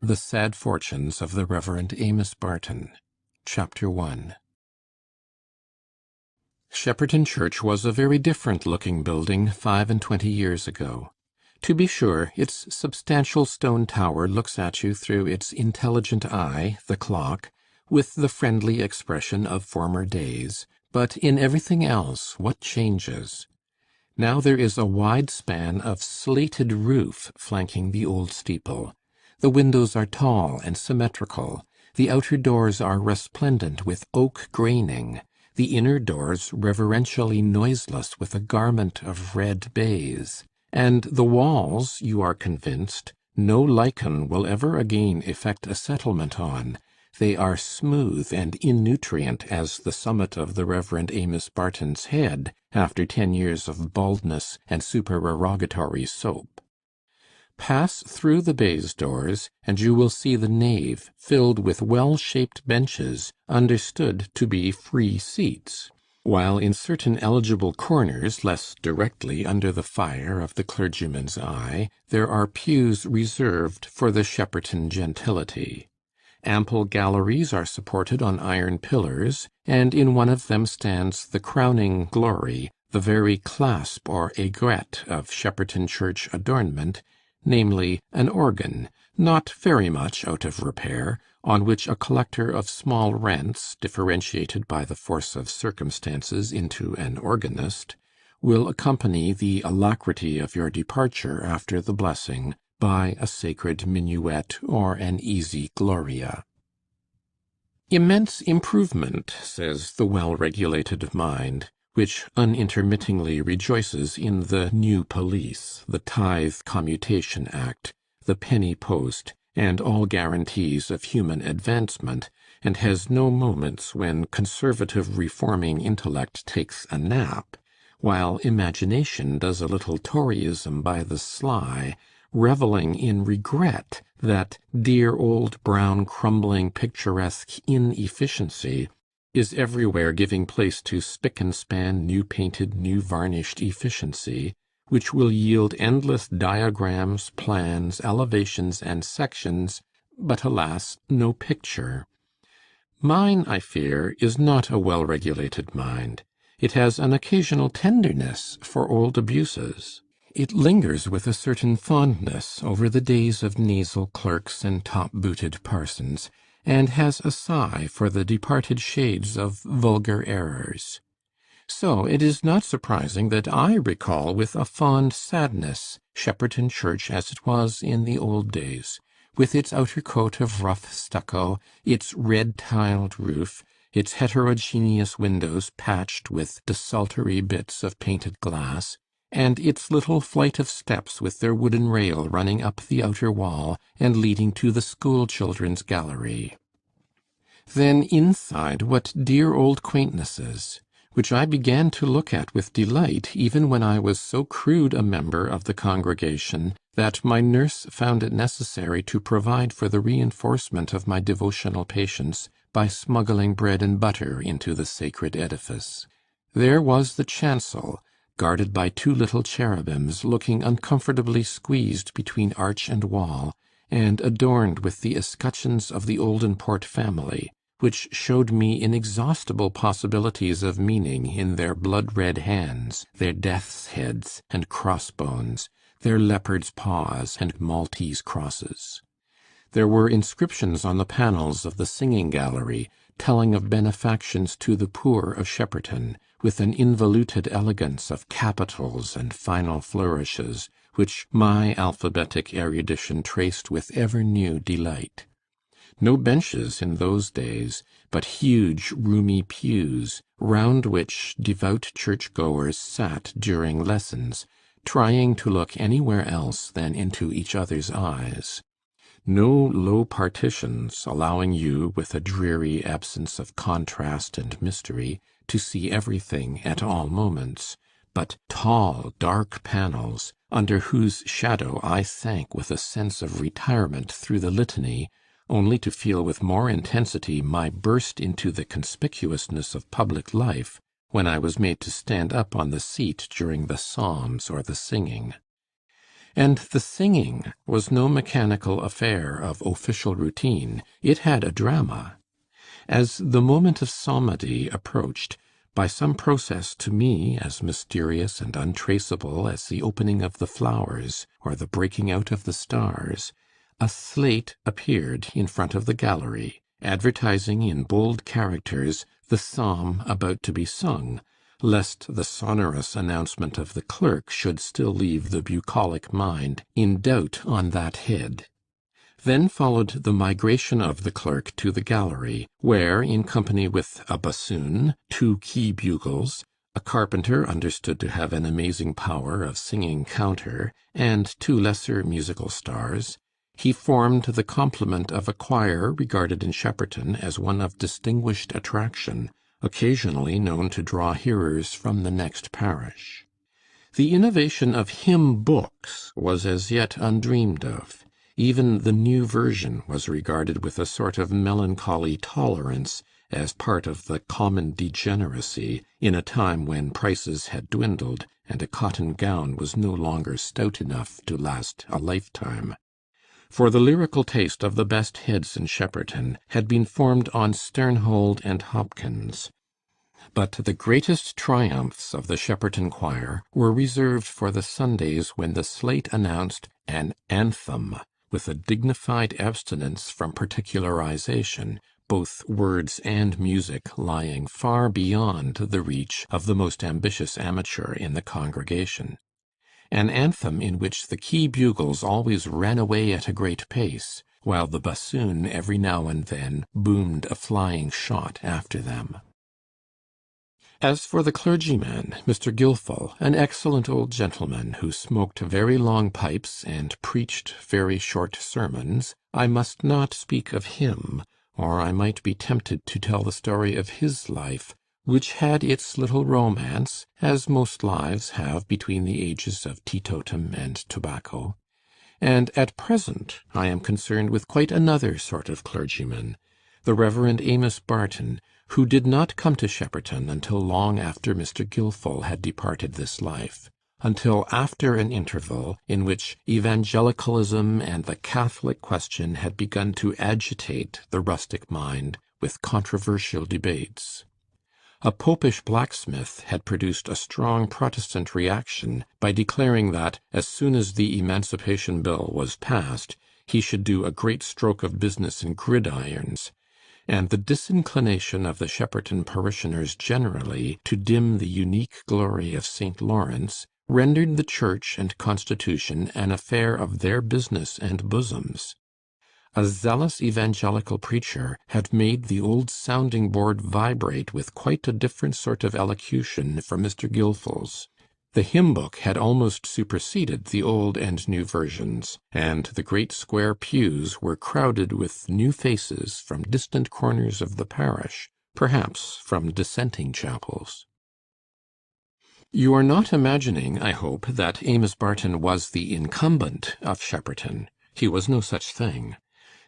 The Sad Fortunes of the Reverend Amos Barton. Chapter 1. Shepperton Church was a very different-looking building 25 years ago. To be sure, its substantial stone tower looks at you through its intelligent eye, the clock, with the friendly expression of former days, but in everything else what changes! Now there is a wide span of slated roof flanking the old steeple. The windows are tall and symmetrical, the outer doors are resplendent with oak graining, the inner doors reverentially noiseless with a garment of red baize, and the walls, you are convinced, no lichen will ever again effect a settlement on. They are smooth and innutrient as the summit of the Reverend Amos Barton's head after 10 years of baldness and supererogatory soap. Pass through the baize doors, and you will see the nave filled with well-shaped benches, understood to be free seats, while in certain eligible corners, less directly under the fire of the clergyman's eye, there are pews reserved for the Shepperton gentility. Ample galleries are supported on iron pillars, and in one of them stands the crowning glory, the very clasp or aigrette of Shepperton Church adornment, namely, an organ, not very much out of repair, on which a collector of small rents, differentiated by the force of circumstances into an organist, will accompany the alacrity of your departure after the blessing by a sacred minuet or an easy Gloria. Immense improvement, says the well-regulated mind, which unintermittingly rejoices in the new police, the tithe commutation act, the penny post, and all guarantees of human advancement, and has no moments when conservative reforming intellect takes a nap, while imagination does a little Toryism by the sly, reveling in regret that dear old brown crumbling picturesque inefficiency is everywhere giving place to spick-and-span, new-painted, new-varnished efficiency, which will yield endless diagrams, plans, elevations, and sections, but, alas, no picture. Mine, I fear, is not a well-regulated mind. It has an occasional tenderness for old abuses. It lingers with a certain fondness over the days of nasal clerks and top-booted parsons, and has a sigh for the departed shades of vulgar errors. So it is not surprising that I recall with a fond sadness Shepperton Church as it was in the old days, with its outer coat of rough stucco, its red-tiled roof, its heterogeneous windows patched with desultory bits of painted glass, and its little flight of steps with their wooden rail running up the outer wall and leading to the school-children's gallery. Then inside, what dear old quaintnesses, which I began to look at with delight even when I was so crude a member of the congregation that my nurse found it necessary to provide for the reinforcement of my devotional patience by smuggling bread and butter into the sacred edifice. There was the chancel, guarded by 2 little cherubims looking uncomfortably squeezed between arch and wall, and adorned with the escutcheons of the Oldenport family, which showed me inexhaustible possibilities of meaning in their blood-red hands, their death's heads and crossbones, their leopard's paws and Maltese crosses. There were inscriptions on the panels of the singing gallery, telling of benefactions to the poor of Shepperton, with an involuted elegance of capitals and final flourishes, which my alphabetic erudition traced with ever-new delight. No benches in those days, but huge roomy pews, round which devout church-goers sat during lessons, trying to look anywhere else than into each other's eyes. No low partitions allowing you, with a dreary absence of contrast and mystery, to see everything at all moments, but tall, dark panels, under whose shadow I sank with a sense of retirement through the litany, only to feel with more intensity my burst into the conspicuousness of public life when I was made to stand up on the seat during the psalms or the singing. And the singing was no mechanical affair of official routine. It had a drama. As the moment of psalmody approached, by some process to me as mysterious and untraceable as the opening of the flowers or the breaking out of the stars, a slate appeared in front of the gallery, advertising in bold characters the psalm about to be sung, lest the sonorous announcement of the clerk should still leave the bucolic mind in doubt on that head. Then followed the migration of the clerk to the gallery, where, in company with a bassoon, 2 key bugles, a carpenter understood to have an amazing power of singing counter, and 2 lesser musical stars, he formed the complement of a choir regarded in Shepperton as one of distinguished attraction, occasionally known to draw hearers from the next parish. The innovation of hymn books was as yet undreamed of. Even the New Version was regarded with a sort of melancholy tolerance as part of the common degeneracy in a time when prices had dwindled and a cotton gown was no longer stout enough to last a lifetime. For the lyrical taste of the best heads in Shepperton had been formed on Sternhold and Hopkins. But the greatest triumphs of the Shepperton choir were reserved for the Sundays when the slate announced an anthem, with a dignified abstinence from particularization, both words and music lying far beyond the reach of the most ambitious amateur in the congregation. An anthem in which the key bugles always ran away at a great pace, while the bassoon every now and then boomed a flying shot after them. As for the clergyman, Mr. Gilfil, an excellent old gentleman who smoked very long pipes and preached very short sermons, I must not speak of him, or I might be tempted to tell the story of his life, which had its little romance, as most lives have between the ages of teetotum and tobacco. And at present I am concerned with quite another sort of clergyman, the Reverend Amos Barton, who did not come to Shepperton until long after Mr. Gilfil had departed this life, until after an interval in which evangelicalism and the Catholic question had begun to agitate the rustic mind with controversial debates. A popish blacksmith had produced a strong Protestant reaction by declaring that, as soon as the Emancipation Bill was passed, he should do a great stroke of business in gridirons, and the disinclination of the Shepperton parishioners generally to dim the unique glory of St. Lawrence rendered the church and constitution an affair of their business and bosoms. A zealous evangelical preacher had made the old sounding board vibrate with quite a different sort of elocution from Mr. Gilfil's. The hymn book had almost superseded the old and new versions, and the great square pews were crowded with new faces from distant corners of the parish, perhaps from dissenting chapels. You are not imagining, I hope, that Amos Barton was the incumbent of Shepperton. He was no such thing.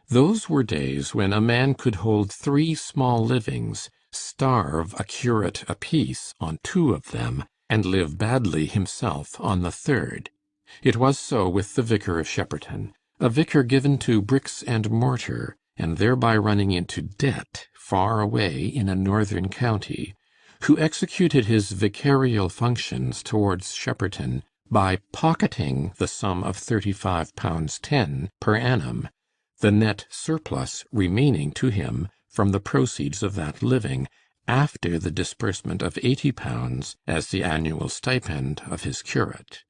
Those were days when a man could hold 3 small livings, starve a curate apiece on 2 of them, and live badly himself on the 3rd. It was so with the vicar of Shepperton, a vicar given to bricks and mortar, and thereby running into debt far away in a northern county, who executed his vicarial functions towards Shepperton by pocketing the sum of 35 pounds 10 per annum, the net surplus remaining to him from the proceeds of that living, after the disbursement of 80 pounds as the annual stipend of his curate.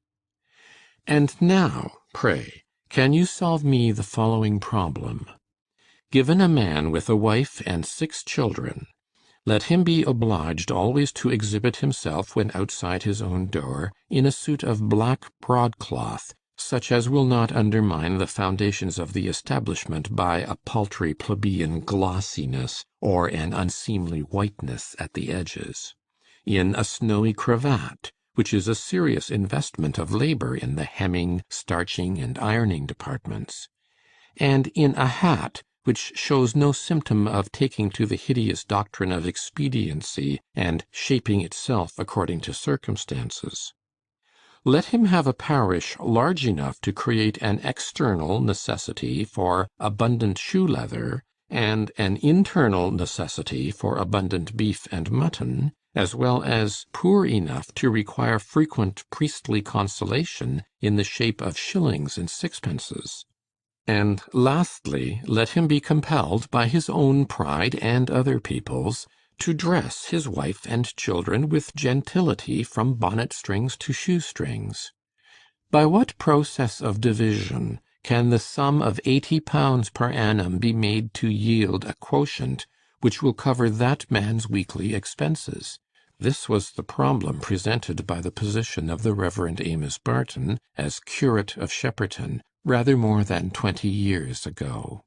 And now, pray, can you solve me the following problem? Given a man with a wife and 6 children, let him be obliged always to exhibit himself when outside his own door in a suit of black broadcloth, such as will not undermine the foundations of the establishment by a paltry plebeian glossiness or an unseemly whiteness at the edges; in a snowy cravat, which is a serious investment of labour in the hemming, starching, and ironing departments; and in a hat which shows no symptom of taking to the hideous doctrine of expediency and shaping itself according to circumstances. Let him have a parish large enough to create an external necessity for abundant shoe leather, and an internal necessity for abundant beef and mutton, as well as poor enough to require frequent priestly consolation in the shape of shillings and sixpences. And lastly, let him be compelled by his own pride and other people's to dress his wife and children with gentility from bonnet strings to shoestrings. By what process of division can the sum of 80 pounds per annum be made to yield a quotient which will cover that man's weekly expenses? This was the problem presented by the position of the Reverend Amos Barton as curate of Shepperton, rather more than 20 years ago.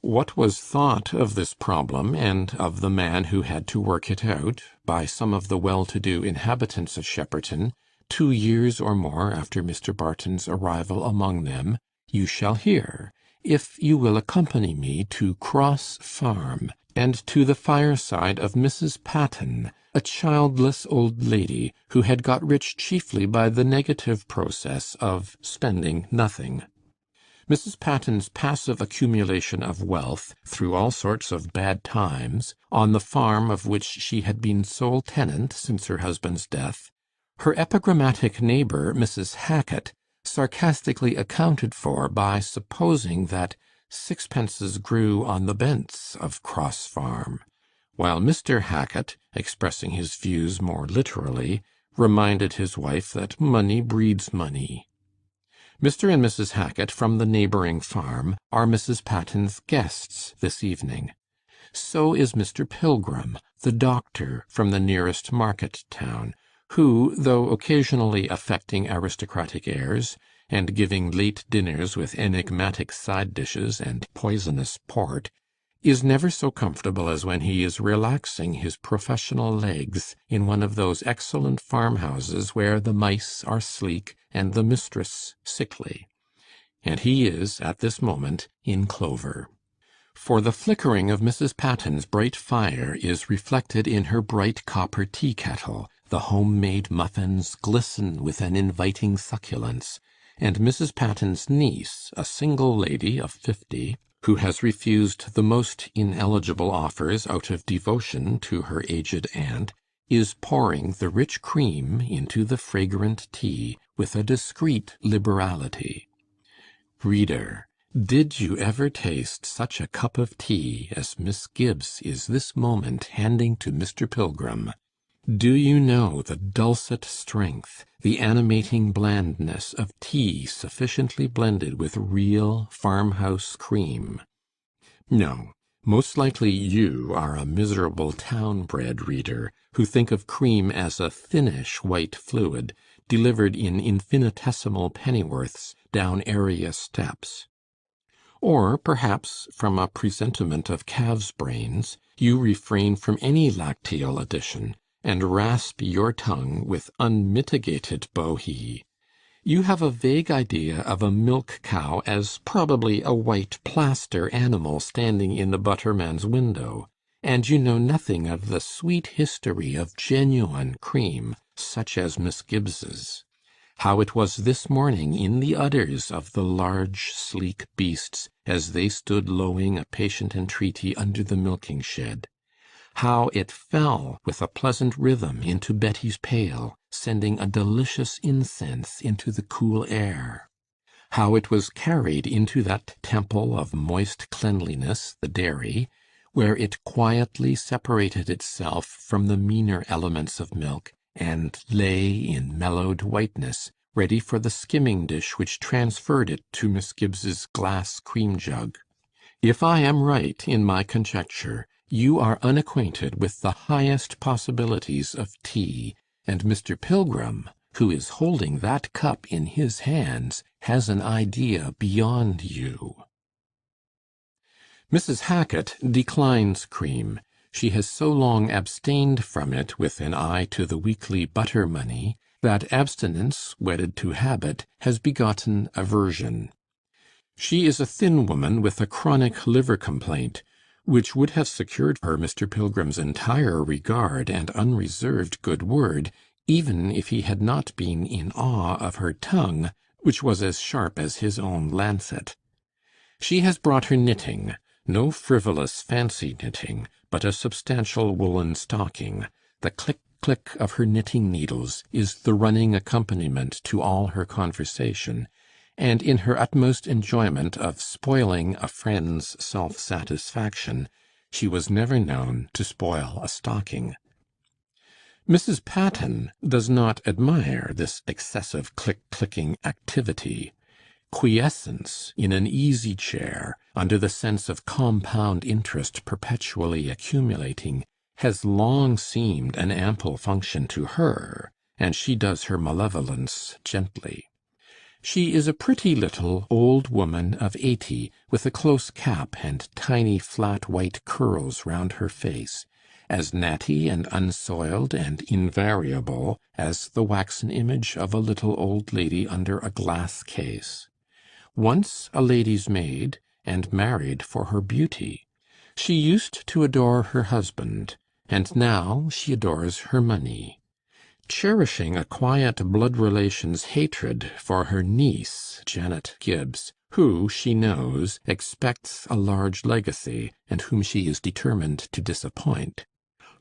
What was thought of this problem, and of the man who had to work it out, by some of the well-to-do inhabitants of Shepperton, 2 years or more after Mr. Barton's arrival among them, you shall hear, if you will accompany me to Cross Farm, and to the fireside of Mrs. Patten, a childless old lady who had got rich chiefly by the negative process of spending nothing. Mrs. Patten's passive accumulation of wealth, through all sorts of bad times, on the farm of which she had been sole tenant since her husband's death, her epigrammatic neighbour, Mrs. Hackit, sarcastically accounted for by supposing that sixpences grew on the bents of Cross Farm, while Mr. Hackit, expressing his views more literally, reminded his wife that money breeds money. Mr. and Mrs. Hackit, from the neighbouring farm, are Mrs. Patten's guests this evening. So is Mr. Pilgrim, the doctor, from the nearest market town, who, though occasionally affecting aristocratic airs, and giving late dinners with enigmatic side dishes and poisonous port, is never so comfortable as when he is relaxing his professional legs in one of those excellent farmhouses where the mice are sleek and the mistress sickly. And he is, at this moment, in clover. For the flickering of Mrs. Patten's bright fire is reflected in her bright copper tea-kettle, the home-made muffins glisten with an inviting succulence, and Mrs. Patten's niece, a single lady of 50, who has refused the most ineligible offers out of devotion to her aged aunt, is pouring the rich cream into the fragrant tea with a discreet liberality. Reader, did you ever taste such a cup of tea as Miss Gibbs is this moment handing to Mr. Pilgrim? Do you know the dulcet strength, the animating blandness of tea sufficiently blended with real farmhouse cream? No, most likely you are a miserable town-bred reader, who think of cream as a thinnish white fluid, delivered in infinitesimal pennyworths down area steps. Or, perhaps, from a presentiment of calves' brains, you refrain from any lacteal addition, and rasp your tongue with unmitigated bohea. You have a vague idea of a milk cow as probably a white plaster animal standing in the butterman's window, and you know nothing of the sweet history of genuine cream, such as Miss Gibbs's. How it was this morning in the udders of the large sleek beasts as they stood lowing a patient entreaty under the milking shed. How it fell with a pleasant rhythm into Betty's pail, sending a delicious incense into the cool air. How it was carried into that temple of moist cleanliness, the dairy, where it quietly separated itself from the meaner elements of milk, and lay in mellowed whiteness, ready for the skimming dish which transferred it to Miss Gibbs's glass cream jug. If I am right in my conjecture, you are unacquainted with the highest possibilities of tea, and Mr. Pilgrim, who is holding that cup in his hands, has an idea beyond you. Mrs. Hackit declines cream. She has so long abstained from it with an eye to the weekly butter money, that abstinence, wedded to habit, has begotten aversion. She is a thin woman with a chronic liver complaint, which would have secured her Mr. Pilgrim's entire regard and unreserved good word, even if he had not been in awe of her tongue, which was as sharp as his own lancet. She has brought her knitting, no frivolous fancy knitting, but a substantial woolen stocking. The click-click of her knitting needles is the running accompaniment to all her conversation, and in her utmost enjoyment of spoiling a friend's self-satisfaction, she was never known to spoil a stocking. Mrs. Patten does not admire this excessive click-clicking activity. Quiescence in an easy chair, under the sense of compound interest perpetually accumulating, has long seemed an ample function to her, and she does her malevolence gently. She is a pretty little old woman of 80, with a close cap and tiny flat white curls round her face, as natty and unsoiled and invariable as the waxen image of a little old lady under a glass case. Once a lady's maid, and married for her beauty. She used to adore her husband, and now she adores her money. Cherishing a quiet blood relation's hatred for her niece, Janet Gibbs, who, she knows, expects a large legacy, and whom she is determined to disappoint.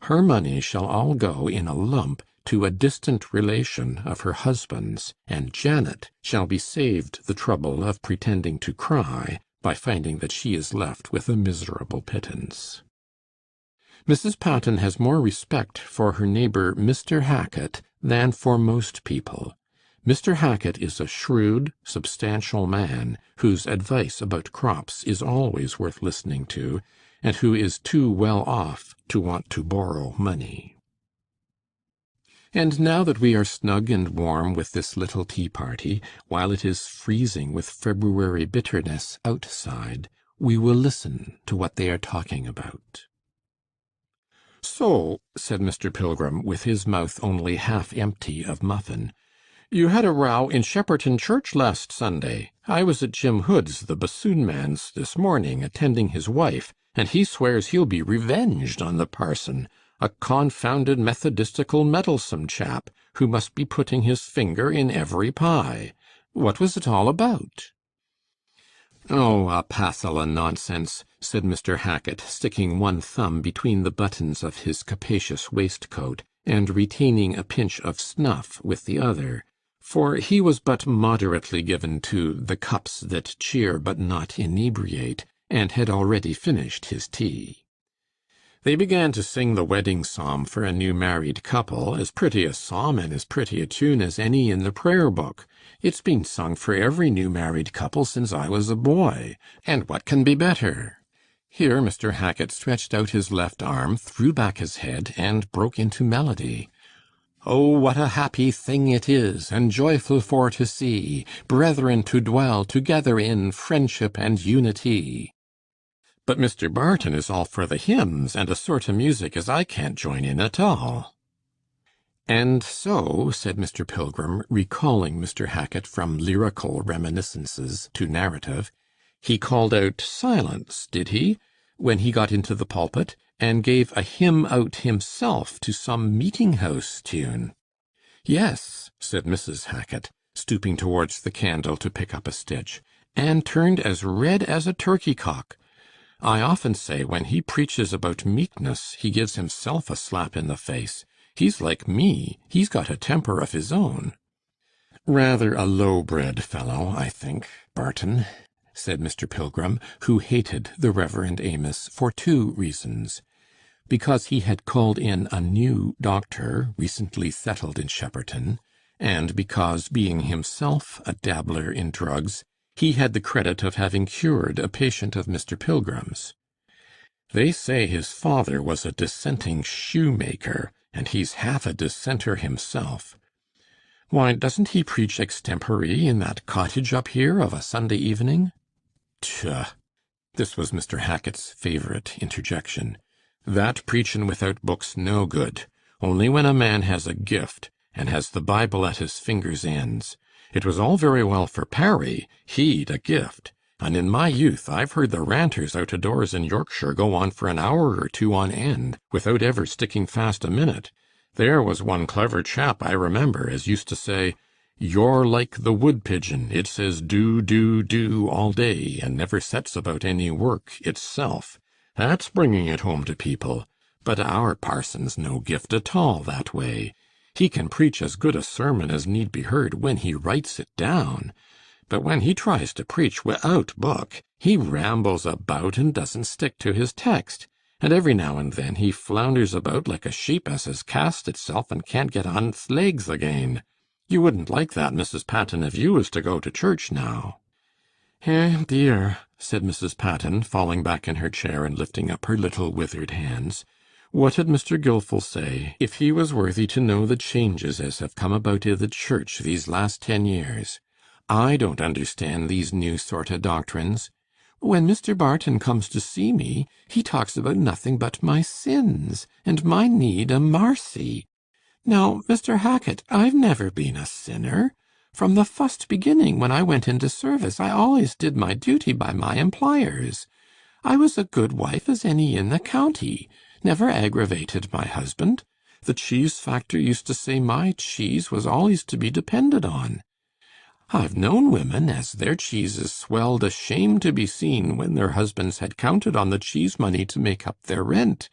Her money shall all go in a lump to a distant relation of her husband's, and Janet shall be saved the trouble of pretending to cry by finding that she is left with a miserable pittance. Mrs. Patten has more respect for her neighbor Mr. Hackit than for most people. Mr. Hackit is a shrewd, substantial man, whose advice about crops is always worth listening to, and who is too well off to want to borrow money. And now that we are snug and warm with this little tea party, while it is freezing with February bitterness outside, we will listen to what they are talking about. "So," said Mr. Pilgrim, with his mouth only half empty of muffin, "you had a row in Shepperton Church last Sunday. I was at Jim Hood's, the bassoon man's, this morning, attending his wife, and he swears he'll be revenged on the parson, a confounded methodistical meddlesome chap, who must be putting his finger in every pie. What was it all about?" "Oh, a passel o' nonsense," said Mr. Hackit, sticking one thumb between the buttons of his capacious waistcoat, and retaining a pinch of snuff with the other, for he was but moderately given to the cups that cheer but not inebriate, and had already finished his tea. "They began to sing the wedding psalm for a new married couple, as pretty a psalm and as pretty a tune as any in the prayer book. It's been sung for every new married couple since I was a boy, and what can be better?" Here Mr. Hackit stretched out his left arm, threw back his head, and broke into melody. "Oh, what a happy thing it is, and joyful for to see, brethren to dwell together in friendship and unity." "But Mr. Barton is all for the hymns, and a sort o' music as I can't join in at all." "And so," said Mr. Pilgrim, recalling Mr. Hackit from lyrical reminiscences to narrative, "he called out 'Silence,' did he, when he got into the pulpit, and gave a hymn out himself to some meeting-house tune?" "Yes," said Mrs. Hackit, stooping towards the candle to pick up a stitch, "and turned as red as a turkey-cock. I often say when he preaches about meekness he gives himself a slap in the face. He's like me, he's got a temper of his own." "Rather a low-bred fellow, I think, Barton," said Mr. Pilgrim, who hated the Reverend Amos for two reasons: because he had called in a new doctor, recently settled in Shepperton, and because, being himself a dabbler in drugs, he had the credit of having cured a patient of Mr. Pilgrim's. "They say his father was a dissenting shoemaker, and he's half a dissenter himself. Why, doesn't he preach extempore in that cottage up here of a Sunday evening?" "Tchuh!" This was Mr. Hackit's favourite interjection. "That preachin' without book's no good. Only when a man has a gift, and has the Bible at his fingers' ends. It was all very well for Parry, he'd a gift, and in my youth I've heard the ranters out o' doors in Yorkshire go on for an hour or two on end, without ever sticking fast a minute. There was one clever chap, I remember, as used to say, 'You're like the wood pigeon, it says do, do, do all day, and never sets about any work itself.' That's bringing it home to people. But our parson's no gift at all that way. He can preach as good a sermon as need be heard when he writes it down. But when he tries to preach wi'out book, he rambles about and doesn't stick to his text, and every now and then he flounders about like a sheep as has cast itself and can't get on its legs again. You wouldn't like that, Mrs. Patten, if you was to go to church now." "Eh, dear," said Mrs. Patten, falling back in her chair and lifting up her little withered hands. "What'd Mr. Gilfil say, if he was worthy to know the changes as have come about i' the church these last 10 years? I don't understand these new sort o' doctrines. When Mr. Barton comes to see me, he talks about nothing but my sins, and my need o' marcy. Now, Mr. Hackit, I've never been a sinner. From the fust beginning, when I went into service, I always did my duty by my employers. I was a good wife as any in the county, never aggravated my husband. The cheese factor used to say my cheese was always to be depended on. I've known women as their cheeses swelled ashamed to be seen when their husbands had counted on the cheese money to make up their rent,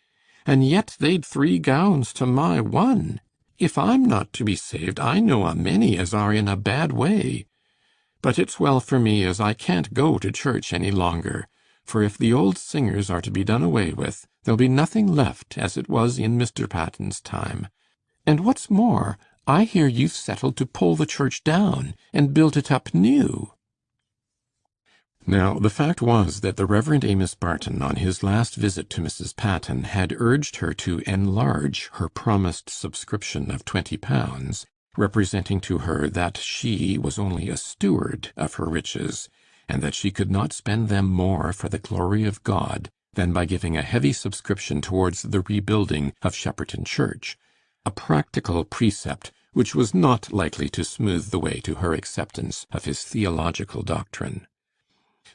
and yet they'd 3 gowns to my 1. If I'm not to be saved, I know a many as are in a bad way. But it's well for me as I can't go to church any longer, for if the old singers are to be done away with, there'll be nothing left as it was in Mr. Patten's time. And what's more, I hear you've settled to pull the church down and build it up new." Now, the fact was that the Reverend Amos Barton, on his last visit to Mrs. Patten, had urged her to enlarge her promised subscription of £20, representing to her that she was only a steward of her riches, and that she could not spend them more for the glory of God than by giving a heavy subscription towards the rebuilding of Shepperton Church, a practical precept which was not likely to smooth the way to her acceptance of his theological doctrine.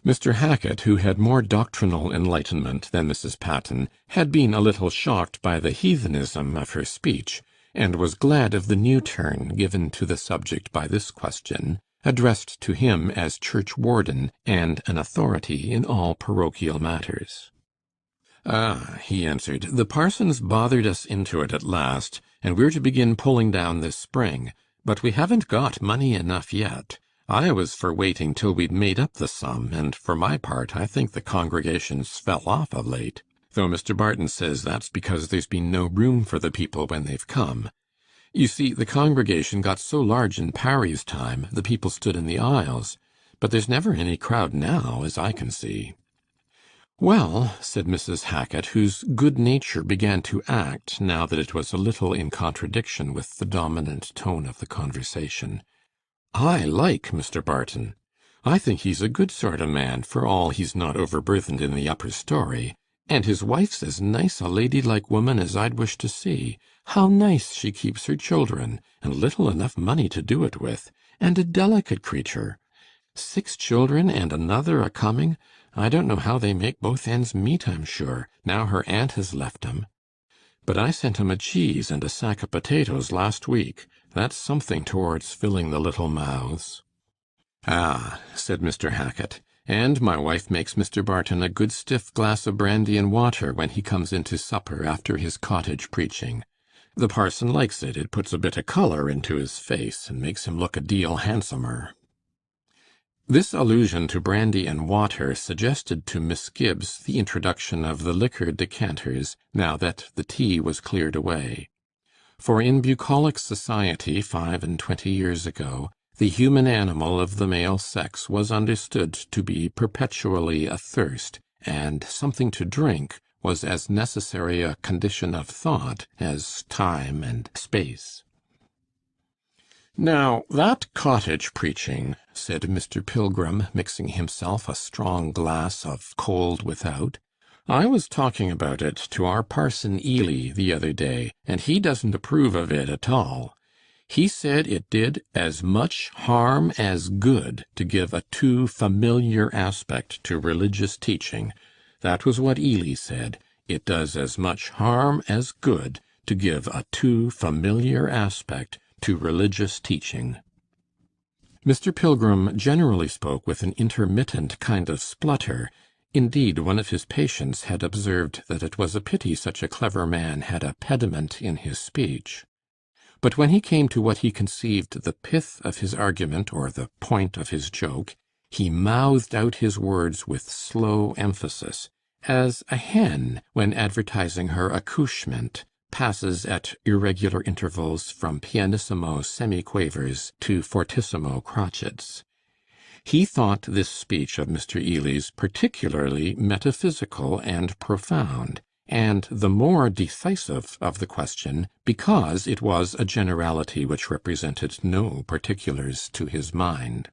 Mr. Hackit, who had more doctrinal enlightenment than Mrs. Patten, had been a little shocked by the heathenism of her speech, and was glad of the new turn given to the subject by this question, addressed to him as churchwarden and an authority in all parochial matters. "Ah," he answered, "the parson's bothered us into it at last, and we're to begin pulling down this spring, but we haven't got money enough yet. I was for waiting till we'd made up the sum, and for my part I think the congregation's fell off of late, though Mr. Barton says that's because there's been no room for the people when they've come. You see, the congregation got so large in Parry's time, the people stood in the aisles, but there's never any crowd now, as I can see." "Well," said Mrs. Hackit, whose good nature began to act now that it was a little in contradiction with the dominant tone of the conversation, "I like Mr. Barton. I think he's a good sort o' man, for all he's not overburthened in the upper story, and his wife's as nice a ladylike woman as I'd wish to see. How nice she keeps her children, and little enough money to do it with, and a delicate creature. 6 children, and another a coming. I don't know how they make both ends meet, I'm sure, now her aunt has left 'em. But I sent 'em a cheese and a sack of potatoes last week. That's something towards filling the little mouths." "Ah," said Mr. Hackit, "and my wife makes Mr. Barton a good stiff glass of brandy and water when he comes in to supper after his cottage preaching. The parson likes it, it puts a bit o' colour into his face, and makes him look a deal handsomer." This allusion to brandy and water suggested to Miss Gibbs the introduction of the liquor decanters, now that the tea was cleared away. For in bucolic society 25 years ago, the human animal of the male sex was understood to be perpetually athirst, and something to drink was as necessary a condition of thought as time and space. "Now, that cottage preaching," said Mr. Pilgrim, mixing himself a strong glass of cold without, "I was talking about it to our Parson Ely the other day, and he doesn't approve of it at all. He said it did as much harm as good to give a too familiar aspect to religious teaching. That was what Ely said. It does as much harm as good to give a too familiar aspect to religious teaching. Mr. Pilgrim generally spoke with an intermittent kind of splutter. Indeed, one of his patients had observed that it was a pity such a clever man had a pediment in his speech. But when he came to what he conceived the pith of his argument or the point of his joke, he mouthed out his words with slow emphasis, as a hen, when advertising her accouchement, passes at irregular intervals from pianissimo semiquavers to fortissimo crotchets. He thought this speech of Mr. Ely's particularly metaphysical and profound, and the more decisive of the question because it was a generality which represented no particulars to his mind.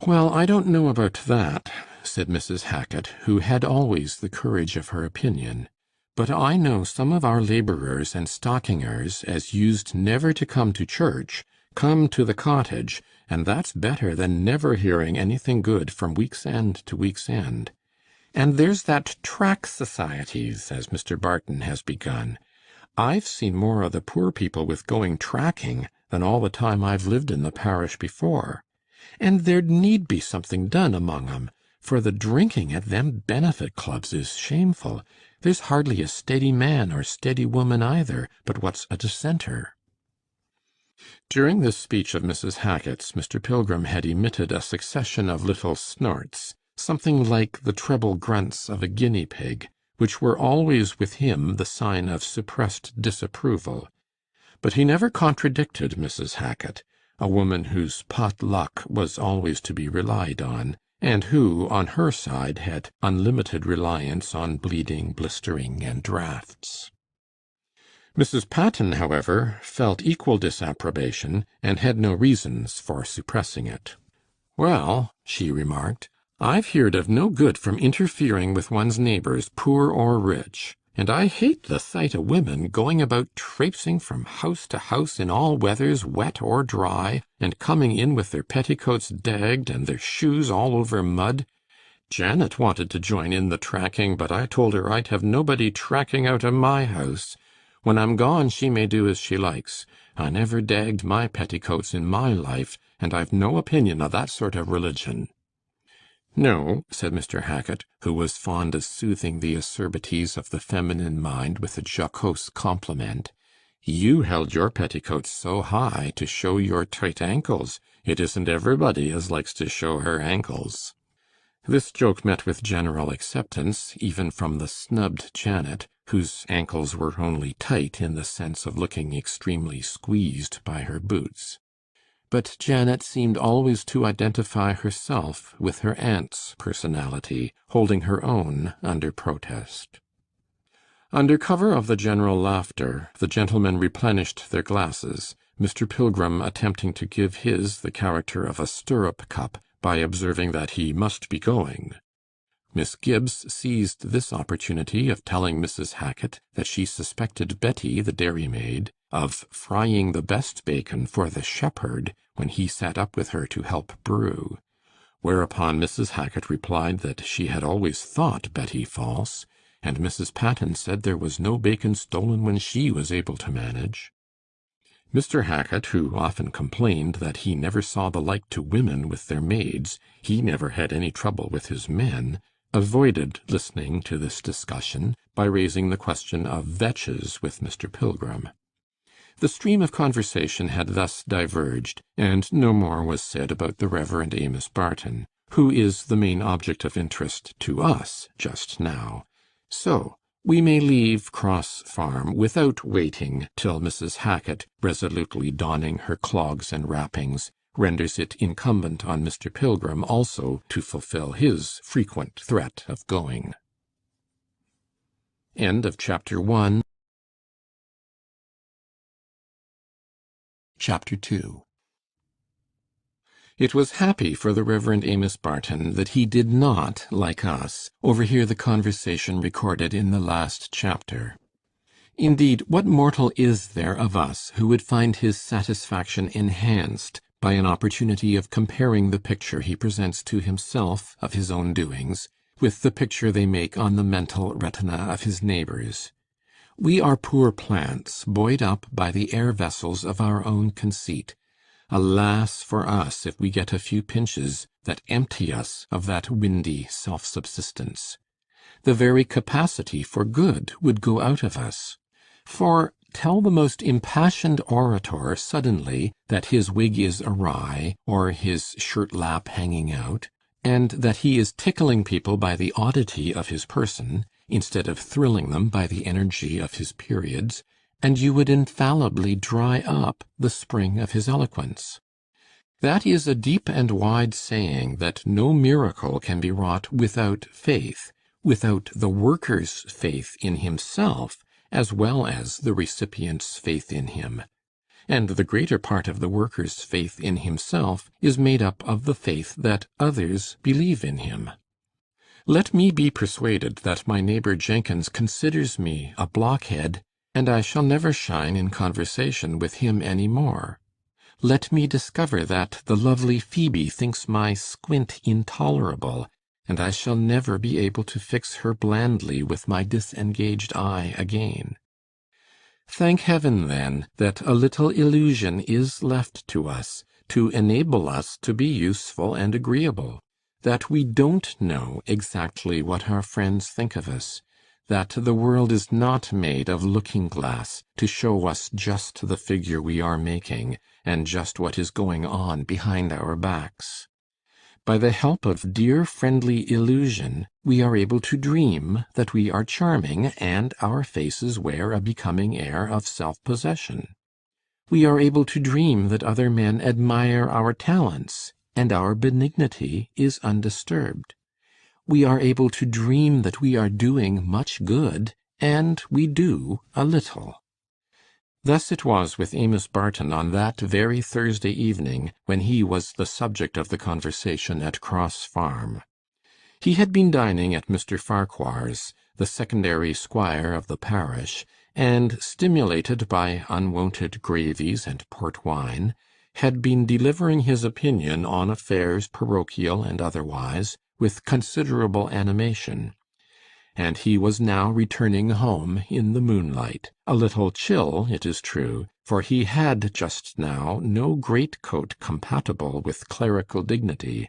"Well, I don't know about that," said Mrs. Hackit, who had always the courage of her opinion, "but I know some of our labourers and stockingers as used never to come to church, come to the cottage, and that's better than never hearing anything good from week's end to week's end. And there's that track societies, as Mr. Barton has begun. I've seen more of the poor people with going tracking than all the time I've lived in the parish before. And there need be something done among 'em, for the drinking at them benefit clubs is shameful. There's hardly a steady man or steady woman either, but what's a dissenter." During this speech of Mrs. Hackit's, Mr. Pilgrim had emitted a succession of little snorts, something like the treble grunts of a guinea pig, which were always with him the sign of suppressed disapproval. But he never contradicted Mrs. Hackit, a woman whose pot luck was always to be relied on, and who, on her side, had unlimited reliance on bleeding, blistering, and draughts. Mrs. Patten, however, felt equal disapprobation, and had no reasons for suppressing it. "Well," she remarked, "I've heerd of no good from interfering with one's neighbours, poor or rich. And I hate the sight o' women going about traipsing from house to house in all weathers, wet or dry, and coming in with their petticoats dagged and their shoes all over mud. Janet wanted to join in the tracking, but I told her I'd have nobody tracking out o' my house. When I'm gone she may do as she likes. I never dagged my petticoats in my life, and I've no opinion o' that sort of religion." "No," said Mr. Hackit, who was fond of soothing the acerbities of the feminine mind with a jocose compliment, "you held your petticoats so high to show your tight ankles. It isn't everybody as likes to show her ankles." This joke met with general acceptance, even from the snubbed Janet, whose ankles were only tight in the sense of looking extremely squeezed by her boots. But Janet seemed always to identify herself with her aunt's personality, holding her own under protest. Under cover of the general laughter, the gentlemen replenished their glasses, Mr. Pilgrim attempting to give his the character of a stirrup cup by observing that he must be going. Miss Gibbs seized this opportunity of telling Mrs. Hackit that she suspected Betty, the dairymaid, of frying the best bacon for the shepherd when he sat up with her to help brew, whereupon Mrs. Hackit replied that she had always thought Betty false, and Mrs. Patten said there was no bacon stolen when she was able to manage. Mr. Hackit, who often complained that he never saw the like to women with their maids, he never had any trouble with his men, avoided listening to this discussion by raising the question of vetches with Mr. Pilgrim. The stream of conversation had thus diverged, and no more was said about the Reverend Amos Barton, who is the main object of interest to us just now. So we may leave Cross Farm without waiting till Mrs. Hackit, resolutely donning her clogs and wrappings, renders it incumbent on Mr. Pilgrim also to fulfil his frequent threat of going. End of chapter 1. Chapter 2. It was happy for the Reverend Amos Barton that he did not, like us, overhear the conversation recorded in the last chapter. Indeed, what mortal is there of us who would find his satisfaction enhanced by an opportunity of comparing the picture he presents to himself of his own doings with the picture they make on the mental retina of his neighbours? We are poor plants, buoyed up by the air vessels of our own conceit. Alas for us if we get a few pinches that empty us of that windy self-subsistence. The very capacity for good would go out of us. For tell the most impassioned orator suddenly that his wig is awry, or his shirt-lap hanging out, and that he is tickling people by the oddity of his person, instead of thrilling them by the energy of his periods, and you would infallibly dry up the spring of his eloquence. That is a deep and wide saying that no miracle can be wrought without faith, without the worker's faith in himself, as well as the recipient's faith in him. And the greater part of the worker's faith in himself is made up of the faith that others believe in him. Let me be persuaded that my neighbor Jenkins considers me a blockhead, and I shall never shine in conversation with him any more. Let me discover that the lovely Phoebe thinks my squint intolerable, and I shall never be able to fix her blandly with my disengaged eye again. Thank heaven, then, that a little illusion is left to us, to enable us to be useful and agreeable, that we don't know exactly what our friends think of us, that the world is not made of looking-glass to show us just the figure we are making, and just what is going on behind our backs. By the help of dear friendly illusion, we are able to dream that we are charming, and our faces wear a becoming air of self-possession. We are able to dream that other men admire our talents, and our benignity is undisturbed. We are able to dream that we are doing much good, and we do a little. Thus it was with Amos Barton on that very Thursday evening when he was the subject of the conversation at Cross Farm. He had been dining at Mr. Farquhar's, the secondary squire of the parish, and, stimulated by unwonted gravies and port wine, had been delivering his opinion on affairs parochial and otherwise, with considerable animation. And he was now returning home in the moonlight, a little chill, it is true, for he had just now no greatcoat compatible with clerical dignity,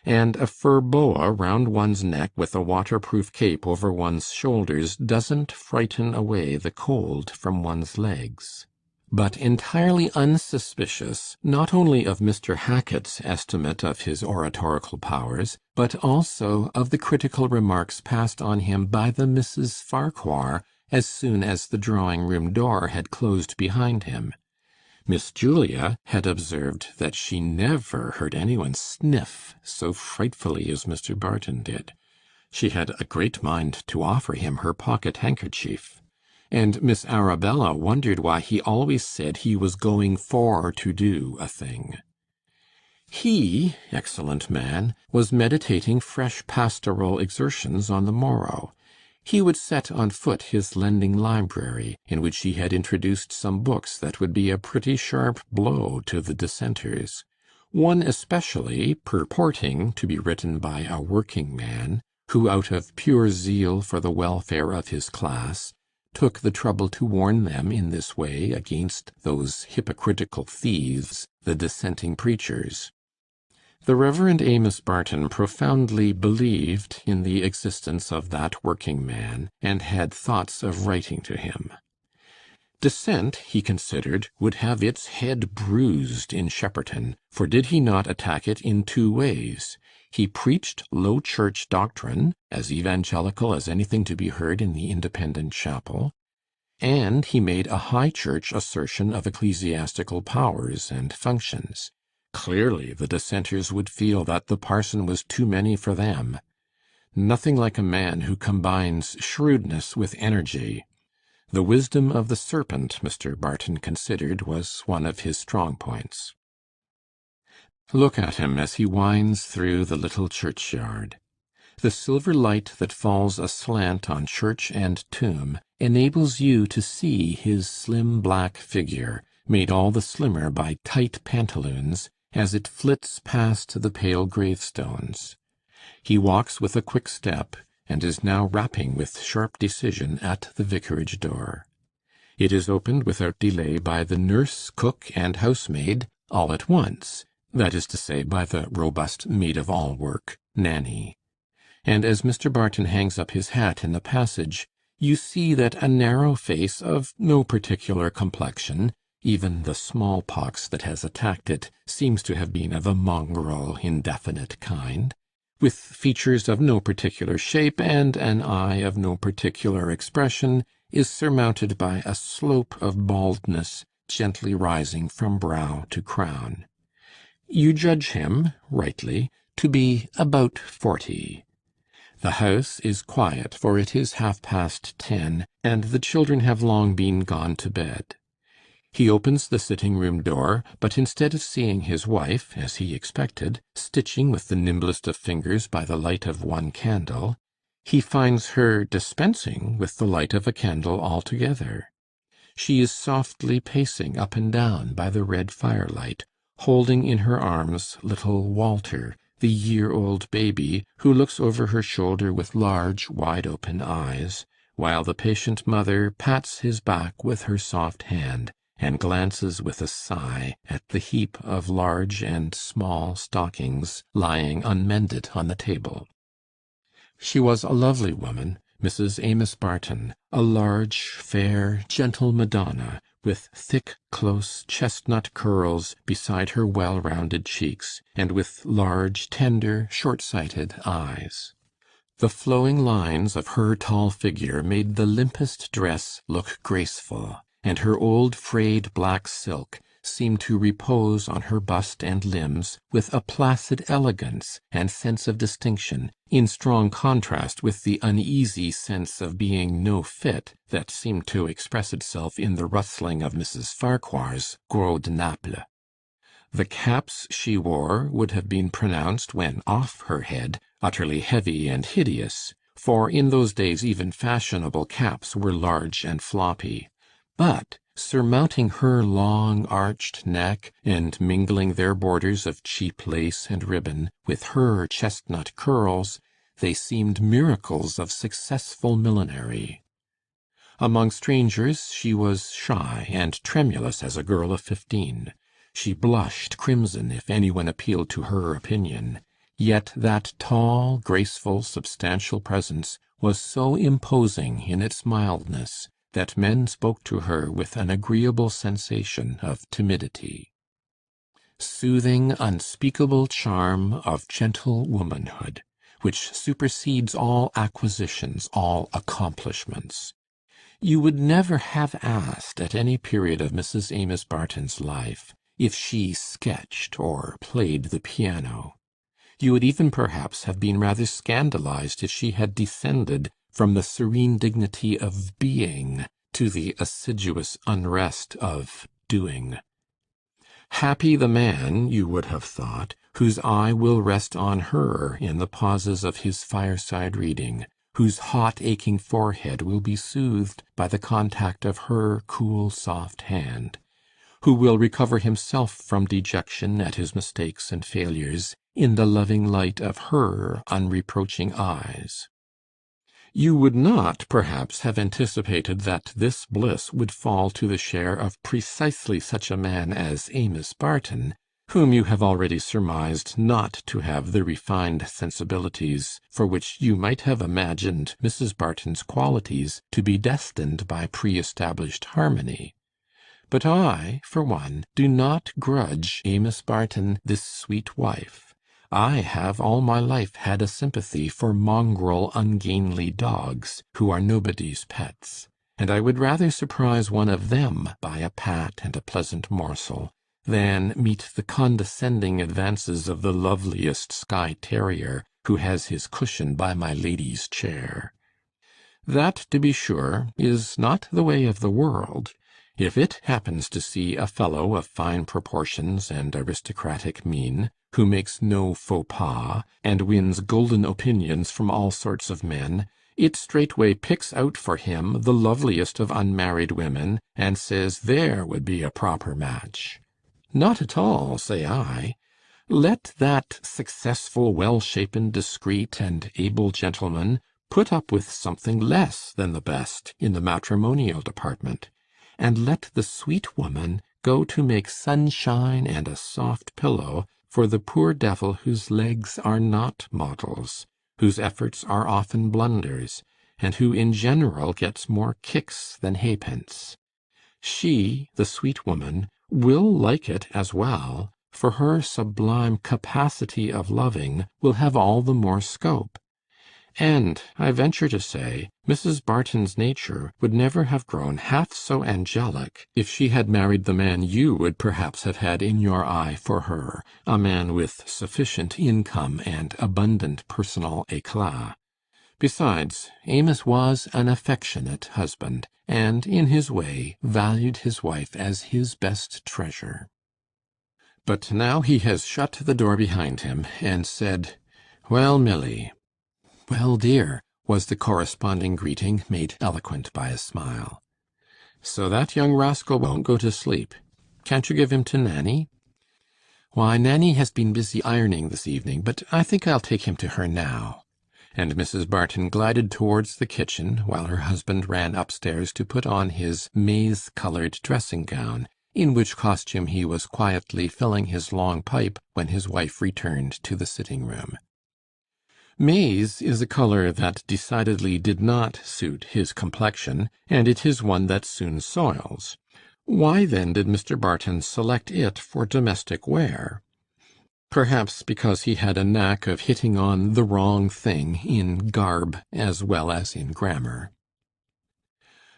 and a fur boa round one's neck with a waterproof cape over one's shoulders doesn't frighten away the cold from one's legs. But entirely unsuspicious not only of Mr. Hacket's estimate of his oratorical powers, but also of the critical remarks passed on him by the Misses Farquhar as soon as the drawing-room door had closed behind him. Miss Julia had observed that she never heard anyone sniff so frightfully as Mr. Barton did. She had a great mind to offer him her pocket-handkerchief. And Miss Arabella wondered why he always said he was going for to do a thing. He, excellent man, was meditating fresh pastoral exertions on the morrow. He would set on foot his lending library, in which he had introduced some books that would be a pretty sharp blow to the dissenters, one especially purporting to be written by a working man, who out of pure zeal for the welfare of his class took the trouble to warn them in this way against those hypocritical thieves, the dissenting preachers. The Reverend Amos Barton profoundly believed in the existence of that working man, and had thoughts of writing to him. Dissent, he considered, would have its head bruised in Shepperton, for did he not attack it in two ways? He preached low church doctrine, as evangelical as anything to be heard in the Independent chapel, and he made a high church assertion of ecclesiastical powers and functions. Clearly the dissenters would feel that the parson was too many for them. Nothing like a man who combines shrewdness with energy. The wisdom of the serpent, Mr. Barton considered, was one of his strong points. Look at him as he winds through the little churchyard. The silver light that falls aslant on church and tomb enables you to see his slim black figure, made all the slimmer by tight pantaloons, as it flits past the pale gravestones. He walks with a quick step, and is now rapping with sharp decision at the vicarage door. It is opened without delay by the nurse, cook, and housemaid all at once, that is to say, by the robust maid-of-all-work, Nanny. And as Mr. Barton hangs up his hat in the passage, you see that a narrow face of no particular complexion, even the smallpox that has attacked it seems to have been of a mongrel, indefinite kind, with features of no particular shape and an eye of no particular expression, is surmounted by a slope of baldness gently rising from brow to crown. You judge him, rightly, to be about 40. The house is quiet, for it is 10:30, and the children have long been gone to bed. He opens the sitting-room door, but instead of seeing his wife, as he expected, stitching with the nimblest of fingers by the light of one candle, he finds her dispensing with the light of a candle altogether. She is softly pacing up and down by the red firelight, holding in her arms little Walter, the year-old baby, who looks over her shoulder with large, wide-open eyes, while the patient mother pats his back with her soft hand, and glances with a sigh at the heap of large and small stockings lying unmended on the table. She was a lovely woman, Mrs. Amos Barton, a large, fair, gentle Madonna, with thick, close, chestnut curls beside her well-rounded cheeks, and with large, tender, short-sighted eyes. The flowing lines of her tall figure made the limpest dress look graceful, and her old frayed black silk seemed to repose on her bust and limbs with a placid elegance and sense of distinction, in strong contrast with the uneasy sense of being no fit that seemed to express itself in the rustling of Mrs. Farquhar's Gros de Naples. The caps she wore would have been pronounced, when off her head, utterly heavy and hideous, for in those days even fashionable caps were large and floppy. But surmounting her long arched neck, and mingling their borders of cheap lace and ribbon with her chestnut curls, they seemed miracles of successful millinery. Among strangers she was shy and tremulous as a girl of 15. She blushed crimson if any one appealed to her opinion. Yet that tall, graceful, substantial presence was so imposing in its mildness that men spoke to her with an agreeable sensation of timidity. Soothing, unspeakable charm of gentle womanhood, which supersedes all acquisitions, all accomplishments. You would never have asked at any period of Mrs. Amos Barton's life if she sketched or played the piano. You would even perhaps have been rather scandalized if she had descended from the serene dignity of being to the assiduous unrest of doing. Happy the man, you would have thought, whose eye will rest on her in the pauses of his fireside reading, whose hot aching forehead will be soothed by the contact of her cool soft hand, who will recover himself from dejection at his mistakes and failures in the loving light of her unreproaching eyes. You would not, perhaps, have anticipated that this bliss would fall to the share of precisely such a man as Amos Barton, whom you have already surmised not to have the refined sensibilities for which you might have imagined Mrs. Barton's qualities to be destined by pre-established harmony. But I, for one, do not grudge Amos Barton this sweet wife. I have all my life had a sympathy for mongrel, ungainly dogs, who are nobody's pets, and I would rather surprise one of them by a pat and a pleasant morsel, than meet the condescending advances of the loveliest Skye terrier, who has his cushion by my lady's chair. That, to be sure, is not the way of the world. If it happens to see a fellow of fine proportions and aristocratic mien, who makes no faux pas, and wins golden opinions from all sorts of men, it straightway picks out for him the loveliest of unmarried women, and says there would be a proper match. Not at all, say I. Let that successful, well-shapen, discreet, and able gentleman put up with something less than the best in the matrimonial department, and let the sweet woman go to make sunshine and a soft pillow for the poor devil whose legs are not models, whose efforts are often blunders, and who in general gets more kicks than halfpence. She, the sweet woman, will like it as well, for her sublime capacity of loving will have all the more scope. And, I venture to say, Mrs. Barton's nature would never have grown half so angelic if she had married the man you would perhaps have had in your eye for her, a man with sufficient income and abundant personal éclat. Besides, Amos was an affectionate husband, and, in his way, valued his wife as his best treasure. But now he has shut the door behind him, and said, "Well, Milly." "Well, dear," was the corresponding greeting, made eloquent by a smile. "So that young rascal won't go to sleep. Can't you give him to Nanny?" "Why, Nanny has been busy ironing this evening, but I think I'll take him to her now." And Mrs. Barton glided towards the kitchen, while her husband ran upstairs to put on his maize-colored dressing-gown, in which costume he was quietly filling his long pipe when his wife returned to the sitting-room. Maize is a color that decidedly did not suit his complexion, and it is one that soon soils. Why, then, did Mr. Barton select it for domestic wear? Perhaps because he had a knack of hitting on the wrong thing in garb as well as in grammar.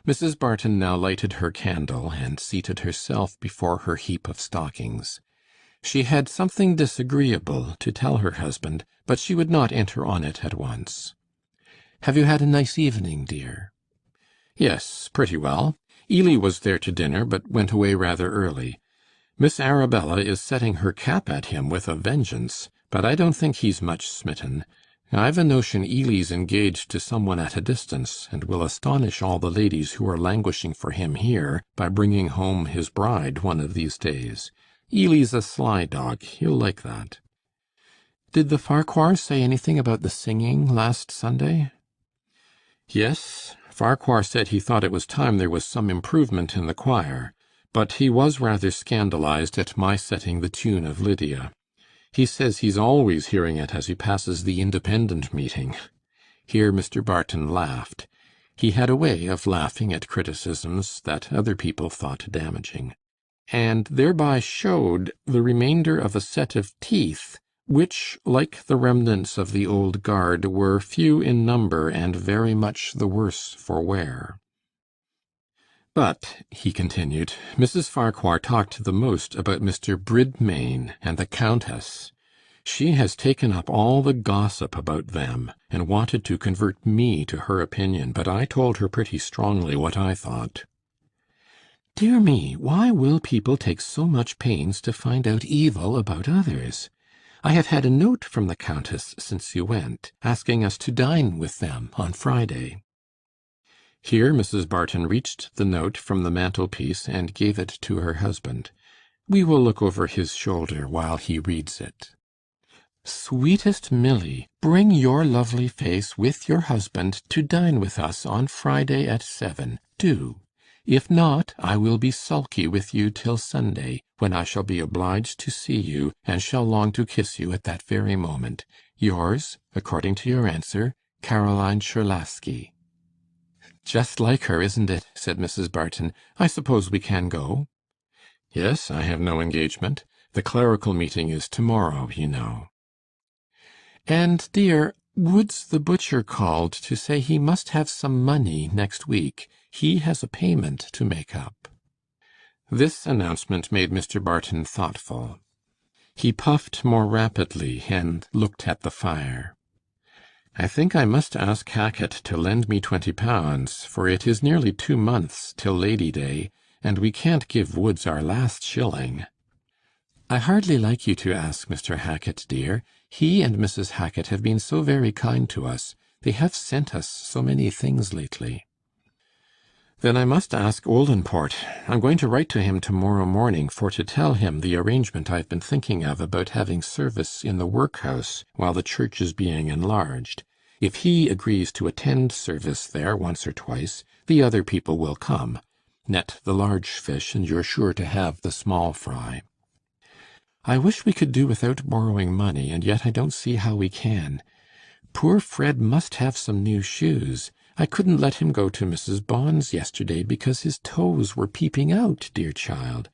Mrs. Barton now lighted her candle and seated herself before her heap of stockings. She had something disagreeable to tell her husband, but she would not enter on it at once. "Have you had a nice evening, dear?" "Yes, pretty well. Ely was there to dinner, but went away rather early. Miss Arabella is setting her cap at him with a vengeance, but I don't think he's much smitten. I've a notion Ely's engaged to some one at a distance, and will astonish all the ladies who are languishing for him here by bringing home his bride one of these days. Ely's a sly dog. He'll like that." "Did the Farquhars say anything about the singing last Sunday?" "Yes, Farquhar said he thought it was time there was some improvement in the choir, but he was rather scandalized at my setting the tune of Lydia. He says he's always hearing it as he passes the Independent meeting." Here Mr. Barton laughed. He had a way of laughing at criticisms that other people thought damaging, and thereby showed the remainder of a set of teeth which, like the remnants of the old guard, were few in number and very much the worse for wear. "But," he continued, "Mrs. Farquhar talked the most about Mr. Bridmain and the Countess. She has taken up all the gossip about them, and wanted to convert me to her opinion, but I told her pretty strongly what I thought." "Dear me, why will people take so much pains to find out evil about others? I have had a note from the Countess since you went, asking us to dine with them on Friday." Here Mrs. Barton reached the note from the mantelpiece and gave it to her husband. We will look over his shoulder while he reads it. "Sweetest Milly, bring your lovely face with your husband to dine with us on Friday at 7. Do. If not, I will be sulky with you till Sunday, when I shall be obliged to see you, and shall long to kiss you at that very moment. Yours, according to your answer, Caroline Czerlaski." "Just like her, isn't it?" said Mrs. Barton. "I suppose we can go?" "Yes, I have no engagement. The clerical meeting is to-morrow, you know." "And, dear, Woods the butcher called to say he must have some money next week. He has a payment to make up." This announcement made Mr. Barton thoughtful. He puffed more rapidly and looked at the fire. "I think I must ask Hackett to lend me £20, for it is nearly 2 months till Lady Day, and we can't give Woods our last shilling." "I hardly like you to ask Mr. Hackett, dear. He and Mrs. Hackett have been so very kind to us. They have sent us so many things lately." "Then I must ask Oldinport. I'm going to write to him to-morrow morning for to tell him the arrangement I've been thinking of about having service in the workhouse while the church is being enlarged. If he agrees to attend service there once or twice, the other people will come. Net the large fish, and you're sure to have the small fry. I wish we could do without borrowing money, and yet I don't see how we can. Poor Fred must have some new shoes. I couldn't let him go to Mrs. Bond's yesterday because his toes were peeping out, dear child.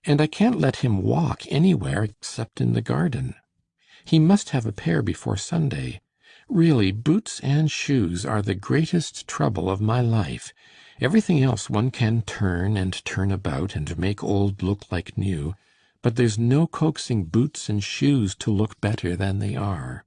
And I can't let him walk anywhere except in the garden. He must have a pair before Sunday. Really, boots and shoes are the greatest trouble of my life. Everything else one can turn and turn about and make old look like new, but there's no coaxing boots and shoes to look better than they are."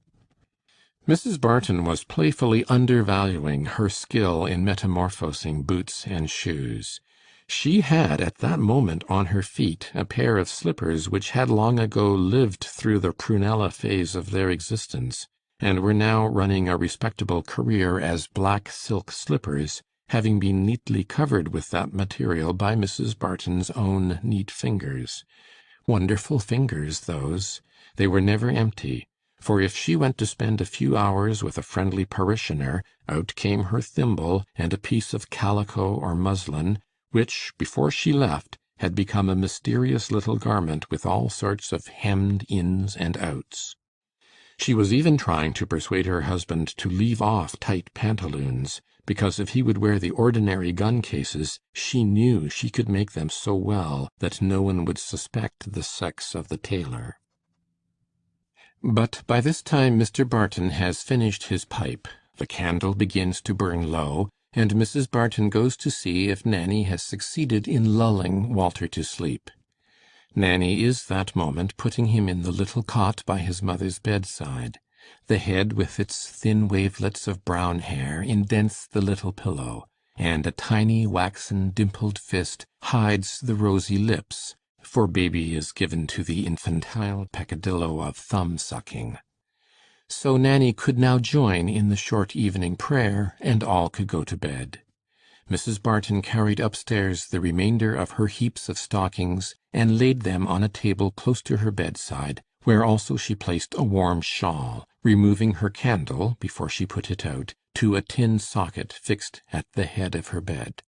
Mrs. Barton was playfully undervaluing her skill in metamorphosing boots and shoes. She had at that moment on her feet a pair of slippers which had long ago lived through the prunella phase of their existence, and were now running a respectable career as black silk slippers, having been neatly covered with that material by Mrs. Barton's own neat fingers. Wonderful fingers, those! They were never empty, for if she went to spend a few hours with a friendly parishioner, out came her thimble and a piece of calico or muslin, which, before she left, had become a mysterious little garment with all sorts of hemmed ins and outs. She was even trying to persuade her husband to leave off tight pantaloons, because if he would wear the ordinary gun cases, she knew she could make them so well that no one would suspect the sex of the tailor. But by this time Mr. Barton has finished his pipe, the candle begins to burn low, and Mrs. Barton goes to see if Nanny has succeeded in lulling Walter to sleep. Nanny is that moment putting him in the little cot by his mother's bedside. The head with its thin wavelets of brown hair indents the little pillow, and a tiny waxen dimpled fist hides the rosy lips, for baby is given to the infantile peccadillo of thumb-sucking. So Nanny could now join in the short evening prayer, and all could go to bed. Mrs. Barton carried upstairs the remainder of her heaps of stockings, and laid them on a table close to her bedside, where also she placed a warm shawl, removing her candle, before she put it out, to a tin socket fixed at the head of her bed.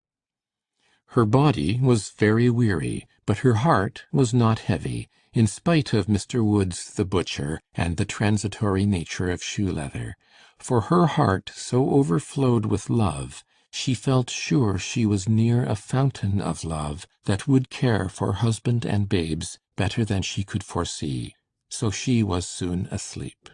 Her body was very weary, but her heart was not heavy, in spite of Mr. Woods the butcher, and the transitory nature of shoe leather. For her heart so overflowed with love, she felt sure she was near a fountain of love that would care for husband and babes better than she could foresee. So she was soon asleep.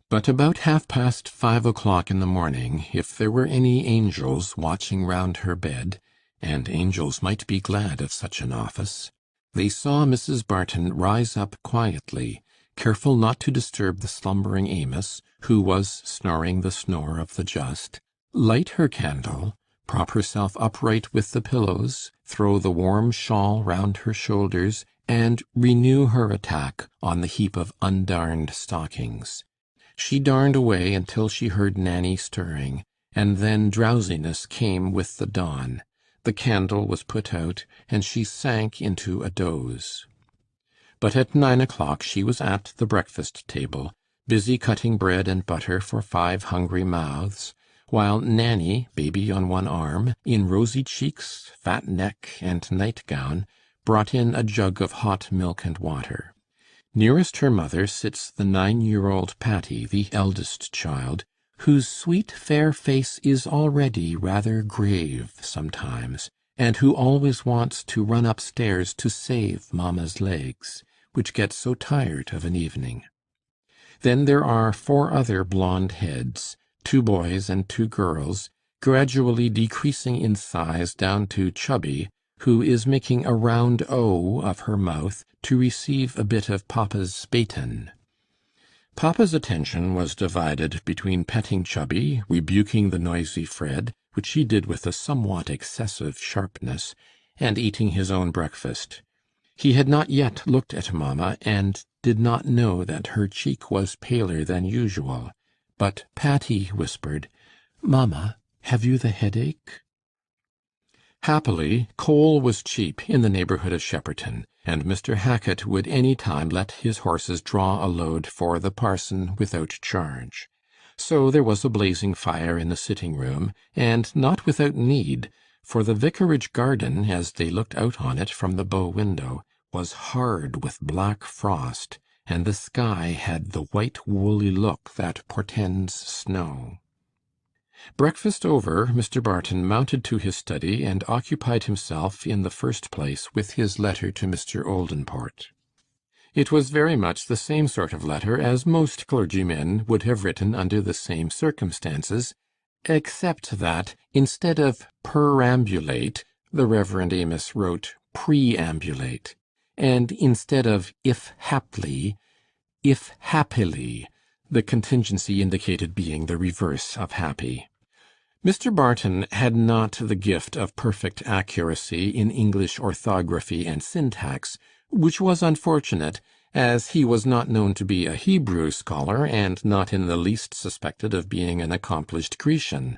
But about 5:30 in the morning, if there were any angels watching round her bed, and angels might be glad of such an office, they saw Mrs. Barton rise up quietly, careful not to disturb the slumbering Amos, who was snoring the snore of the just, light her candle, prop herself upright with the pillows, throw the warm shawl round her shoulders, and renew her attack on the heap of undarned stockings. She darned away until she heard Nanny stirring, and then drowsiness came with the dawn. The candle was put out, and she sank into a doze. But at 9 o'clock she was at the breakfast table, busy cutting bread and butter for 5 hungry mouths, while Nanny, baby on one arm, in rosy cheeks, fat neck, and nightgown, brought in a jug of hot milk and water. Nearest her mother sits the 9-year-old Patty, the eldest child, whose sweet fair face is already rather grave sometimes, and who always wants to run upstairs to save mamma's legs, which get so tired of an evening. Then there are 4 other blond heads, 2 boys and 2 girls, gradually decreasing in size down to Chubby, who is making a round O of her mouth to receive a bit of Papa's baton. Papa's attention was divided between petting Chubby, rebuking the noisy Fred, which he did with a somewhat excessive sharpness, and eating his own breakfast. He had not yet looked at mamma, and did not know that her cheek was paler than usual. But Patty whispered, "Mamma, have you the headache?" Happily, coal was cheap in the neighbourhood of Shepperton, and Mr. Hackit would any time let his horses draw a load for the parson without charge. So there was a blazing fire in the sitting-room, and not without need, for the vicarage garden, as they looked out on it from the bow window, was hard with black frost, and the sky had the white woolly look that portends snow. Breakfast over, Mr. Barton mounted to his study and occupied himself in the first place with his letter to Mr. Oldinport. It was very much the same sort of letter as most clergymen would have written under the same circumstances, except that, instead of perambulate, the Reverend Amos wrote preambulate, and instead of if haply, if happily, the contingency indicated being the reverse of happy. Mr. Barton had not the gift of perfect accuracy in English orthography and syntax, which was unfortunate, as he was not known to be a Hebrew scholar, and not in the least suspected of being an accomplished Grecian.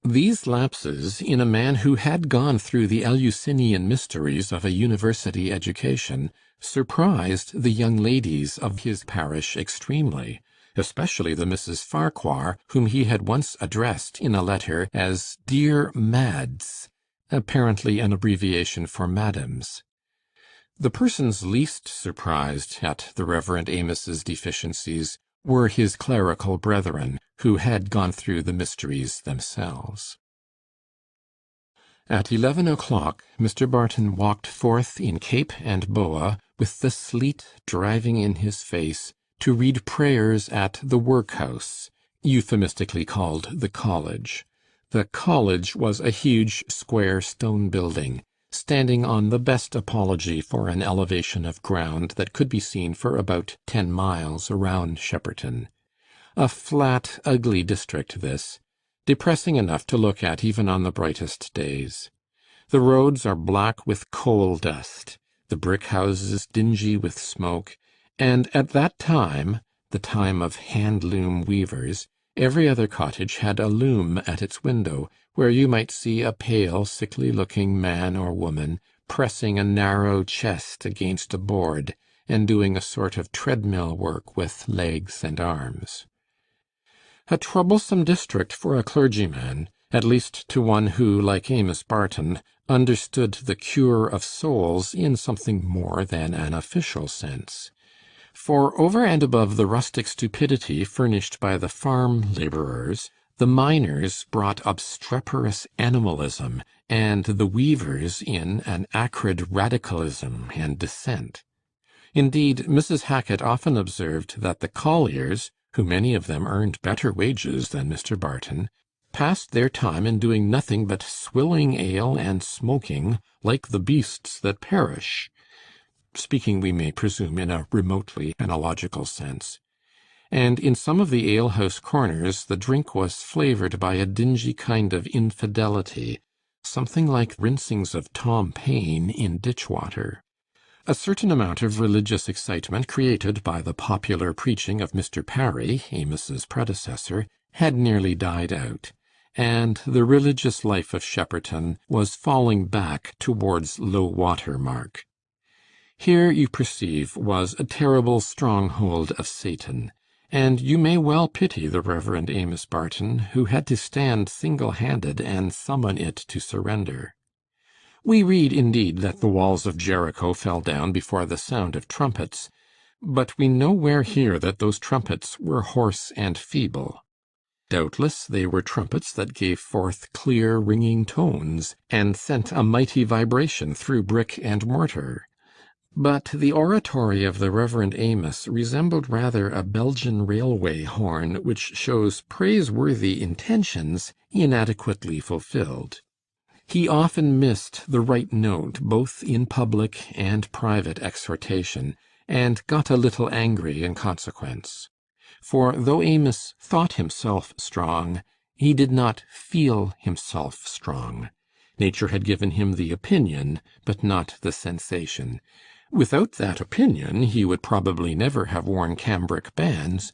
These lapses, in a man who had gone through the Eleusinian mysteries of a university education, surprised the young ladies of his parish extremely, especially the Misses Farquhar, whom he had once addressed in a letter as "Dear Mads," apparently an abbreviation for madams. The persons least surprised at the Reverend Amos's deficiencies were his clerical brethren, who had gone through the mysteries themselves. At 11 o'clock Mr. Barton walked forth in cape and boa, with the sleet driving in his face, to read prayers at the workhouse, euphemistically called the college. The college was a huge square stone building, standing on the best apology for an elevation of ground that could be seen for about 10 miles around Shepperton. A flat, ugly district this, depressing enough to look at even on the brightest days. The roads are black with coal dust, the brick houses dingy with smoke, and at that time, the time of hand-loom weavers, every other cottage had a loom at its window, where you might see a pale, sickly-looking man or woman pressing a narrow chest against a board, and doing a sort of treadmill work with legs and arms. A troublesome district for a clergyman, at least to one who, like Amos Barton, understood the cure of souls in something more than an official sense. For over and above the rustic stupidity furnished by the farm labourers, the miners brought obstreperous animalism, and the weavers in an acrid radicalism and dissent. Indeed, Mrs. Hackett often observed that the colliers, who many of them earned better wages than Mr. Barton, passed their time in doing nothing but swilling ale and smoking, like the beasts that perish, speaking, we may presume, in a remotely analogical sense. And in some of the alehouse corners the drink was flavoured by a dingy kind of infidelity, something like rinsings of Tom Paine in ditch-water. A certain amount of religious excitement created by the popular preaching of Mr. Parry, Amos's predecessor, had nearly died out, and the religious life of Shepperton was falling back towards low-water mark. Here, you perceive, was a terrible stronghold of Satan, and you may well pity the Reverend Amos Barton, who had to stand single-handed and summon it to surrender. We read, indeed, that the walls of Jericho fell down before the sound of trumpets, but we nowhere hear that those trumpets were hoarse and feeble. Doubtless they were trumpets that gave forth clear ringing tones, and sent a mighty vibration through brick and mortar. But the oratory of the Reverend Amos resembled rather a Belgian railway horn, which shows praiseworthy intentions inadequately fulfilled. He often missed the right note both in public and private exhortation, and got a little angry in consequence. For though Amos thought himself strong, he did not feel himself strong. Nature had given him the opinion, but not the sensation. Without that opinion he would probably never have worn cambric bands,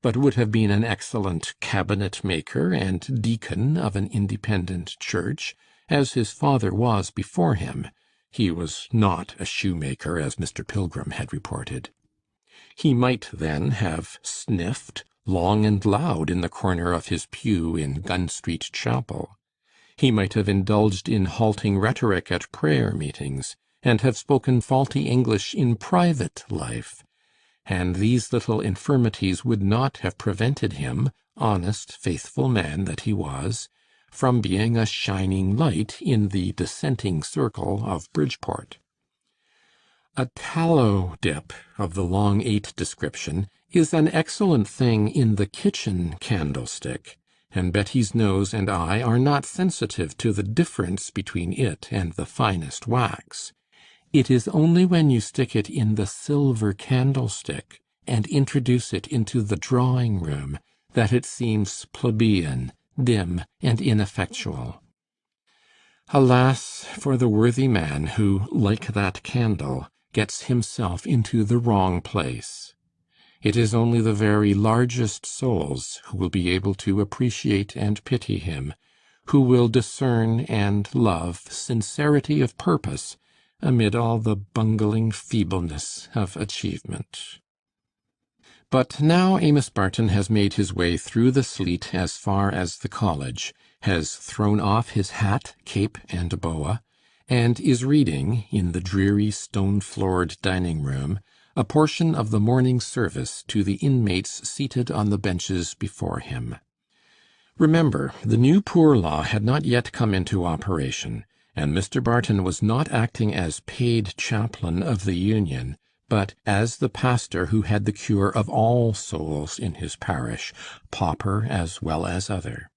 but would have been an excellent cabinet-maker and deacon of an independent church, as his father was before him. He was not a shoemaker, as Mr. Pilgrim had reported. He might then have sniffed, long and loud in the corner of his pew in Gun Street Chapel. He might have indulged in halting rhetoric at prayer meetings, and have spoken faulty English in private life, and these little infirmities would not have prevented him, honest, faithful man that he was, from being a shining light in the dissenting circle of Bridgeport. A tallow dip of the long 8 description is an excellent thing in the kitchen candlestick, and Betty's nose and eye are not sensitive to the difference between it and the finest wax. It is only when you stick it in the silver candlestick and introduce it into the drawing-room that it seems plebeian, dim, and ineffectual. Alas for the worthy man who, like that candle, gets himself into the wrong place. It is only the very largest souls who will be able to appreciate and pity him, who will discern and love sincerity of purpose amid all the bungling feebleness of achievement. But now Amos Barton has made his way through the sleet as far as the college, has thrown off his hat, cape, and boa, and is reading, in the dreary stone-floored dining-room, a portion of the morning service to the inmates seated on the benches before him. Remember, the new poor law had not yet come into operation, and Mr. Barton was not acting as paid chaplain of the Union, but as the pastor who had the cure of all souls in his parish, pauper as well as other.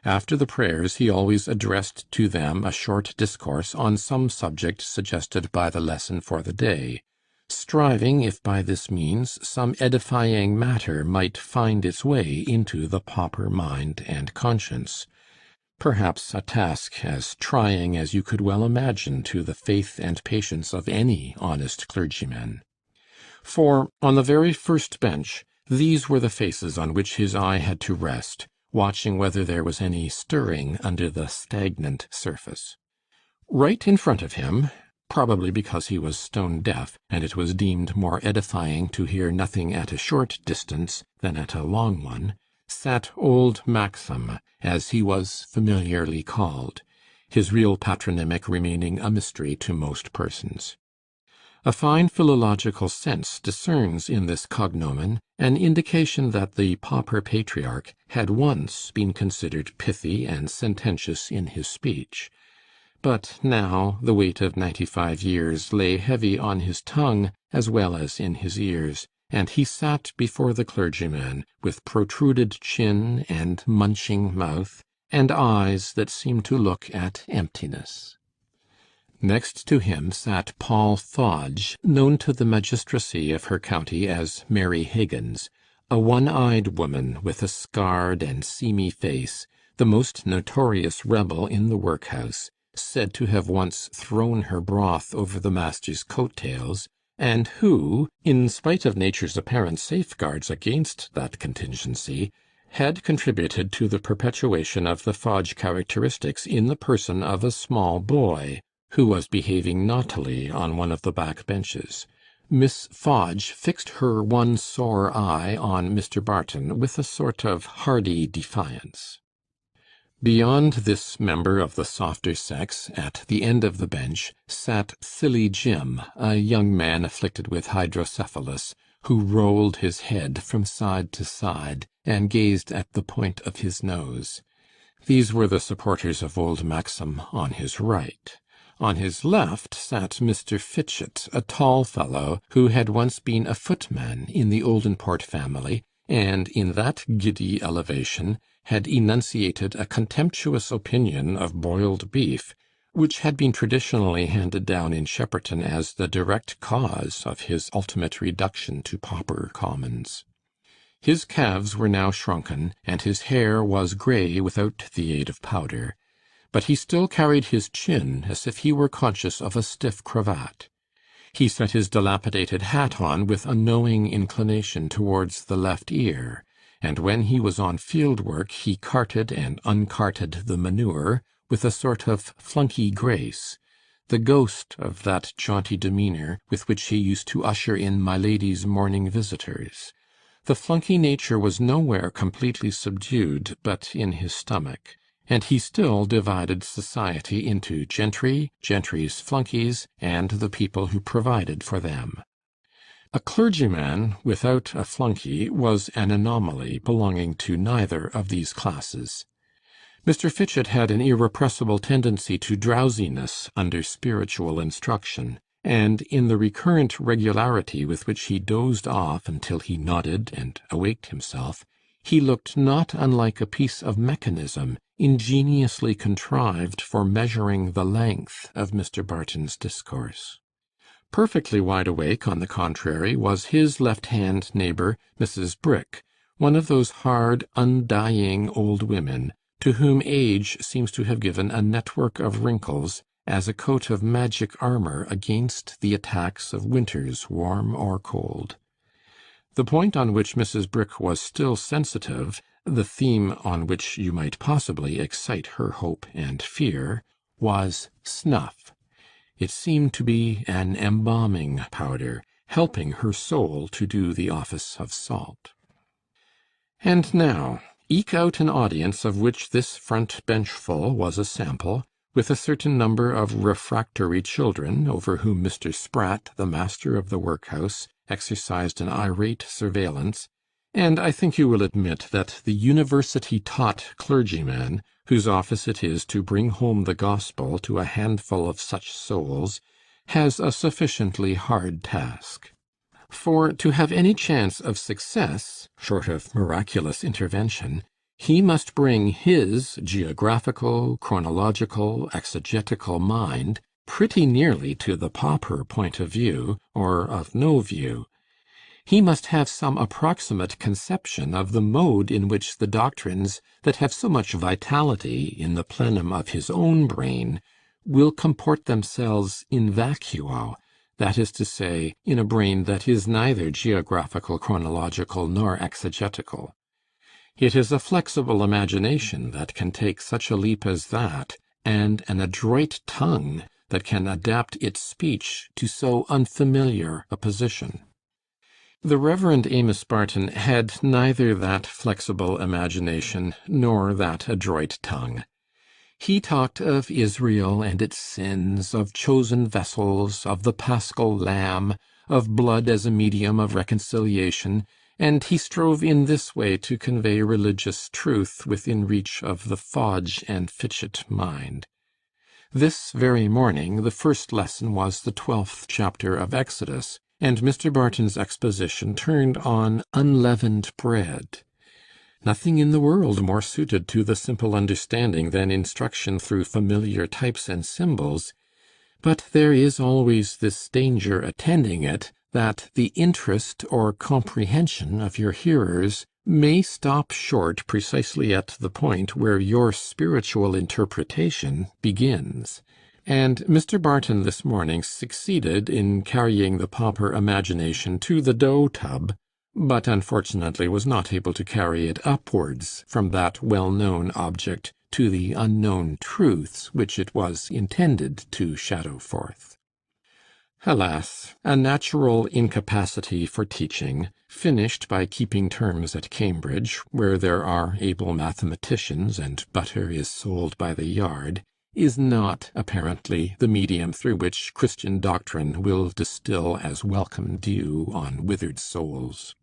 After the prayers he always addressed to them a short discourse on some subject suggested by the lesson for the day, striving if by this means some edifying matter might find its way into the pauper mind and conscience, perhaps a task as trying as you could well imagine to the faith and patience of any honest clergyman. For, on the very first bench, these were the faces on which his eye had to rest, watching whether there was any stirring under the stagnant surface. Right in front of him, probably because he was stone deaf, and it was deemed more edifying to hear nothing at a short distance than at a long one, sat old Maxim, as he was familiarly called, his real patronymic remaining a mystery to most persons. A fine philological sense discerns in this cognomen an indication that the pauper patriarch had once been considered pithy and sententious in his speech, but now the weight of 95 years lay heavy on his tongue as well as in his ears, and he sat before the clergyman with protruded chin and munching mouth, and eyes that seemed to look at emptiness. Next to him sat Paul Fodge, known to the magistracy of her county as Mary Higgins, a one-eyed woman with a scarred and seamy face, the most notorious rebel in the workhouse, said to have once thrown her broth over the master's coat-tails, and who, in spite of nature's apparent safeguards against that contingency, had contributed to the perpetuation of the Fodge characteristics in the person of a small boy, who was behaving naughtily on one of the back benches. Miss Fodge fixed her one sore eye on Mr. Barton with a sort of hardy defiance. Beyond this member of the softer sex, at the end of the bench, sat Silly Jim, a young man afflicted with hydrocephalus, who rolled his head from side to side, and gazed at the point of his nose. These were the supporters of old Maxim on his right. On his left sat Mr. Fitchett, a tall fellow, who had once been a footman in the Oldenport family, and in that giddy elevation had enunciated a contemptuous opinion of boiled beef, which had been traditionally handed down in Shepperton as the direct cause of his ultimate reduction to pauper commons. His calves were now shrunken, and his hair was grey without the aid of powder, but he still carried his chin as if he were conscious of a stiff cravat. He set his dilapidated hat on with a knowing inclination towards the left ear, and when he was on field work he carted and uncarted the manure with a sort of flunkey grace, the ghost of that jaunty demeanour with which he used to usher in my lady's morning visitors. The flunkey nature was nowhere completely subdued but in his stomach, and he still divided society into gentry, gentry's flunkeys, and the people who provided for them. A clergyman without a flunkey was an anomaly belonging to neither of these classes. Mr. Fitchett had an irrepressible tendency to drowsiness under spiritual instruction, and in the recurrent regularity with which he dozed off until he nodded and awaked himself, he looked not unlike a piece of mechanism ingeniously contrived for measuring the length of Mr. Barton's discourse. Perfectly wide awake, on the contrary, was his left-hand neighbour, Mrs. Brick, one of those hard, undying old women to whom age seems to have given a network of wrinkles as a coat of magic armour against the attacks of winters, warm or cold. The point on which Mrs. Brick was still sensitive, the theme on which you might possibly excite her hope and fear, was snuff. It seemed to be an embalming powder, helping her soul to do the office of salt. And now, eke out an audience of which this front benchful was a sample, with a certain number of refractory children, over whom Mr. Spratt, the master of the workhouse, exercised an irate surveillance, and I think you will admit that the university-taught clergyman, whose office it is to bring home the gospel to a handful of such souls, has a sufficiently hard task. For to have any chance of success, short of miraculous intervention, he must bring his geographical, chronological, exegetical mind pretty nearly to the pauper point of view, or of no view. He must have some approximate conception of the mode in which the doctrines that have so much vitality in the plenum of his own brain will comport themselves in vacuo, that is to say, in a brain that is neither geographical, chronological, nor exegetical. It is a flexible imagination that can take such a leap as that, and an adroit tongue that can adapt its speech to so unfamiliar a position. The Reverend Amos Barton had neither that flexible imagination nor that adroit tongue. He talked of Israel and its sins, of chosen vessels, of the Paschal Lamb, of blood as a medium of reconciliation, and he strove in this way to convey religious truth within reach of the Fodge and Fitchett mind. This very morning the first lesson was the 12th chapter of Exodus, and Mr. Barton's exposition turned on unleavened bread. Nothing in the world more suited to the simple understanding than instruction through familiar types and symbols, but there is always this danger attending it, that the interest or comprehension of your hearers may stop short precisely at the point where your spiritual interpretation begins. And Mr. Barton this morning succeeded in carrying the pauper imagination to the dough tub, but unfortunately was not able to carry it upwards from that well-known object to the unknown truths which it was intended to shadow forth. Alas, a natural incapacity for teaching, finished by keeping terms at Cambridge, where there are able mathematicians and butter is sold by the yard, is not, apparently, the medium through which Christian doctrine will distil as welcome dew on withered souls.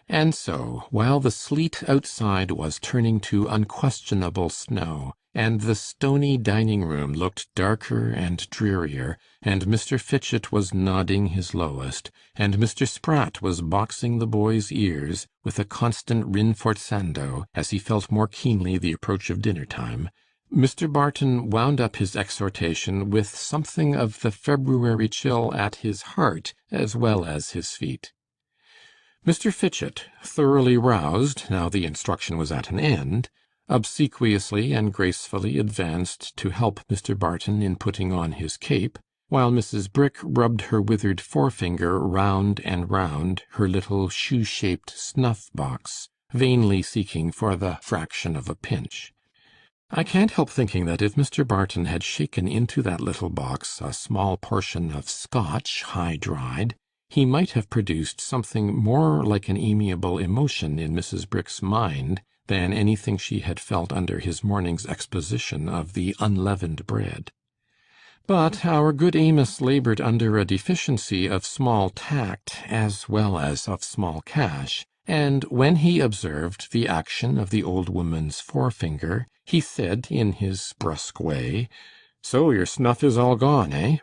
And so, while the sleet outside was turning to unquestionable snow, and the stony dining-room looked darker and drearier, and Mr. Fitchett was nodding his lowest, and Mr. Spratt was boxing the boy's ears with a constant rinforzando, as he felt more keenly the approach of dinner-time, Mr. Barton wound up his exhortation with something of the February chill at his heart as well as his feet. Mr. Fitchett, thoroughly roused now the instruction was at an end, obsequiously and gracefully advanced to help Mr. Barton in putting on his cape, while Mrs. Brick rubbed her withered forefinger round and round her little shoe-shaped snuff-box, vainly seeking for the fraction of a pinch. I can't help thinking that if Mr. Barton had shaken into that little box a small portion of Scotch high-dried, he might have produced something more like an amiable emotion in Mrs. Brick's mind than anything she had felt under his morning's exposition of the unleavened bread. But our good Amos laboured under a deficiency of small tact as well as of small cash, and when he observed the action of the old woman's forefinger, he said in his brusque way, "So your snuff is all gone, eh?"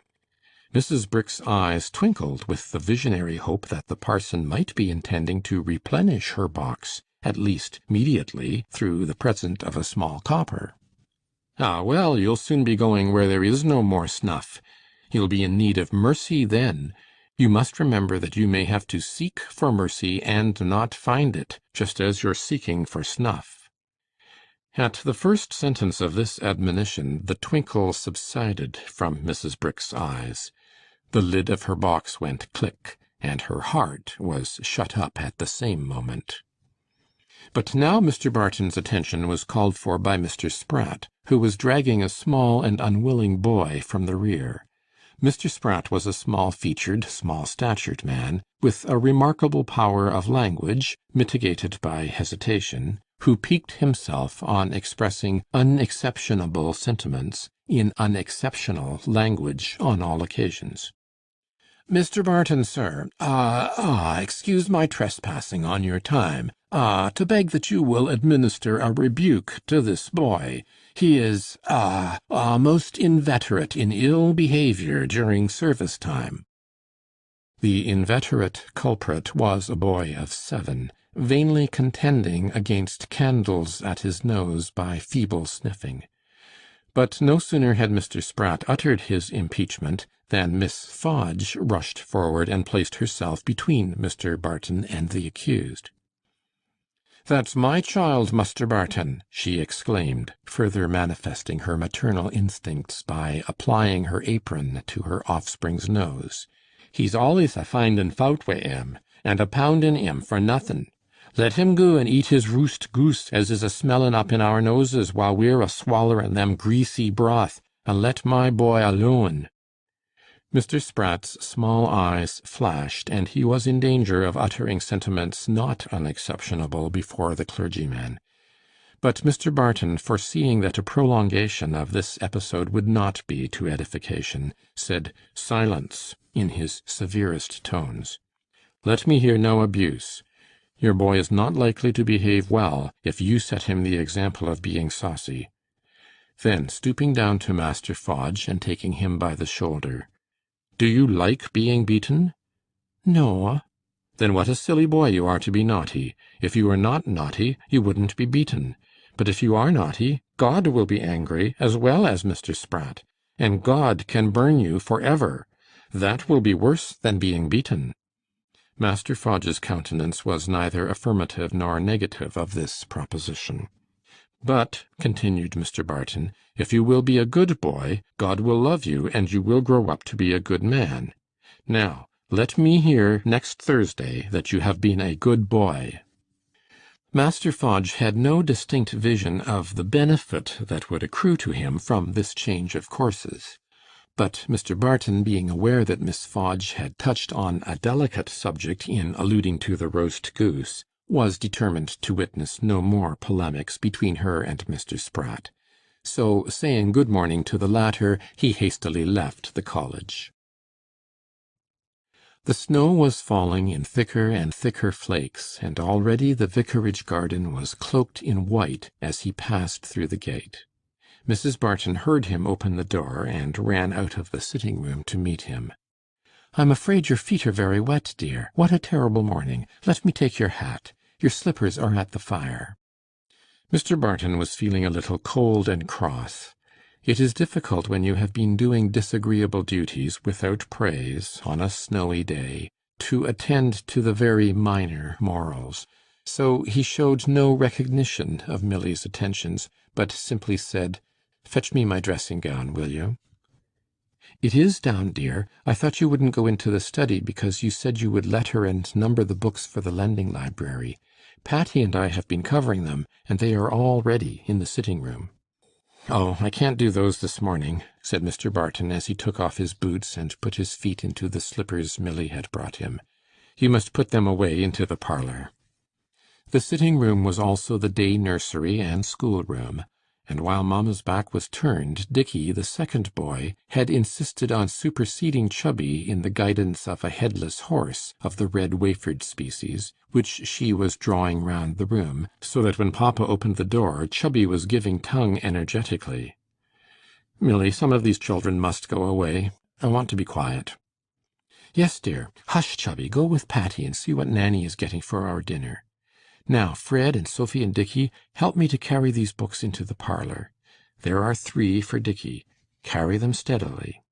Mrs. Brick's eyes twinkled with the visionary hope that the parson might be intending to replenish her box, at least mediately, through the present of a small copper. "Ah, well, you'll soon be going where there is no more snuff. You'll be in need of mercy then. You must remember that you may have to seek for mercy and not find it, just as you're seeking for snuff." At the first sentence of this admonition the twinkle subsided from Mrs. Brick's eyes. The lid of her box went click, and her heart was shut up at the same moment. But now Mr. Barton's attention was called for by Mr. Spratt, who was dragging a small and unwilling boy from the rear. Mr. Spratt was a small-featured, small-statured man, with a remarkable power of language, mitigated by hesitation, who piqued himself on expressing unexceptionable sentiments in unexceptional language on all occasions. "Mr. Barton, sir, excuse my trespassing on your time. To beg that you will administer a rebuke to this boy. He is, most inveterate in ill behavior during service time." The inveterate culprit was a boy of 7, vainly contending against candles at his nose by feeble sniffing. But no sooner had Mr. Spratt uttered his impeachment than Miss Fodge rushed forward and placed herself between Mr. Barton and the accused. "That's my child, Muster Barton," she exclaimed, further manifesting her maternal instincts by applying her apron to her offspring's nose. "He's al'ys a findin' faut wi' 'im, and a poundin' 'im for nothin'. Let him goo and eat his roost goose as is a smellin' up in our noses while we're a swallerin' them greasy broth, and let my boy alooan." Mr. Spratt's small eyes flashed, and he was in danger of uttering sentiments not unexceptionable before the clergyman. But Mr. Barton, foreseeing that a prolongation of this episode would not be to edification, said, "Silence," in his severest tones. "Let me hear no abuse. Your boy is not likely to behave well if you set him the example of being saucy." Then, stooping down to Master Fodge and taking him by the shoulder, "Do you like being beaten?" "No." "Then what a silly boy you are to be naughty. If you were not naughty, you wouldn't be beaten. But if you are naughty, God will be angry, as well as Mr. Spratt, and God can burn you for ever. That will be worse than being beaten." Master Fodge's countenance was neither affirmative nor negative of this proposition. "But," continued Mr. Barton, "if you will be a good boy, God will love you, and you will grow up to be a good man. Now, let me hear next Thursday that you have been a good boy." Master Fodge had no distinct vision of the benefit that would accrue to him from this change of courses. But Mr. Barton, being aware that Miss Fodge had touched on a delicate subject in alluding to the roast goose, was determined to witness no more polemics between her and Mr. Spratt. So, saying good morning to the latter, he hastily left the college. The snow was falling in thicker and thicker flakes, and already the vicarage garden was cloaked in white as he passed through the gate. Mrs. Barton heard him open the door, and ran out of the sitting-room to meet him. "I'm afraid your feet are very wet, dear. What a terrible morning! Let me take your hat. Your slippers are at the fire." Mr. Barton was feeling a little cold and cross. It is difficult when you have been doing disagreeable duties without praise on a snowy day to attend to the very minor morals, so he showed no recognition of Milly's attentions, but simply said, "Fetch me my dressing-gown, will you?" "It is down, dear. I thought you wouldn't go into the study because you said you would letter and number the books for the lending library. Patty and I have been covering them, and they are all ready in the sitting-room." "Oh, I can't do those this morning," said Mr. Barton, as he took off his boots and put his feet into the slippers Milly had brought him. "You must put them away into the parlor." The sitting room was also the day nursery and schoolroom, and while mamma's back was turned, Dickey, the second boy, had insisted on superseding Chubby in the guidance of a headless horse of the red wafered species, which she was drawing round the room, so that when papa opened the door, Chubby was giving tongue energetically. "Milly, some of these children must go away. I want to be quiet." "Yes, dear. Hush, Chubby, go with Patty and see what Nanny is getting for our dinner. Now, Fred and Sophy and Dickey, help me to carry these books into the parlor. There are 3 for Dickey. Carry them steadily."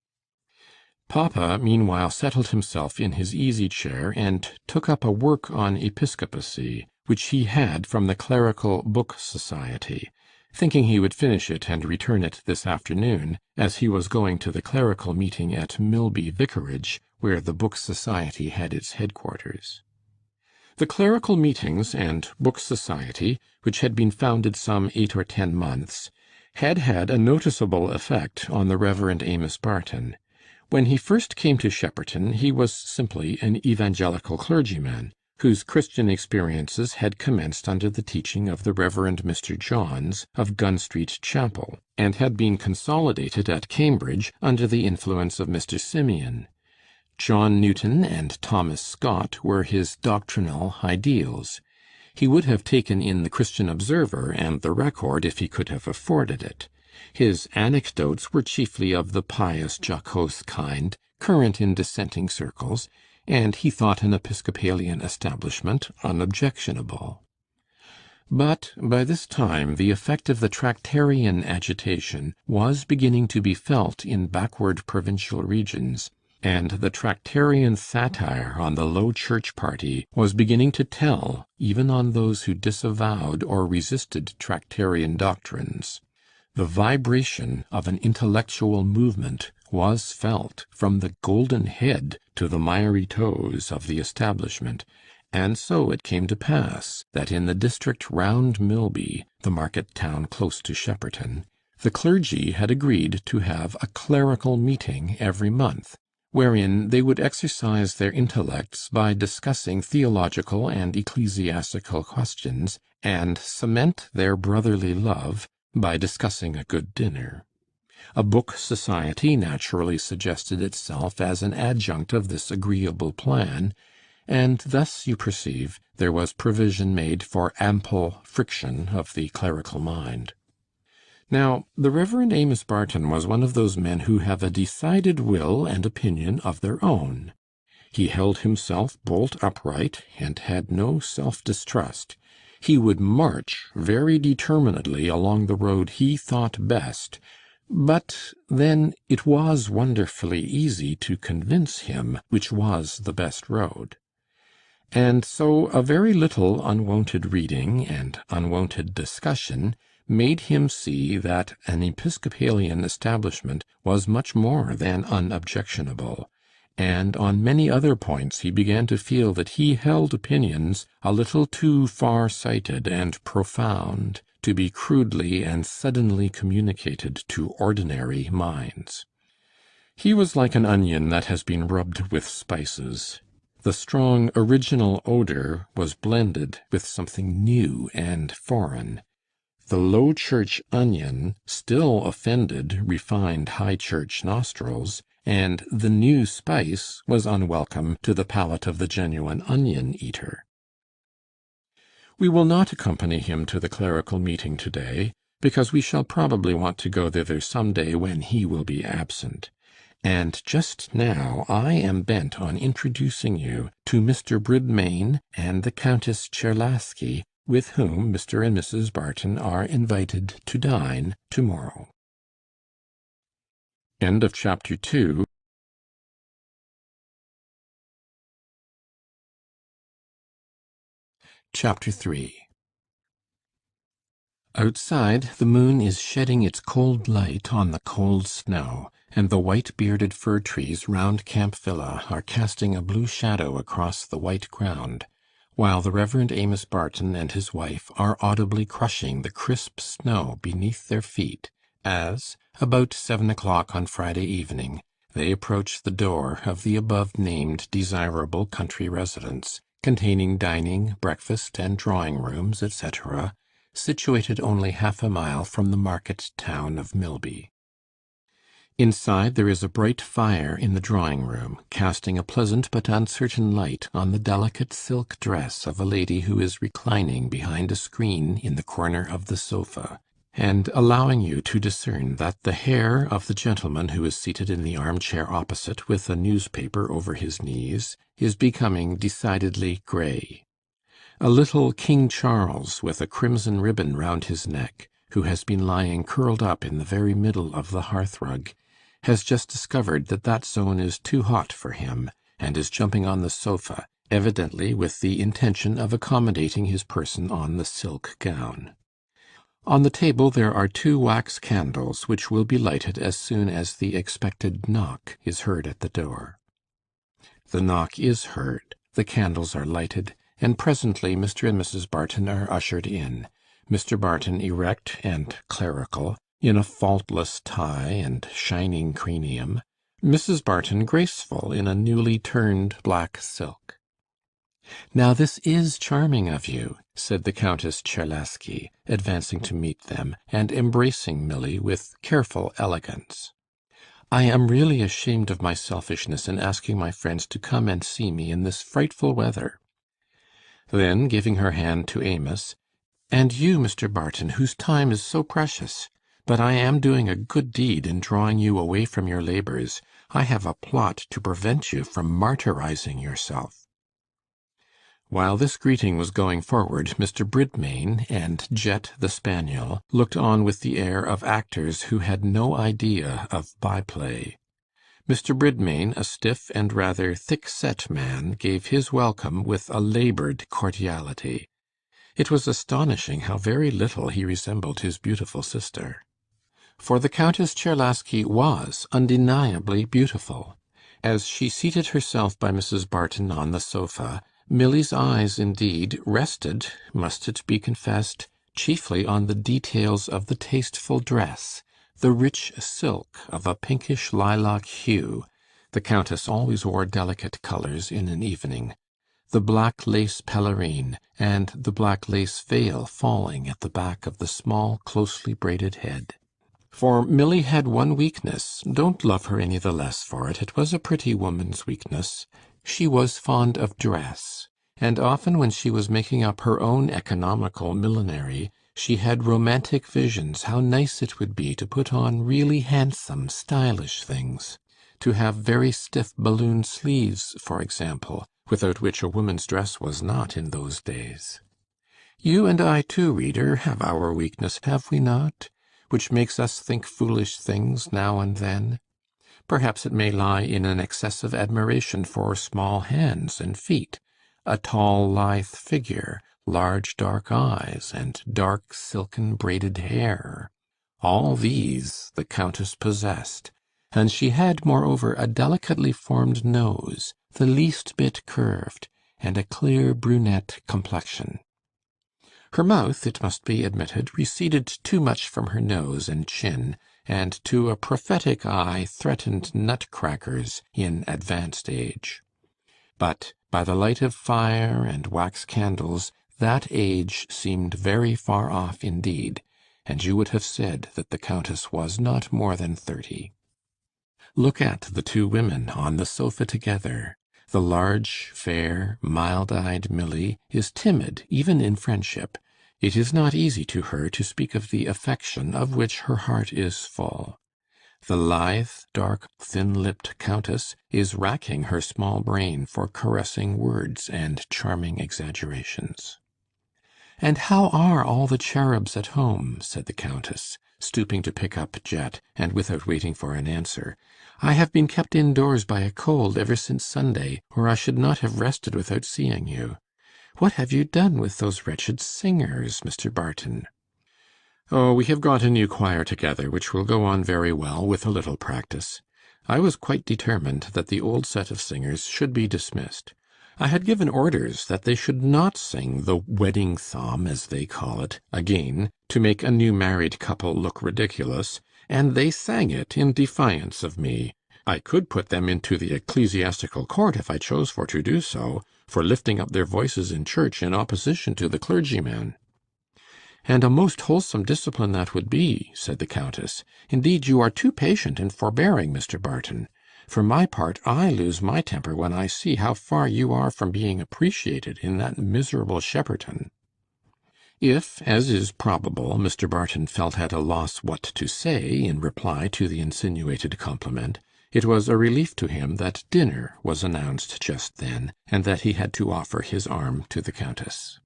Papa meanwhile settled himself in his easy chair and took up a work on episcopacy, which he had from the Clerical Book Society, thinking he would finish it and return it this afternoon, as he was going to the clerical meeting at Milby Vicarage, where the Book Society had its headquarters. The clerical meetings and book society, which had been founded some 8 or 10 months, had had a noticeable effect on the Reverend Amos Barton. When he first came to Shepperton, he was simply an evangelical clergyman, whose Christian experiences had commenced under the teaching of the Reverend Mr. Johns, of Gun Street Chapel, and had been consolidated at Cambridge under the influence of Mr. Simeon. John Newton and Thomas Scott were his doctrinal ideals. He would have taken in the Christian Observer and the Record if he could have afforded it. His anecdotes were chiefly of the pious, jocose kind, current in dissenting circles, and he thought an Episcopalian establishment unobjectionable. But by this time the effect of the Tractarian agitation was beginning to be felt in backward provincial regions, and the Tractarian satire on the Low Church party was beginning to tell even on those who disavowed or resisted Tractarian doctrines. The vibration of an intellectual movement was felt from the golden head to the miry toes of the establishment, and so it came to pass that in the district round Milby, the market town close to Shepperton, the clergy had agreed to have a clerical meeting every month, wherein they would exercise their intellects by discussing theological and ecclesiastical questions, and cement their brotherly love by discussing a good dinner. A book society naturally suggested itself as an adjunct of this agreeable plan, and thus, you perceive, there was provision made for ample friction of the clerical mind. Now, the Reverend Amos Barton was one of those men who have a decided will and opinion of their own. He held himself bolt upright, and had no self-distrust. He would march very determinedly along the road he thought best, but then it was wonderfully easy to convince him which was the best road. And so a very little unwonted reading and unwonted discussion made him see that an Episcopalian establishment was much more than unobjectionable, and on many other points he began to feel that he held opinions a little too far-sighted and profound to be crudely and suddenly communicated to ordinary minds. He was like an onion that has been rubbed with spices. The strong original odor was blended with something new and foreign. The Low Church onion still offended refined High Church nostrils, and the new spice was unwelcome to the palate of the genuine onion-eater. We will not accompany him to the clerical meeting to-day, because we shall probably want to go thither some day when he will be absent. And just now I am bent on introducing you to Mr. Bridmain and the Countess Czerlaski, with whom Mr. and Mrs. Barton are invited to dine tomorrow. End of chapter 2. Chapter 3. Outside, the moon is shedding its cold light on the cold snow, and the white-bearded fir trees round Camp Villa are casting a blue shadow across the white ground, while the Reverend Amos Barton and his wife are audibly crushing the crisp snow beneath their feet as, about 7 o'clock on Friday evening, they approached the door of the above-named desirable country residence, containing dining, breakfast, and drawing-rooms, etc., situated only half a mile from the market town of Milby. Inside there is a bright fire in the drawing-room, casting a pleasant but uncertain light on the delicate silk dress of a lady who is reclining behind a screen in the corner of the sofa, and allowing you to discern that the hair of the gentleman who is seated in the armchair opposite with a newspaper over his knees is becoming decidedly grey. A little King Charles with a crimson ribbon round his neck, who has been lying curled up in the very middle of the hearth-rug, has just discovered that that zone is too hot for him, and is jumping on the sofa, evidently with the intention of accommodating his person on the silk gown. On the table there are 2 wax candles, which will be lighted as soon as the expected knock is heard at the door. The knock is heard, the candles are lighted, and presently Mr. and Mrs. Barton are ushered in, Mr. Barton erect and clerical, in a faultless tie and shining cranium, Mrs. Barton graceful in a newly turned black silk. "Now this is charming of you," said the Countess Czerlaski, advancing to meet them, and embracing Milly with careful elegance. "I am really ashamed of my selfishness in asking my friends to come and see me in this frightful weather." Then, giving her hand to Amos, "And you, Mr. Barton, whose time is so precious. But I am doing a good deed in drawing you away from your labours. I have a plot to prevent you from martyrizing yourself." While this greeting was going forward, Mr. Bridmain and Jet the spaniel looked on with the air of actors who had no idea of by-play. Mr. Bridmain, a stiff and rather thick-set man, gave his welcome with a laboured cordiality. It was astonishing how very little he resembled his beautiful sister. For the Countess Czerlaski was undeniably beautiful. As she seated herself by Mrs. Barton on the sofa, Milly's eyes, indeed, rested, must it be confessed, chiefly on the details of the tasteful dress, the rich silk of a pinkish lilac hue (the Countess always wore delicate colours in an evening), the black lace pelerine, and the black lace veil falling at the back of the small, closely braided head. For Milly had one weakness, don't love her any the less for it, it was a pretty woman's weakness. She was fond of dress, and often when she was making up her own economical millinery, she had romantic visions how nice it would be to put on really handsome, stylish things, to have very stiff balloon sleeves, for example, without which a woman's dress was not in those days. You and I too, reader, have our weakness, have we not? Which makes us think foolish things now and then. Perhaps it may lie in an excessive admiration for small hands and feet, a tall lithe figure, large dark eyes, and dark silken braided hair. All these the Countess possessed, and she had moreover a delicately formed nose, the least bit curved, and a clear brunette complexion. Her mouth, it must be admitted, receded too much from her nose and chin, and to a prophetic eye threatened nutcrackers in advanced age. But by the light of fire and wax candles that age seemed very far off indeed, and you would have said that the Countess was not more than 30. Look at the 2 women on the sofa together. The large, fair, mild-eyed Milly is timid even in friendship. It is not easy to her to speak of the affection of which her heart is full. The lithe, dark, thin-lipped Countess is racking her small brain for caressing words and charming exaggerations. "And how are all the cherubs at home?" said the Countess, stooping to pick up Jet, and without waiting for an answer. "I have been kept indoors by a cold ever since Sunday, or I should not have rested without seeing you. What have you done with those wretched singers, Mr. Barton?" "Oh, we have got a new choir together, which will go on very well with a little practice. I was quite determined that the old set of singers should be dismissed. I had given orders that they should not sing the wedding psalm, as they call it, again, to make a new married couple look ridiculous, and they sang it in defiance of me. I could put them into the ecclesiastical court if I chose for to do so, for lifting up their voices in church in opposition to the clergyman." "And a most wholesome discipline that would be," said the Countess. "Indeed, you are too patient and forbearing, Mr. Barton. For my part, I lose my temper when I see how far you are from being appreciated in that miserable Shepperton." If, as is probable, Mr. Barton felt at a loss what to say in reply to the insinuated compliment, it was a relief to him that dinner was announced just then, and that he had to offer his arm to the Countess.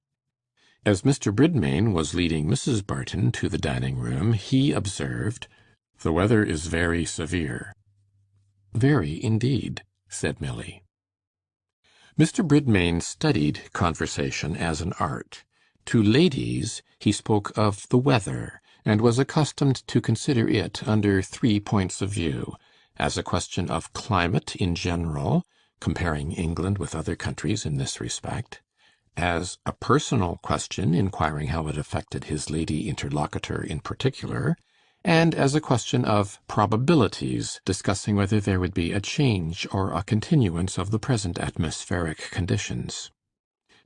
As Mr. Bridmain was leading Mrs. Barton to the dining room, he observed, "The weather is very severe." "Very, indeed," said Milly. Mr. Bridmain studied conversation as an art. To ladies he spoke of the weather, and was accustomed to consider it under 3 points of view: as a question of climate in general, comparing England with other countries in this respect; as a personal question, inquiring how it affected his lady interlocutor in particular; and as a question of probabilities, discussing whether there would be a change or a continuance of the present atmospheric conditions.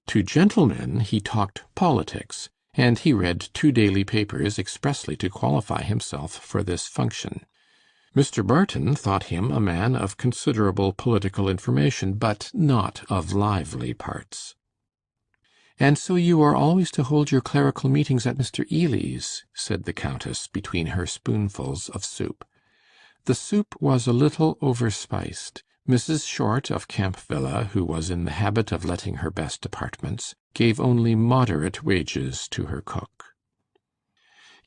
To gentlemen he talked politics, and he read 2 daily papers expressly to qualify himself for this function. Mr. Barton thought him a man of considerable political information, but not of lively parts. "And so you are always to hold your clerical meetings at Mr. Ely's," said the Countess, between her spoonfuls of soup. The soup was a little overspiced. Mrs. Short of Camp Villa, who was in the habit of letting her best apartments, gave only moderate wages to her cook.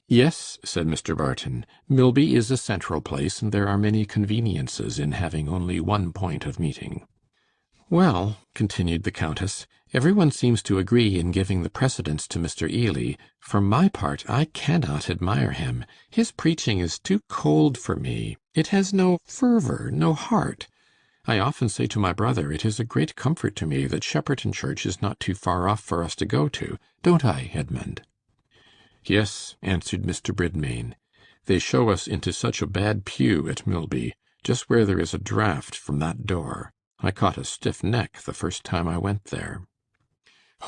"Yes," said Mr. Barton, "Milby is a central place, and there are many conveniences in having only one point of meeting." "Well," continued the Countess, "every one seems to agree in giving the precedence to Mr. Ely. For my part, I cannot admire him. His preaching is too cold for me. It has no fervour, no heart. I often say to my brother, it is a great comfort to me that Shepperton Church is not too far off for us to go to. Don't I, Edmund?" "Yes," answered Mr. Bridmain. "They show us into such a bad pew at Milby, just where there is a draught from that door. I caught a stiff neck the first time I went there."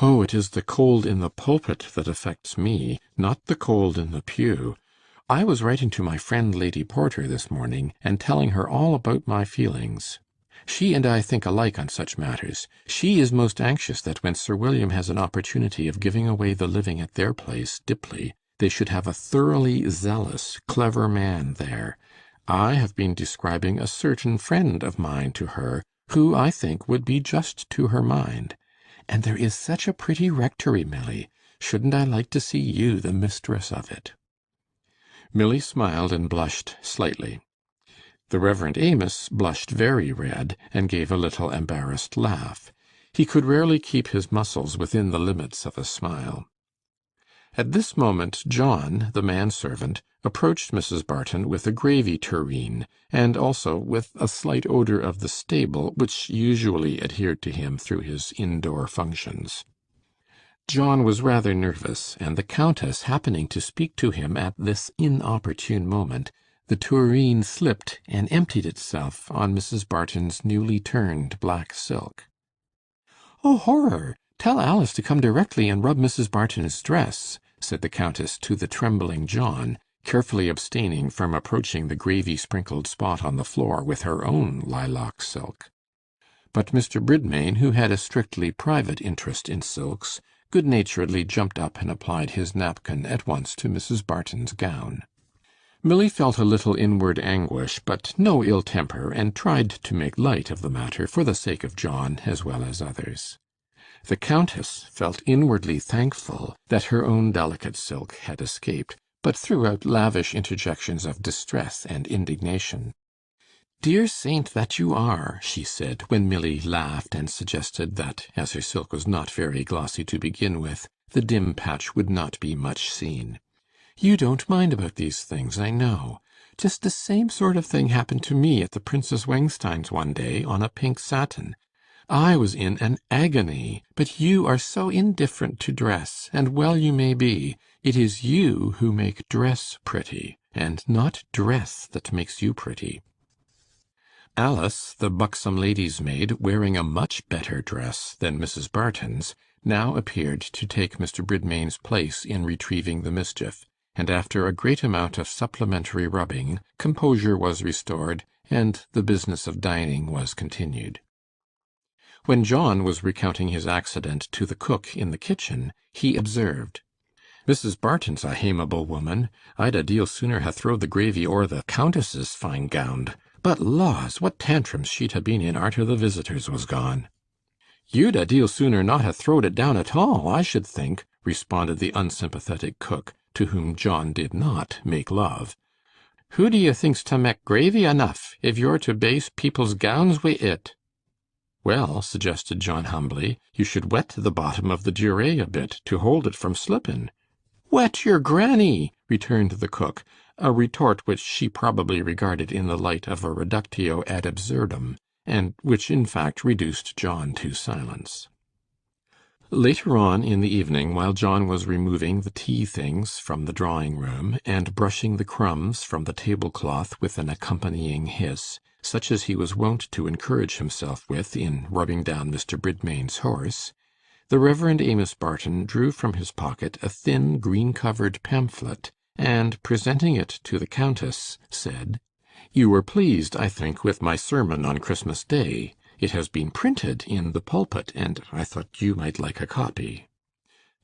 "Oh, it is the cold in the pulpit that affects me, not the cold in the pew. I was writing to my friend Lady Porter this morning, and telling her all about my feelings. She and I think alike on such matters. She is most anxious that when Sir William has an opportunity of giving away the living at their place, Dipley, they should have a thoroughly zealous, clever man there. I have been describing a certain friend of mine to her, who, I think, would be just to her mind. And there is such a pretty rectory, Milly. Shouldn't I like to see you the mistress of it?" Milly smiled and blushed slightly. The Reverend Amos blushed very red, and gave a little embarrassed laugh. He could rarely keep his muscles within the limits of a smile. At this moment John, the manservant, approached Mrs. Barton with a gravy tureen, and also with a slight odour of the stable, which usually adhered to him through his indoor functions. John was rather nervous, and the Countess happening to speak to him at this inopportune moment, the tureen slipped and emptied itself on Mrs. Barton's newly turned black silk. "Oh, horror! Tell Alice to come directly and rub Mrs. Barton's dress," said the Countess to the trembling John, carefully abstaining from approaching the gravy-sprinkled spot on the floor with her own lilac silk. But Mr. Bridmain, who had a strictly private interest in silks, good-naturedly jumped up and applied his napkin at once to Mrs. Barton's gown. Milly felt a little inward anguish, but no ill temper, and tried to make light of the matter for the sake of John as well as others. The Countess felt inwardly thankful that her own delicate silk had escaped, but threw out lavish interjections of distress and indignation. "Dear saint that you are," she said, when Milly laughed and suggested that, as her silk was not very glossy to begin with, the dim patch would not be much seen. "You don't mind about these things, I know. Just the same sort of thing happened to me at the Princess Wengstein's one day, on a pink satin. I was in an agony, but you are so indifferent to dress, and well you may be. It is you who make dress pretty. and not dress that makes you pretty. Alice, the buxom lady's maid, wearing a much better dress than Mrs. Barton's, now appeared to take Mr. Bridmain's place in retrieving the mischief, and after a great amount of supplementary rubbing, composure was restored, and the business of dining was continued. When John was recounting his accident to the cook in the kitchen, he observed, "Mrs. Barton's a hamable woman. I'd a deal sooner ha' throwed the gravy o'er the Countess's fine gownd. But laws, what tantrums she'd ha' been in arter the visitors was gone." "You'd a deal sooner not ha' throwed it down at all, I should think," responded the unsympathetic cook, to whom John did not make love. "Who do you think's to mek gravy enough, if you're to baste people's gowns wi' it?" "Well," suggested John humbly, "you should wet the bottom of the duree a bit, to hold it from slippin'." "Wet your granny!" returned the cook, a retort which she probably regarded in the light of a reductio ad absurdum, and which in fact reduced John to silence. Later on in the evening, while John was removing the tea things from the drawing-room, and brushing the crumbs from the tablecloth with an accompanying hiss, such as he was wont to encourage himself with in rubbing down Mr. Bridmain's horse, the Reverend Amos Barton drew from his pocket a thin green-covered pamphlet, and presenting it to the Countess, said, "You were pleased, I think, with my sermon on Christmas Day. It has been printed in the pulpit, and I thought you might like a copy."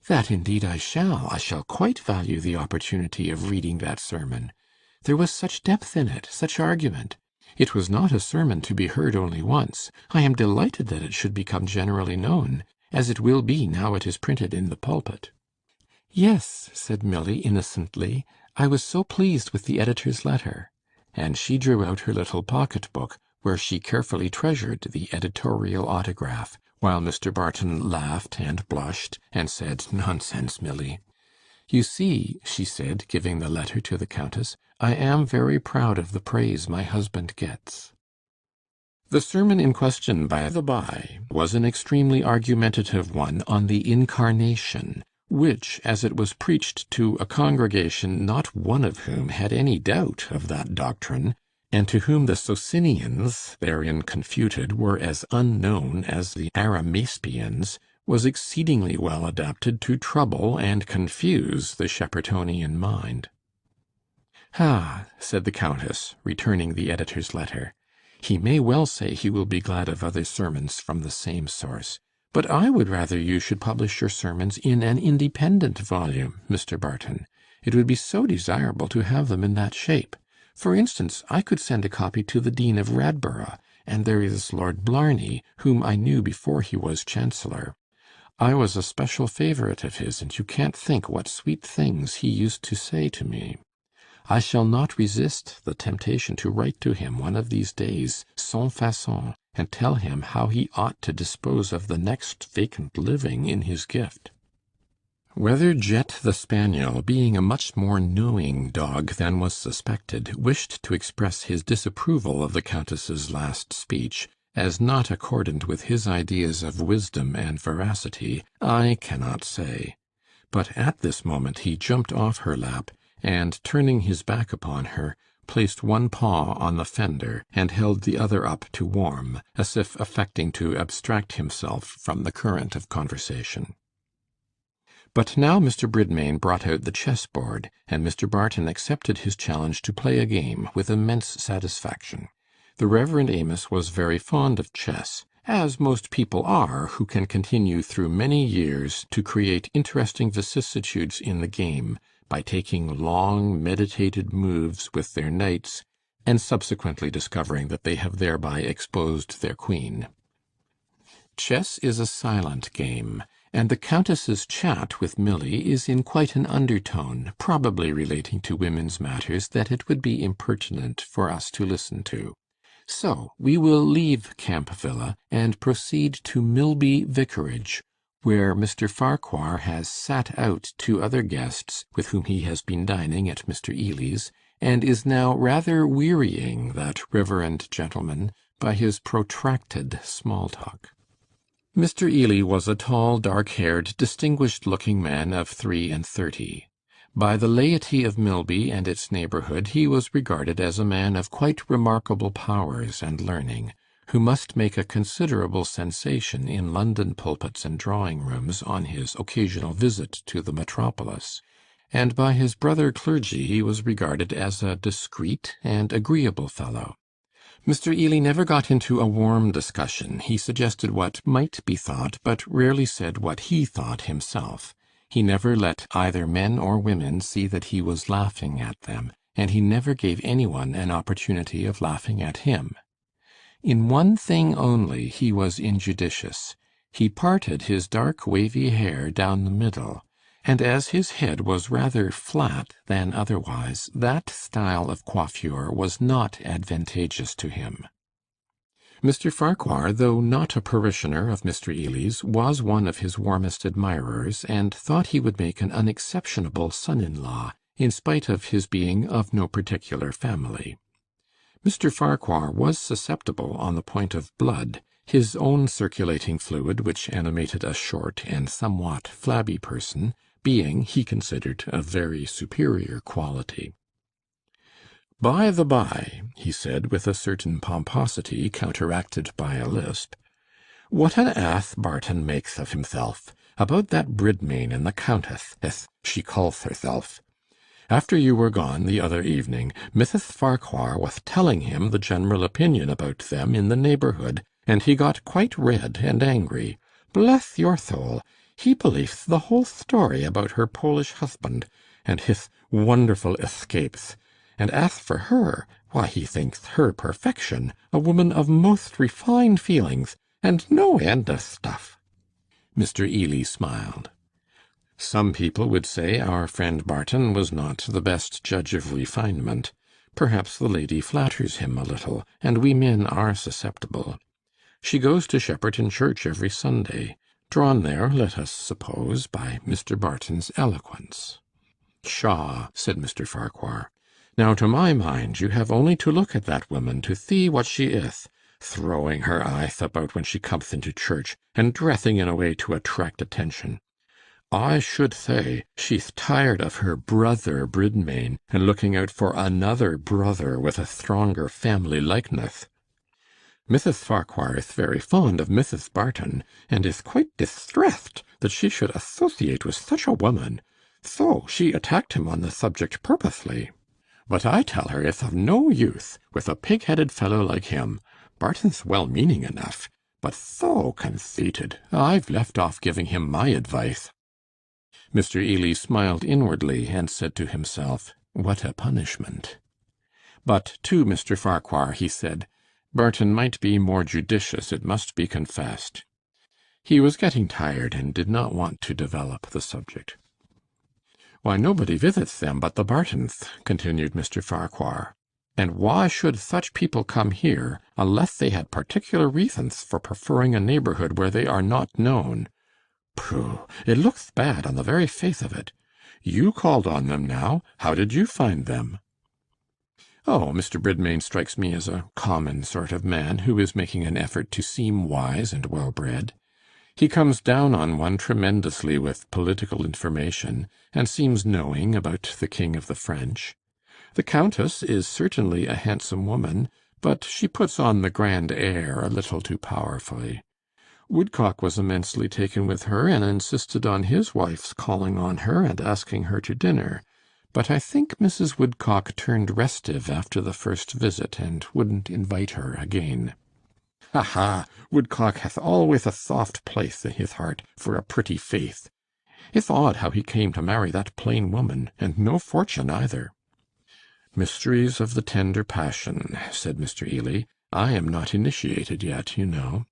"That indeed I shall. I shall quite value the opportunity of reading that sermon. There was such depth in it, such argument. It was not a sermon to be heard only once. I am delighted that it should become generally known, as it will be now it is printed in the pulpit." "Yes," said Milly, innocently, "I was so pleased with the editor's letter." And she drew out her little pocket-book, where she carefully treasured the editorial autograph, while Mr. Barton laughed and blushed, and said, "Nonsense, Milly." "You see," she said, giving the letter to the Countess, "I am very proud of the praise my husband gets." The sermon in question, by the by, was an extremely argumentative one on the Incarnation, which, as it was preached to a congregation not one of whom had any doubt of that doctrine, and to whom the Socinians, therein confuted, were as unknown as the Arimaspians, was exceedingly well adapted to trouble and confuse the Sheppertonian mind. "Ah," said the Countess, returning the editor's letter, "he may well say he will be glad of other sermons from the same source. But I would rather you should publish your sermons in an independent volume, Mr. Barton. It would be so desirable to have them in that shape. For instance, I could send a copy to the Dean of Radborough, and there is Lord Blarney, whom I knew before he was Chancellor. I was a special favourite of his, and you can't think what sweet things he used to say to me. I shall not resist the temptation to write to him one of these days, sans façon, and tell him how he ought to dispose of the next vacant living in his gift." Whether Jet the spaniel, being a much more knowing dog than was suspected, wished to express his disapproval of the Countess's last speech, as not accordant with his ideas of wisdom and veracity, I cannot say. But at this moment he jumped off her lap, and turning his back upon her, placed one paw on the fender, and held the other up to warm, as if affecting to abstract himself from the current of conversation. But now Mr. Bridmain brought out the chess-board, and Mr. Barton accepted his challenge to play a game with immense satisfaction. The Reverend Amos was very fond of chess, as most people are who can continue through many years to create interesting vicissitudes in the game, by taking long meditated moves with their knights, and subsequently discovering that they have thereby exposed their queen. Chess is a silent game, and the Countess's chat with Milly is in quite an undertone, probably relating to women's matters that it would be impertinent for us to listen to. So we will leave Camp Villa and proceed to Milby Vicarage, where Mr. Farquhar has sat out 2 other guests with whom he has been dining at Mr. Ely's, and is now rather wearying that reverend gentleman by his protracted small talk. Mr. Ely was a tall, dark-haired, distinguished-looking man of 33. By the laity of Milby and its neighbourhood he was regarded as a man of quite remarkable powers and learning, who must make a considerable sensation in London pulpits and drawing rooms on his occasional visit to the metropolis, and by his brother clergy he was regarded as a discreet and agreeable fellow. Mr. Ely never got into a warm discussion. He suggested what might be thought, but rarely said what he thought himself. He never let either men or women see that he was laughing at them, and he never gave any one an opportunity of laughing at him. In one thing only he was injudicious. He parted his dark wavy hair down the middle, and as his head was rather flat than otherwise, that style of coiffure was not advantageous to him. Mr. Farquhar, though not a parishioner of Mr. Ely's, was one of his warmest admirers, and thought he would make an unexceptionable son-in-law, in spite of his being of no particular family. Mr. Farquhar was susceptible on the point of blood, his own circulating fluid, which animated a short and somewhat flabby person, being, he considered, of very superior quality. "By the by," he said, with a certain pomposity counteracted by a lisp, "what an ath Barton maketh of himthelf, about that Bridmain and the Countess, eth she callth herthelf. After you were gone the other evening, Mrs. Farquhar wath telling him the general opinion about them in the neighbourhood, and he got quite red and angry. Bless your soul, he believeth the whole story about her Polish husband, and his wonderful escapes. And as for her, why he thinks her perfection, a woman of most refined feelings, and no end of stuff." Mr. Ely smiled. "Some people would say our friend Barton was not the best judge of refinement. Perhaps the lady flatters him a little, and we men are susceptible. She goes to Shepperton Church every Sunday, drawn there, let us suppose, by Mr. Barton's eloquence." "Pshaw!" said Mr. Farquhar. "Now, to my mind, you have only to look at that woman to thee what she ith, throwing her eyeth about when she cometh into church, and dressing in a way to attract attention. I should say she'th tired of her brother Bridmain, and looking out for another brother with a stronger family likeness. Mrs. Farquhar is very fond of Mrs. Barton, and is quite distressed that she should associate with such a woman, so she attacked him on the subject purposely. But I tell her it's of no use with a pig-headed fellow like him. Barton's well-meaning enough, but so conceited, I've left off giving him my advice." Mr. Ely smiled inwardly, and said to himself, "What a punishment!" But to Mr. Farquhar he said, "Barton might be more judicious, it must be confessed." He was getting tired, and did not want to develop the subject. "Why, nobody visits them but the Bartons," continued Mr. Farquhar. "And why should such people come here, unless they had particular reasons for preferring a neighbourhood where they are not known? Pooh! It looks bad on the very face of it. You called on them now. How did you find them?" "Oh, Mr. Bridmain strikes me as a common sort of man who is making an effort to seem wise and well-bred. He comes down on one tremendously with political information, and seems knowing about the King of the French. The Countess is certainly a handsome woman, but she puts on the grand air a little too powerfully. Woodcock was immensely taken with her, and insisted on his wife's calling on her and asking her to dinner. But I think Mrs. Woodcock turned restive after the first visit, and wouldn't invite her again. Ha, ha! Woodcock hath always a soft place in his heart for a pretty face. It's odd how he came to marry that plain woman, and no fortune either." "Mysteries of the tender passion," said Mr. Ely. "I am not initiated yet, you know."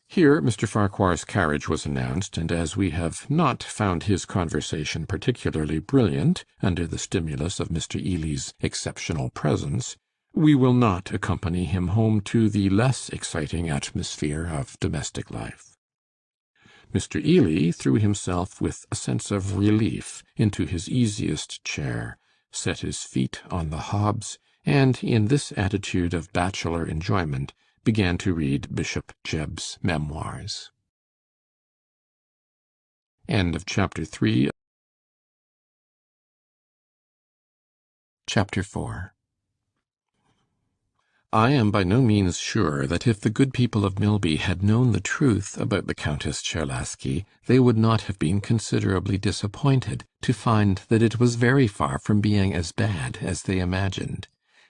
Here Mr. Farquhar's carriage was announced, and as we have not found his conversation particularly brilliant under the stimulus of Mr. Ely's exceptional presence, we will not accompany him home to the less exciting atmosphere of domestic life. Mr. Ely threw himself with a sense of relief into his easiest chair, set his feet on the hobs, and in this attitude of bachelor enjoyment began to read Bishop Jebb's memoirs. End of chapter 3. Chapter 4 I am by no means sure that if the good people of Milby had known the truth about the Countess Czerlaski, they would not have been considerably disappointed to find that it was very far from being as bad as they imagined.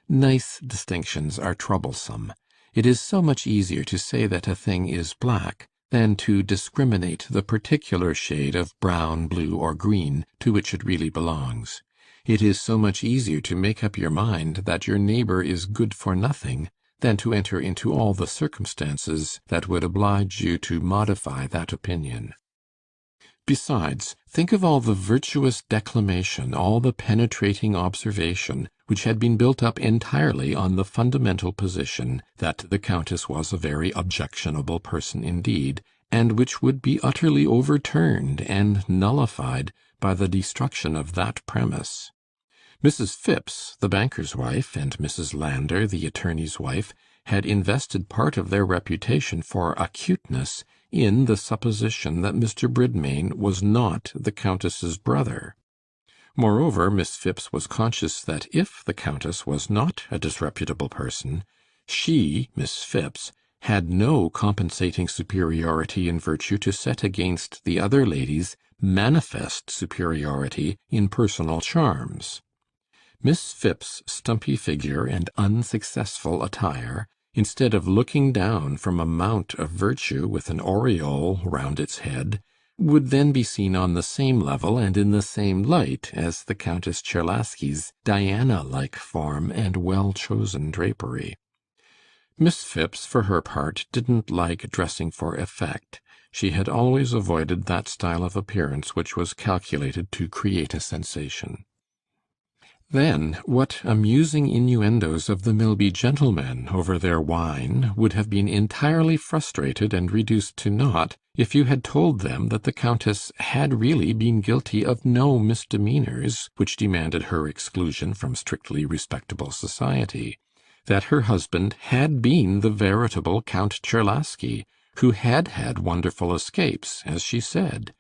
Nice distinctions are troublesome. It is so much easier to say that a thing is black than to discriminate the particular shade of brown, blue, or green to which it really belongs. It is so much easier to make up your mind that your neighbor is good for nothing than to enter into all the circumstances that would oblige you to modify that opinion. Besides, think of all the virtuous declamation, all the penetrating observation, which had been built up entirely on the fundamental position that the Countess was a very objectionable person indeed, and which would be utterly overturned and nullified by the destruction of that premise. Mrs. Phipps, the banker's wife, and Mrs. Landor, the attorney's wife, had invested part of their reputation for acuteness in the supposition that Mr. Bridmain was not the Countess's brother. Moreover, Miss Phipps was conscious that if the Countess was not a disreputable person, she, Miss Phipps, had no compensating superiority in virtue to set against the other ladies' manifest superiority in personal charms. Miss Phipps's stumpy figure and unsuccessful attire, instead of looking down from a mount of virtue with an aureole round its head, would then be seen on the same level and in the same light as the Countess Czerlaski's Diana-like form and well-chosen drapery. Miss Phipps, for her part, didn't like dressing for effect. She had always avoided that style of appearance which was calculated to create a sensation. Then, what amusing innuendos of the Milby gentlemen over their wine would have been entirely frustrated and reduced to naught if you had told them that the Countess had really been guilty of no misdemeanors which demanded her exclusion from strictly respectable society, that her husband had been the veritable Count Czerlaski, who had had wonderful escapes, as she said,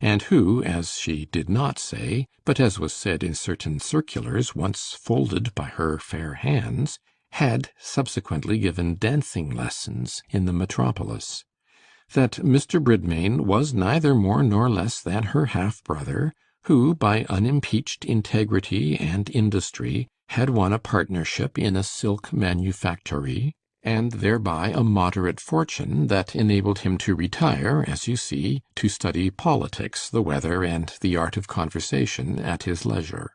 and who, as she did not say, but as was said in certain circulars once folded by her fair hands, had subsequently given dancing lessons in the metropolis; that Mr. Bridmain was neither more nor less than her half-brother, who, by unimpeached integrity and industry, had won a partnership in a silk manufactory, and thereby a moderate fortune that enabled him to retire, as you see, to study politics, the weather, and the art of conversation at his leisure.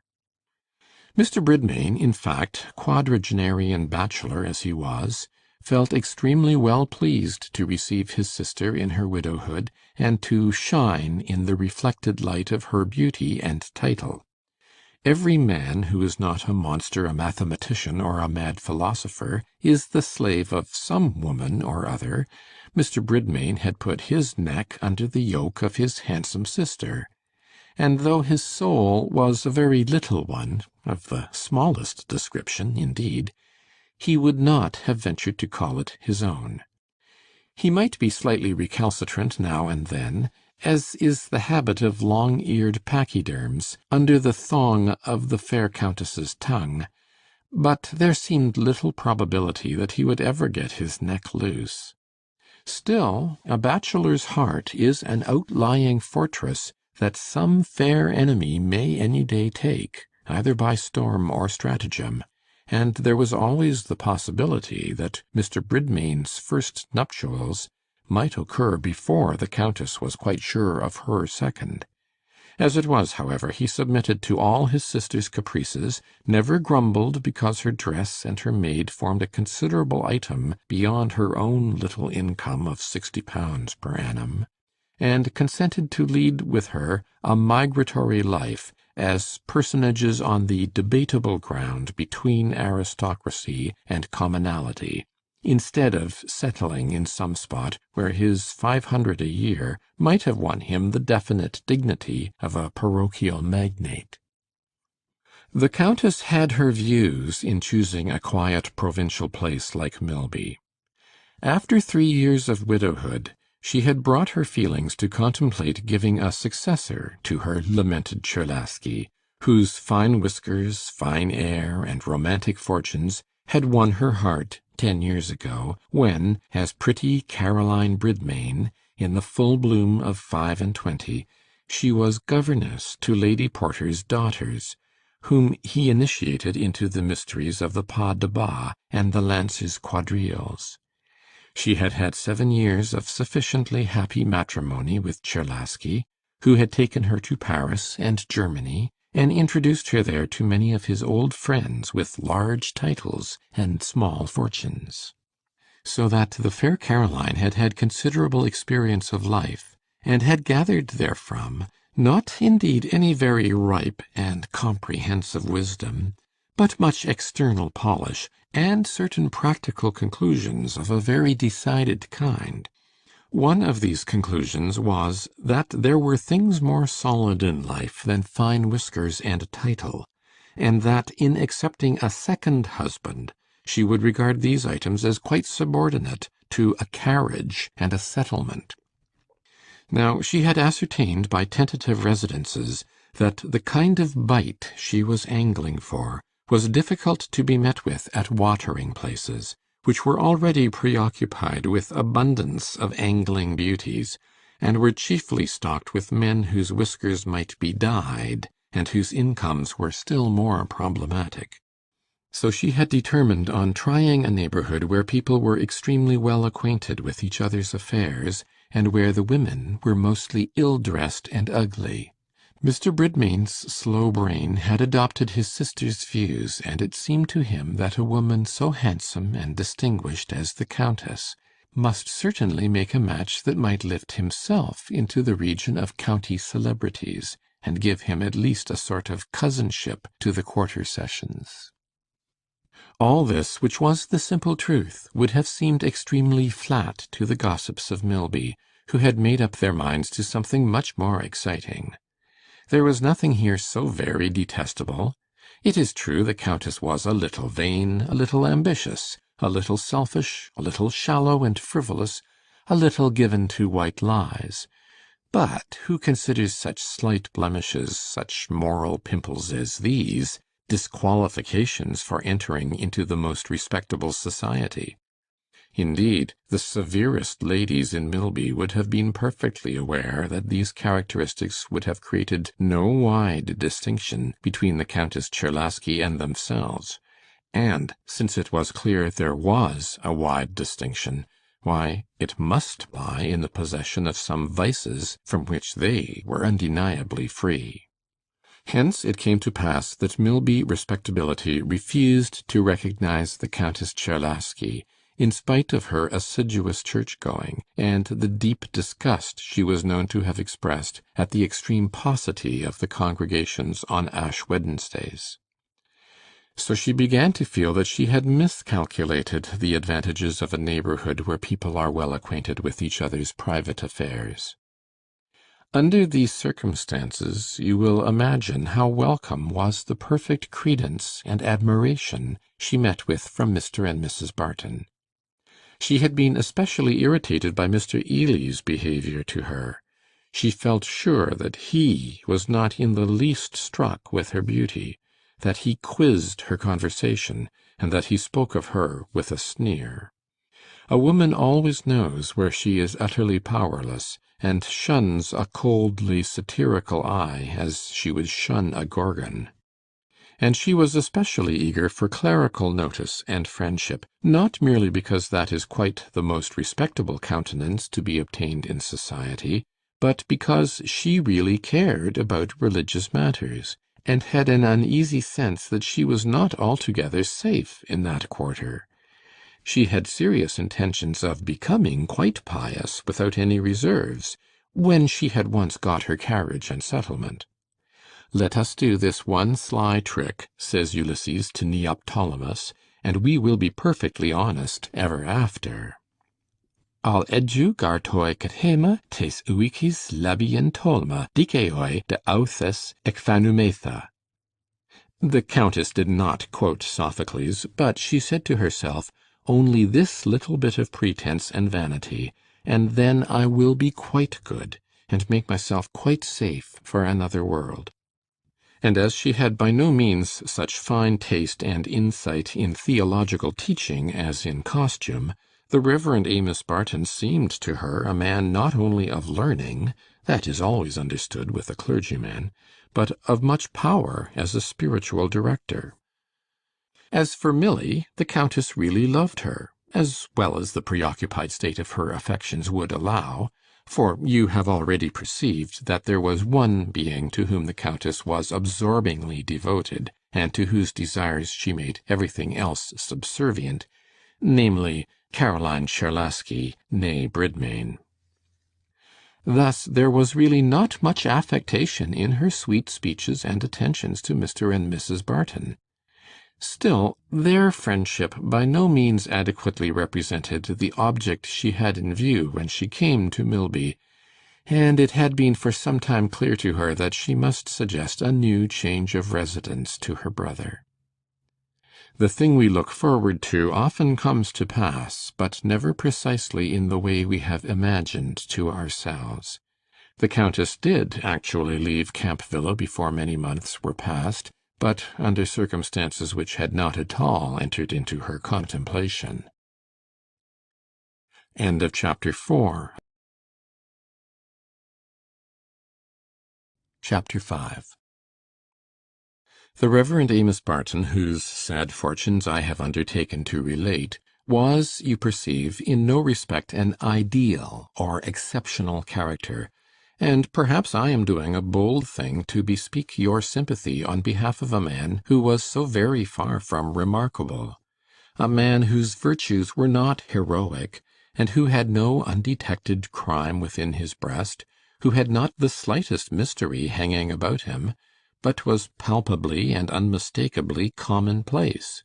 Mr. Bridmain, in fact, quadragenarian bachelor as he was, felt extremely well pleased to receive his sister in her widowhood, and to shine in the reflected light of her beauty and title. Every man who is not a monster, a mathematician, or a mad philosopher, is the slave of some woman or other. Mr. Bridmain had put his neck under the yoke of his handsome sister, and though his soul was a very little one, of the smallest description, indeed, he would not have ventured to call it his own. He might be slightly recalcitrant now and then, as is the habit of long-eared pachyderms under the thong of the fair Countess's tongue, but there seemed little probability that he would ever get his neck loose. Still, a bachelor's heart is an outlying fortress that some fair enemy may any day take, either by storm or stratagem, and there was always the possibility that Mr. Bridmain's first nuptials might occur before the Countess was quite sure of her second. As it was, however, he submitted to all his sister's caprices, never grumbled because her dress and her maid formed a considerable item beyond her own little income of £60 per annum, and consented to lead with her a migratory life as personages on the debatable ground between aristocracy and commonalty, instead of settling in some spot where his 500 a year might have won him the definite dignity of a parochial magnate. The Countess had her views in choosing a quiet provincial place like Milby. After 3 years of widowhood, she had brought her feelings to contemplate giving a successor to her lamented Czerlaski, whose fine whiskers, fine air, and romantic fortunes had won her heart 10 years ago, when, as pretty Caroline Bridmain, in the full bloom of 25, she was governess to Lady Porter's daughters, whom he initiated into the mysteries of the pas de bas and the Lancers quadrilles. She had had 7 years of sufficiently happy matrimony with Czerlaski, who had taken her to Paris and Germany, and introduced her there to many of his old friends with large titles and small fortunes. So that the fair Caroline had had considerable experience of life, and had gathered therefrom, not indeed any very ripe and comprehensive wisdom, but much external polish, and certain practical conclusions of a very decided kind. One of these conclusions was, that there were things more solid in life than fine whiskers and a title, and that in accepting a second husband she would regard these items as quite subordinate to a carriage and a settlement. Now she had ascertained by tentative residences that the kind of bite she was angling for was difficult to be met with at watering places, which were already preoccupied with abundance of angling beauties, and were chiefly stocked with men whose whiskers might be dyed, and whose incomes were still more problematic. So she had determined on trying a neighbourhood where people were extremely well acquainted with each other's affairs, and where the women were mostly ill-dressed and ugly. Mr. Bridmain's slow brain had adopted his sister's views, and it seemed to him that a woman so handsome and distinguished as the Countess must certainly make a match that might lift himself into the region of county celebrities, and give him at least a sort of cousinship to the Quarter Sessions. All this, which was the simple truth, would have seemed extremely flat to the gossips of Milby, who had made up their minds to something much more exciting. There was nothing here so very detestable. It is true the Countess was a little vain, a little ambitious, a little selfish, a little shallow and frivolous, a little given to white lies. But who considers such slight blemishes, such moral pimples as these, disqualifications for entering into the most respectable society? Indeed, the severest ladies in Milby would have been perfectly aware that these characteristics would have created no wide distinction between the Countess Czerlaski and themselves, and since it was clear there was a wide distinction, why, it must lie in the possession of some vices from which they were undeniably free. Hence it came to pass that Milby respectability refused to recognize the Countess Czerlaski, in spite of her assiduous church-going, and the deep disgust she was known to have expressed at the extreme paucity of the congregations on Ash Wednesdays. So she began to feel that she had miscalculated the advantages of a neighbourhood where people are well acquainted with each other's private affairs. Under these circumstances, you will imagine how welcome was the perfect credence and admiration she met with from Mr. and Mrs. Barton. She had been especially irritated by Mr. Ely's behaviour to her. She felt sure that he was not in the least struck with her beauty, that he quizzed her conversation, and that he spoke of her with a sneer. A woman always knows where she is utterly powerless, and shuns a coldly satirical eye as she would shun a Gorgon. And she was especially eager for clerical notice and friendship, not merely because that is quite the most respectable countenance to be obtained in society, but because she really cared about religious matters, and had an uneasy sense that she was not altogether safe in that quarter. She had serious intentions of becoming quite pious without any reserves, when she had once got her carriage and settlement. Let us do this one sly trick, says Ulysses to Neoptolemus, and we will be perfectly honest ever after. Al edu gartoi kathema tes uikis labian tolma dikeoi de authes ekphanumetha. The Countess did not quote Sophocles, but she said to herself, only this little bit of pretence and vanity, and then I will be quite good, and make myself quite safe for another world. And as she had by no means such fine taste and insight in theological teaching as in costume, the Reverend Amos Barton seemed to her a man not only of learning, that is always understood with a clergyman, but of much power as a spiritual director. As for Milly, the Countess really loved her, as well as the preoccupied state of her affections would allow, for you have already perceived that there was one being to whom the Countess was absorbingly devoted, and to whose desires she made everything else subservient, namely, Caroline Czerlaski, née Bridmain. Thus there was really not much affectation in her sweet speeches and attentions to Mr. and Mrs. Barton. Still, their friendship by no means adequately represented the object she had in view when she came to Milby, and it had been for some time clear to her that she must suggest a new change of residence to her brother. The thing we look forward to often comes to pass, but never precisely in the way we have imagined to ourselves. The Countess did actually leave Camp Villa before many months were past, but under circumstances which had not at all entered into her contemplation. End of chapter 4. Chapter 5. The Reverend Amos Barton, whose sad fortunes I have undertaken to relate, was, you perceive, in no respect an ideal or exceptional character, and perhaps I am doing a bold thing to bespeak your sympathy on behalf of a man who was so very far from remarkable, a man whose virtues were not heroic, and who had no undetected crime within his breast, who had not the slightest mystery hanging about him, but was palpably and unmistakably commonplace,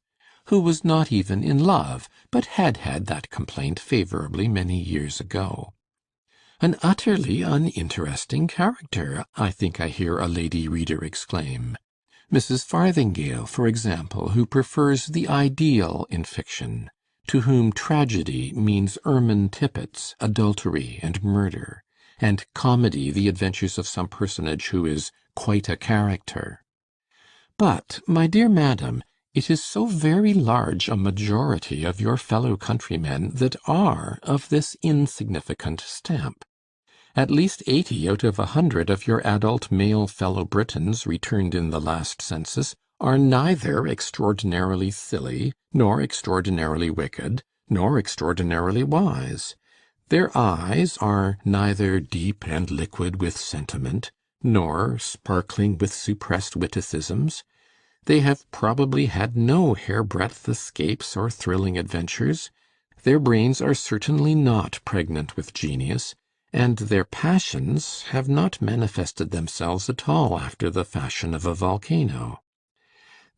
who was not even in love, but had had that complaint favourably many years ago. An utterly uninteresting character, I think I hear a lady reader exclaim. Mrs. Farthingale, for example, who prefers the ideal in fiction, to whom tragedy means ermine tippets, adultery, and murder, and comedy the adventures of some personage who is quite a character. But, my dear madam, it is so very large a majority of your fellow countrymen that are of this insignificant stamp. At least 80 out of 100 of your adult male fellow Britons returned in the last census are neither extraordinarily silly, nor extraordinarily wicked, nor extraordinarily wise. Their eyes are neither deep and liquid with sentiment, nor sparkling with suppressed witticisms. They have probably had no hairbreadth escapes or thrilling adventures. Their brains are certainly not pregnant with genius, and their passions have not manifested themselves at all after the fashion of a volcano.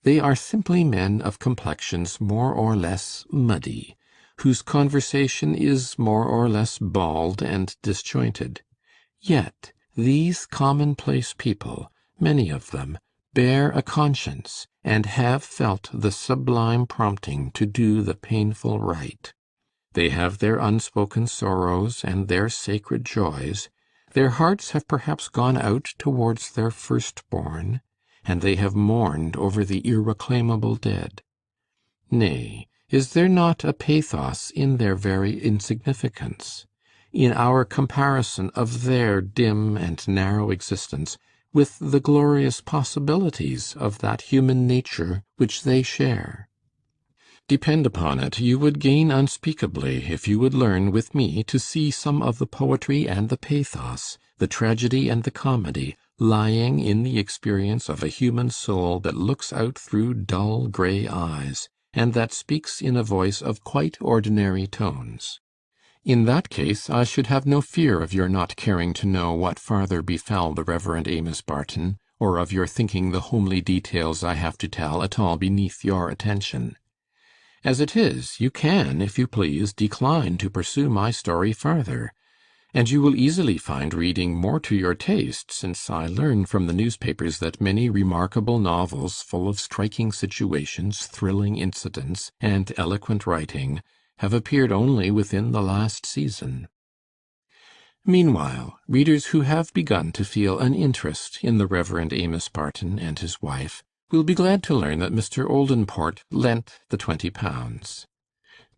They are simply men of complexions more or less muddy, whose conversation is more or less bald and disjointed. Yet these commonplace people, many of them, bear a conscience, and have felt the sublime prompting to do the painful right. They have their unspoken sorrows and their sacred joys. Their hearts have perhaps gone out towards their firstborn, and they have mourned over the irreclaimable dead. Nay, is there not a pathos in their very insignificance, in our comparison of their dim and narrow existence with the glorious possibilities of that human nature which they share? Depend upon it, you would gain unspeakably if you would learn with me to see some of the poetry and the pathos, the tragedy and the comedy, lying in the experience of a human soul that looks out through dull grey eyes, and that speaks in a voice of quite ordinary tones. In that case, I should have no fear of your not caring to know what farther befell the Reverend Amos Barton, or of your thinking the homely details I have to tell at all beneath your attention. As it is, you can, if you please, decline to pursue my story farther, and you will easily find reading more to your taste, since I learn from the newspapers that many remarkable novels full of striking situations, thrilling incidents, and eloquent writing have appeared only within the last season. Meanwhile, readers who have begun to feel an interest in the Reverend Amos Barton and his wife will be glad to learn that Mr. Oldinport lent the £20.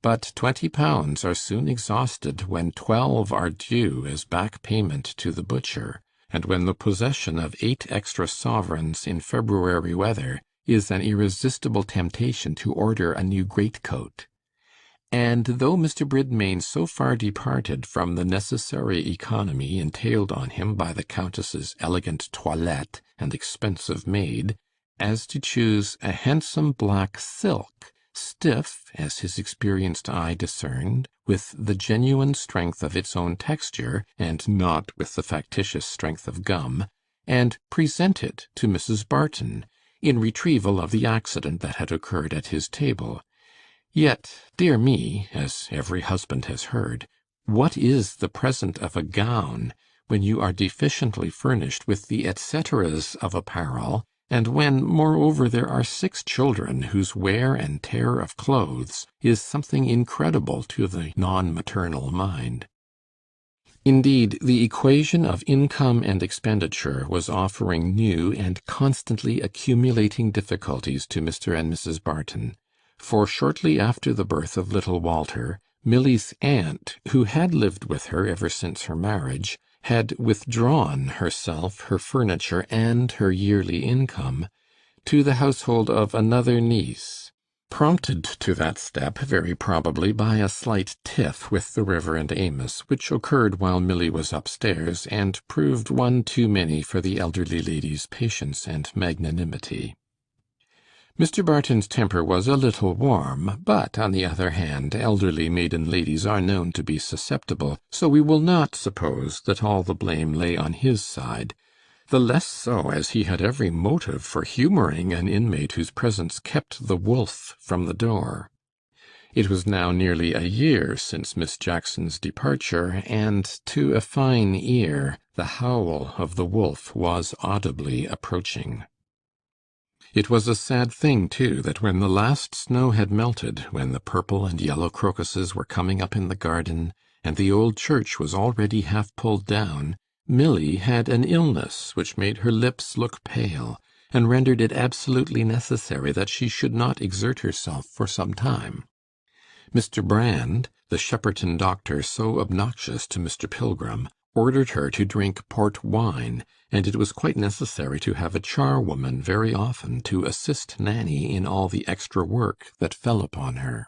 But £20 are soon exhausted when 12 are due as back payment to the butcher, and when the possession of 8 extra sovereigns in February weather is an irresistible temptation to order a new greatcoat. And though Mr. Bridmain so far departed from the necessary economy entailed on him by the Countess's elegant toilette and expensive maid, as to choose a handsome black silk, stiff, as his experienced eye discerned, with the genuine strength of its own texture, and not with the factitious strength of gum, and present it to Mrs. Barton, in retrieval of the accident that had occurred at his table. Yet, dear me, as every husband has heard, what is the present of a gown when you are deficiently furnished with the et ceteras of apparel, and when, moreover, there are 6 children whose wear and tear of clothes is something incredible to the non-maternal mind? Indeed, the equation of income and expenditure was offering new and constantly accumulating difficulties to Mr. and Mrs. Barton. For shortly after the birth of little Walter, Milly's aunt, who had lived with her ever since her marriage, had withdrawn herself, her furniture, and her yearly income to the household of another niece, prompted to that step very probably by a slight tiff with the Reverend Amos, which occurred while Milly was upstairs, and proved one too many for the elderly lady's patience and magnanimity. Mr. Barton's temper was a little warm, but, on the other hand, elderly maiden ladies are known to be susceptible, so we will not suppose that all the blame lay on his side, the less so as he had every motive for humouring an inmate whose presence kept the wolf from the door. It was now nearly a year since Miss Jackson's departure, and to a fine ear the howl of the wolf was audibly approaching. It was a sad thing, too, that when the last snow had melted, when the purple and yellow crocuses were coming up in the garden, and the old church was already half pulled down, Milly had an illness which made her lips look pale, and rendered it absolutely necessary that she should not exert herself for some time. Mr. Brand, the Shepperton doctor so obnoxious to Mr. Pilgrim, ordered her to drink port wine, and it was quite necessary to have a charwoman very often to assist Nanny in all the extra work that fell upon her.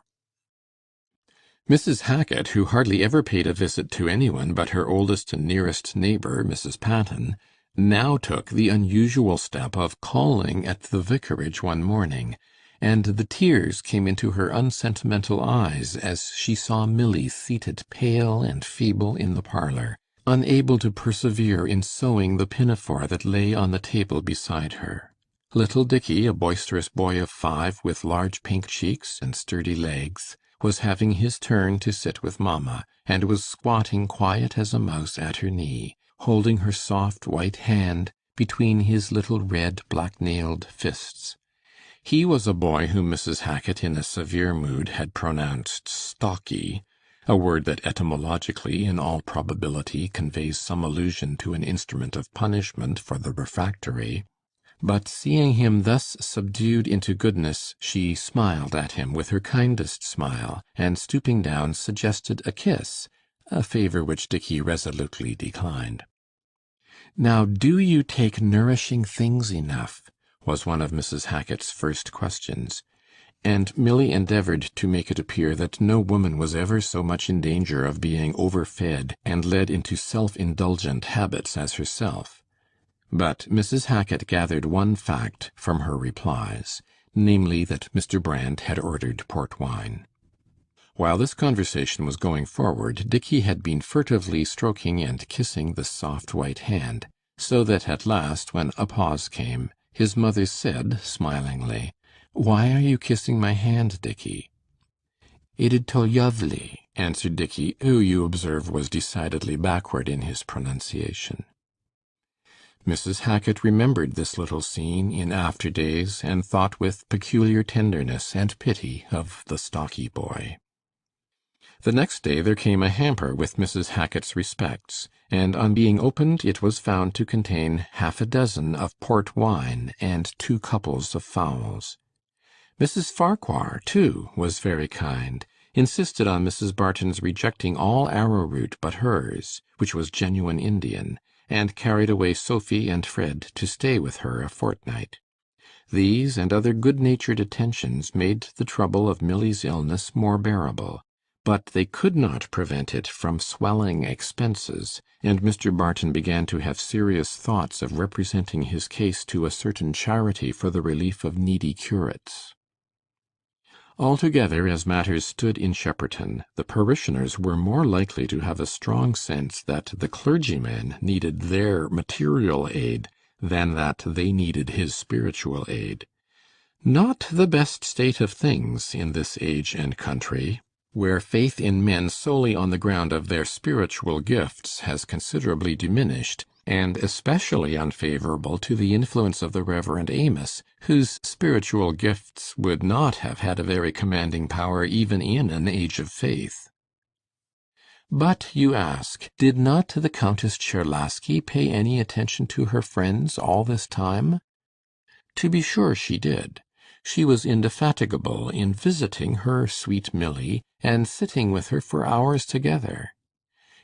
Mrs. Hackit, who hardly ever paid a visit to any one but her oldest and nearest neighbour, Mrs. Patten, now took the unusual step of calling at the vicarage one morning, and the tears came into her unsentimental eyes as she saw Milly seated pale and feeble in the parlour, unable to persevere in sewing the pinafore that lay on the table beside her. Little Dicky, a boisterous boy of 5 with large pink cheeks and sturdy legs, was having his turn to sit with mamma, and was squatting quiet as a mouse at her knee, holding her soft white hand between his little red black-nailed fists. He was a boy whom Mrs. Hackit, in a severe mood, had pronounced "stocky," a word that etymologically, in all probability, conveys some allusion to an instrument of punishment for the refractory. But seeing him thus subdued into goodness, she smiled at him with her kindest smile, and stooping down, suggested a kiss, a favour which Dicky resolutely declined. "Now, do you take nourishing things enough?" was one of Mrs. Hackit's first questions, and Milly endeavoured to make it appear that no woman was ever so much in danger of being overfed and led into self-indulgent habits as herself. But Mrs. Hackit gathered one fact from her replies, namely, that Mr. Brand had ordered port wine. While this conversation was going forward, Dicky had been furtively stroking and kissing the soft white hand, so that at last, when a pause came, his mother said smilingly, "Why are you kissing my hand, Dicky?" "It 'ud to yovely," answered Dicky, who, you observe, was decidedly backward in his pronunciation. Mrs. Hackit remembered this little scene in after days, and thought with peculiar tenderness and pity of the stocky boy. The next day there came a hamper with Mrs. Hackit's respects, and on being opened it was found to contain half a dozen of port wine and 2 couples of fowls. Mrs. Farquhar, too, was very kind, insisted on Mrs. Barton's rejecting all arrowroot but hers, which was genuine Indian, and carried away Sophy and Fred to stay with her a fortnight. These and other good-natured attentions made the trouble of Milly's illness more bearable, but they could not prevent it from swelling expenses, and Mr. Barton began to have serious thoughts of representing his case to a certain charity for the relief of needy curates. Altogether, as matters stood in Shepperton, the parishioners were more likely to have a strong sense that the clergyman needed their material aid than that they needed his spiritual aid. Not the best state of things in this age and country, where faith in men solely on the ground of their spiritual gifts has considerably diminished, and especially unfavourable to the influence of the Reverend Amos, whose spiritual gifts would not have had a very commanding power even in an age of faith. But, you ask, did not the Countess Czerlaski pay any attention to her friends all this time? To be sure she did. She was indefatigable in visiting her sweet Milly, and sitting with her for hours together.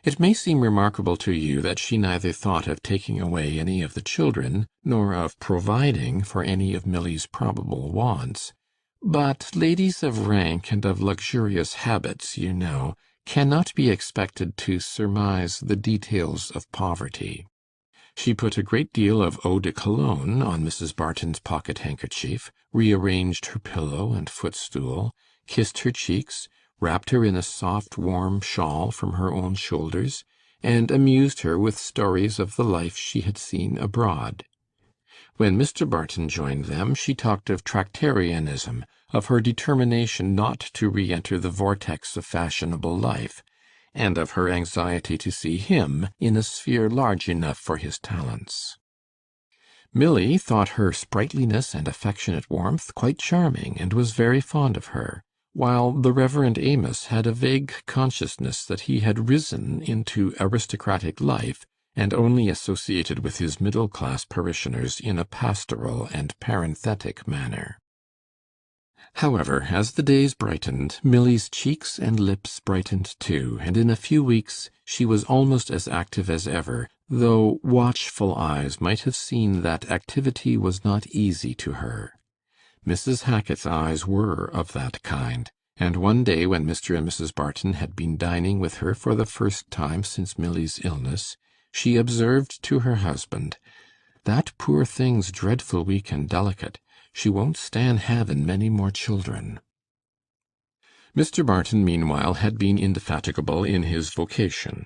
It may seem remarkable to you that she neither thought of taking away any of the children, nor of providing for any of Milly's probable wants. But ladies of rank and of luxurious habits, you know, cannot be expected to surmise the details of poverty. She put a great deal of eau de cologne on Mrs. Barton's pocket handkerchief, rearranged her pillow and footstool, kissed her cheeks, wrapped her in a soft warm shawl from her own shoulders, and amused her with stories of the life she had seen abroad. When Mr. Barton joined them, she talked of Tractarianism, of her determination not to re-enter the vortex of fashionable life, and of her anxiety to see him in a sphere large enough for his talents. Milly thought her sprightliness and affectionate warmth quite charming, and was very fond of her, while the Reverend Amos had a vague consciousness that he had risen into aristocratic life, and only associated with his middle-class parishioners in a pastoral and parenthetic manner. However, as the days brightened, Milly's cheeks and lips brightened too, and in a few weeks she was almost as active as ever, though watchful eyes might have seen that activity was not easy to her. Mrs. Hackit's eyes were of that kind, and one day when Mr. and Mrs. Barton had been dining with her for the first time since Milly's illness, she observed to her husband, "That poor thing's dreadful weak and delicate. She won't stand havin' many more children." Mr. Barton, meanwhile, had been indefatigable in his vocation.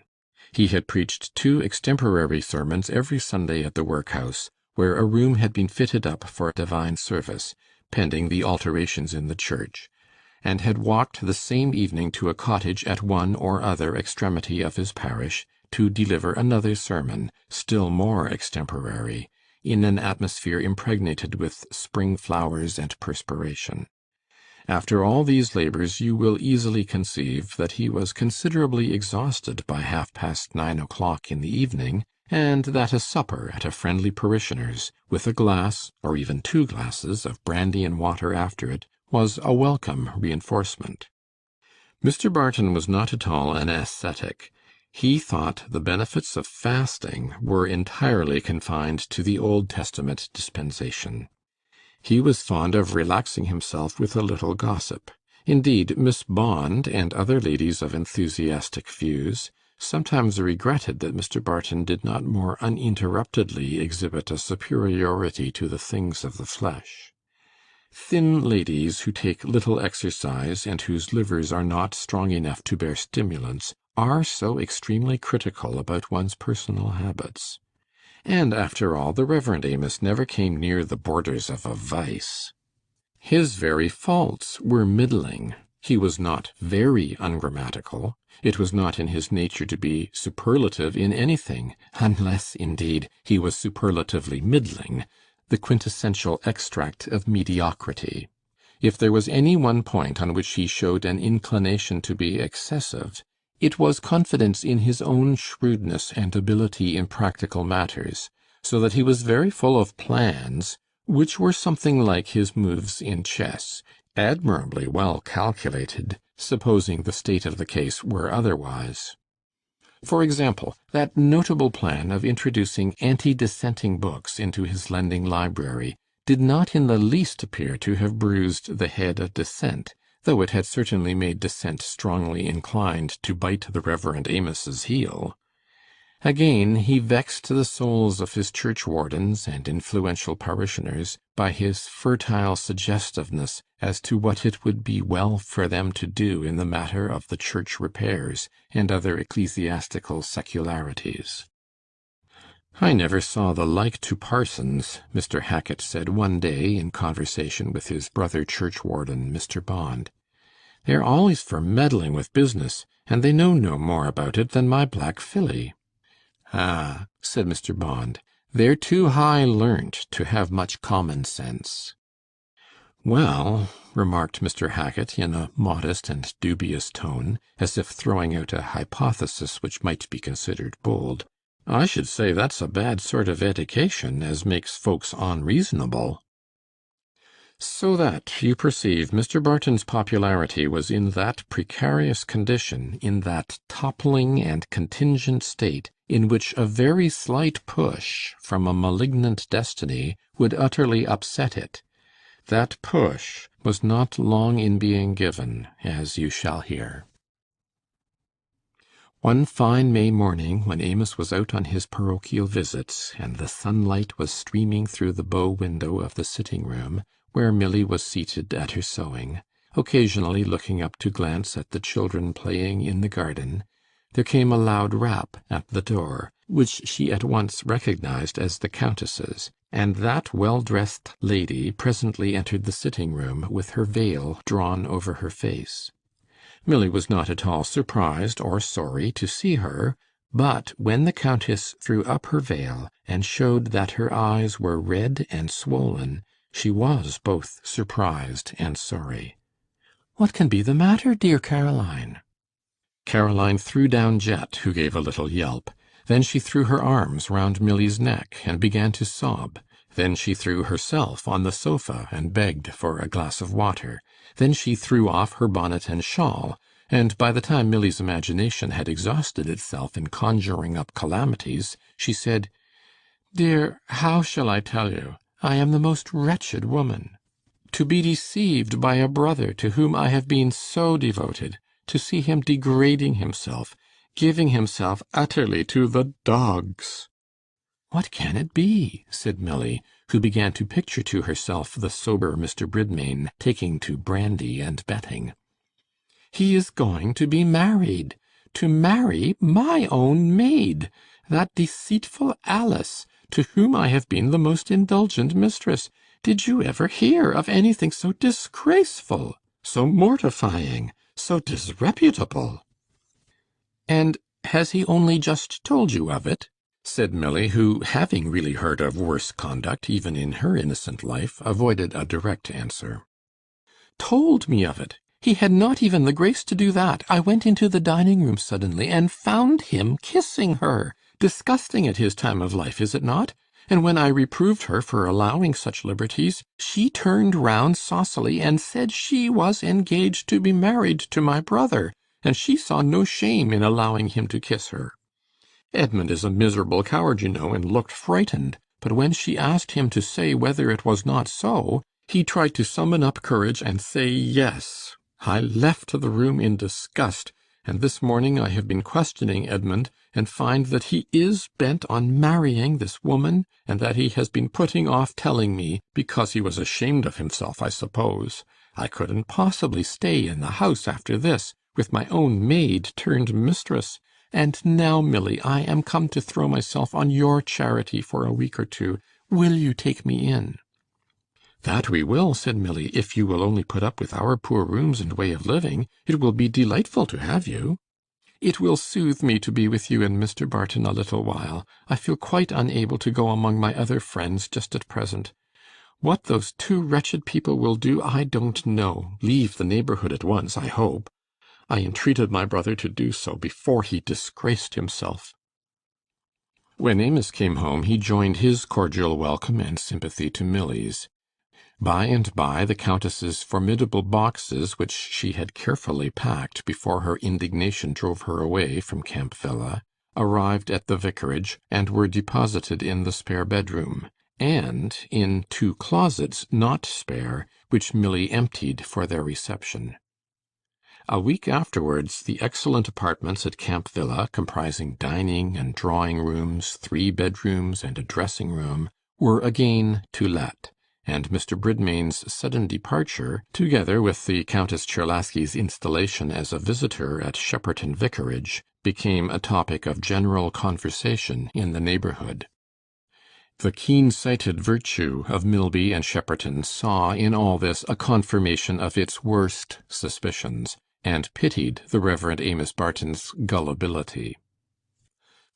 He had preached 2 extemporary sermons every Sunday at the workhouse, where a room had been fitted up for divine service, pending the alterations in the church, and had walked the same evening to a cottage at one or other extremity of his parish, to deliver another sermon, still more extemporary, in an atmosphere impregnated with spring flowers and perspiration. After all these labours, you will easily conceive that he was considerably exhausted by 9:30 o'clock in the evening, and that a supper at a friendly parishioner's, with a glass, or even 2 glasses, of brandy and water after it, was a welcome reinforcement. Mr. Barton was not at all an ascetic. He thought the benefits of fasting were entirely confined to the Old Testament dispensation. He was fond of relaxing himself with a little gossip. Indeed, Miss Bond and other ladies of enthusiastic views sometimes regretted that Mr. Barton did not more uninterruptedly exhibit a superiority to the things of the flesh. Thin ladies who take little exercise, and whose livers are not strong enough to bear stimulants, are so extremely critical about one's personal habits. And, after all, the Reverend Amos never came near the borders of a vice. His very faults were middling. He was not very ungrammatical. It was not in his nature to be superlative in anything, unless, indeed, he was superlatively middling, the quintessential extract of mediocrity. If there was any one point on which he showed an inclination to be excessive, it was confidence in his own shrewdness and ability in practical matters, so that he was very full of plans, which were something like his moves in chess, admirably well calculated, supposing the state of the case were otherwise. For example, that notable plan of introducing anti-dissenting books into his lending library did not in the least appear to have bruised the head of dissent, though it had certainly made dissent strongly inclined to bite the Reverend Amos's heel. Again, he vexed the souls of his churchwardens and influential parishioners by his fertile suggestiveness as to what it would be well for them to do in the matter of the church repairs and other ecclesiastical secularities. "I never saw the like to parsons," Mr. Hackett said one day in conversation with his brother churchwarden, Mr. Bond. "They're always for meddling with business, and they know no more about it than my black filly." "Ah," said Mr. Bond, "they're too high learnt to have much common sense." "Well," remarked Mr. Hackett in a modest and dubious tone, as if throwing out a hypothesis which might be considered bold, "I should say that's a bad sort of edication, as makes folks onreasonable." So that, you perceive, Mr. Barton's popularity was in that precarious condition, in that toppling and contingent state, in which a very slight push from a malignant destiny would utterly upset it. That push was not long in being given, as you shall hear. One fine May morning, when Amos was out on his parochial visits, and the sunlight was streaming through the bow window of the sitting-room, where Milly was seated at her sewing, occasionally looking up to glance at the children playing in the garden, there came a loud rap at the door, which she at once recognized as the Countess's, and that well-dressed lady presently entered the sitting-room with her veil drawn over her face. Milly was not at all surprised or sorry to see her, but when the Countess threw up her veil and showed that her eyes were red and swollen, she was both surprised and sorry. "What can be the matter, dear Caroline?" Caroline threw down Jet, who gave a little yelp. Then she threw her arms round Milly's neck and began to sob. Then she threw herself on the sofa and begged for a glass of water. Then she threw off her bonnet and shawl, and by the time Milly's imagination had exhausted itself in conjuring up calamities, she said, "Dear, how shall I tell you? I am the most wretched woman. To be deceived by a brother to whom I have been so devoted, to see him degrading himself, giving himself utterly to the dogs." "What can it be?" said Milly, who began to picture to herself the sober Mr. Bridmain taking to brandy and betting. "He is going to be married, to marry my own maid, that deceitful Alice, to whom I have been the most indulgent mistress. Did you ever hear of anything so disgraceful, so mortifying, so disreputable?" "And has he only just told you of it?" said Milly, who, having really heard of worse conduct even in her innocent life, avoided a direct answer. "Told me of it! He had not even the grace to do that. I went into the dining-room suddenly, and found him kissing her. Disgusting at his time of life, is it not? And when I reproved her for allowing such liberties, she turned round saucily and said she was engaged to be married to my brother, and she saw no shame in allowing him to kiss her. Edmund is a miserable coward, you know, and looked frightened, but when she asked him to say whether it was not so, he tried to summon up courage and say yes. I left the room in disgust, and this morning I have been questioning Edmund, and find that he is bent on marrying this woman, and that he has been putting off telling me, because he was ashamed of himself, I suppose. I couldn't possibly stay in the house after this, with my own maid turned mistress. And now, Milly, I am come to throw myself on your charity for a week or two. Will you take me in?" "That we will," said Milly, "if you will only put up with our poor rooms and way of living. It will be delightful to have you." "It will soothe me to be with you and Mr. Barton a little while. I feel quite unable to go among my other friends just at present. What those two wretched people will do, I don't know. Leave the neighborhood at once, I hope. I entreated my brother to do so before he disgraced himself." When Amos came home, he joined his cordial welcome and sympathy to Milly's. By and by the Countess's formidable boxes, which she had carefully packed before her indignation drove her away from Camp Villa, arrived at the vicarage and were deposited in the spare bedroom, and in two closets not spare, which Milly emptied for their reception. A week afterwards, the excellent apartments at Camp Villa, comprising dining and drawing rooms, 3 bedrooms, and a dressing room, were again to let, and Mr. Bridmain's sudden departure, together with the Countess Czerlaski's installation as a visitor at Shepperton Vicarage, became a topic of general conversation in the neighbourhood. The keen-sighted virtue of Milby and Shepperton saw in all this a confirmation of its worst suspicions, and pitied the Reverend Amos Barton's gullibility.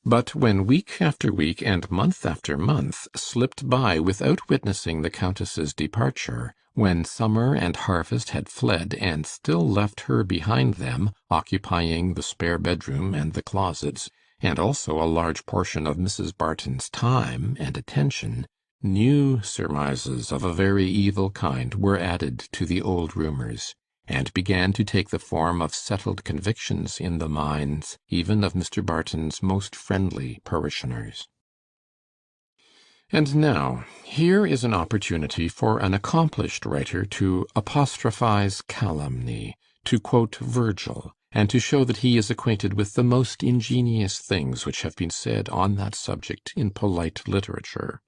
But when week after week and month after month slipped by without witnessing the Countess's departure, when summer and harvest had fled and still left her behind them, occupying the spare bedroom and the closets, and also a large portion of Mrs. Barton's time and attention, new surmises of a very evil kind were added to the old rumours, and began to take the form of settled convictions in the minds even of Mr. Barton's most friendly parishioners. And now, here is an opportunity for an accomplished writer to apostrophize calumny, to quote Virgil, and to show that he is acquainted with the most ingenious things which have been said on that subject in polite literature.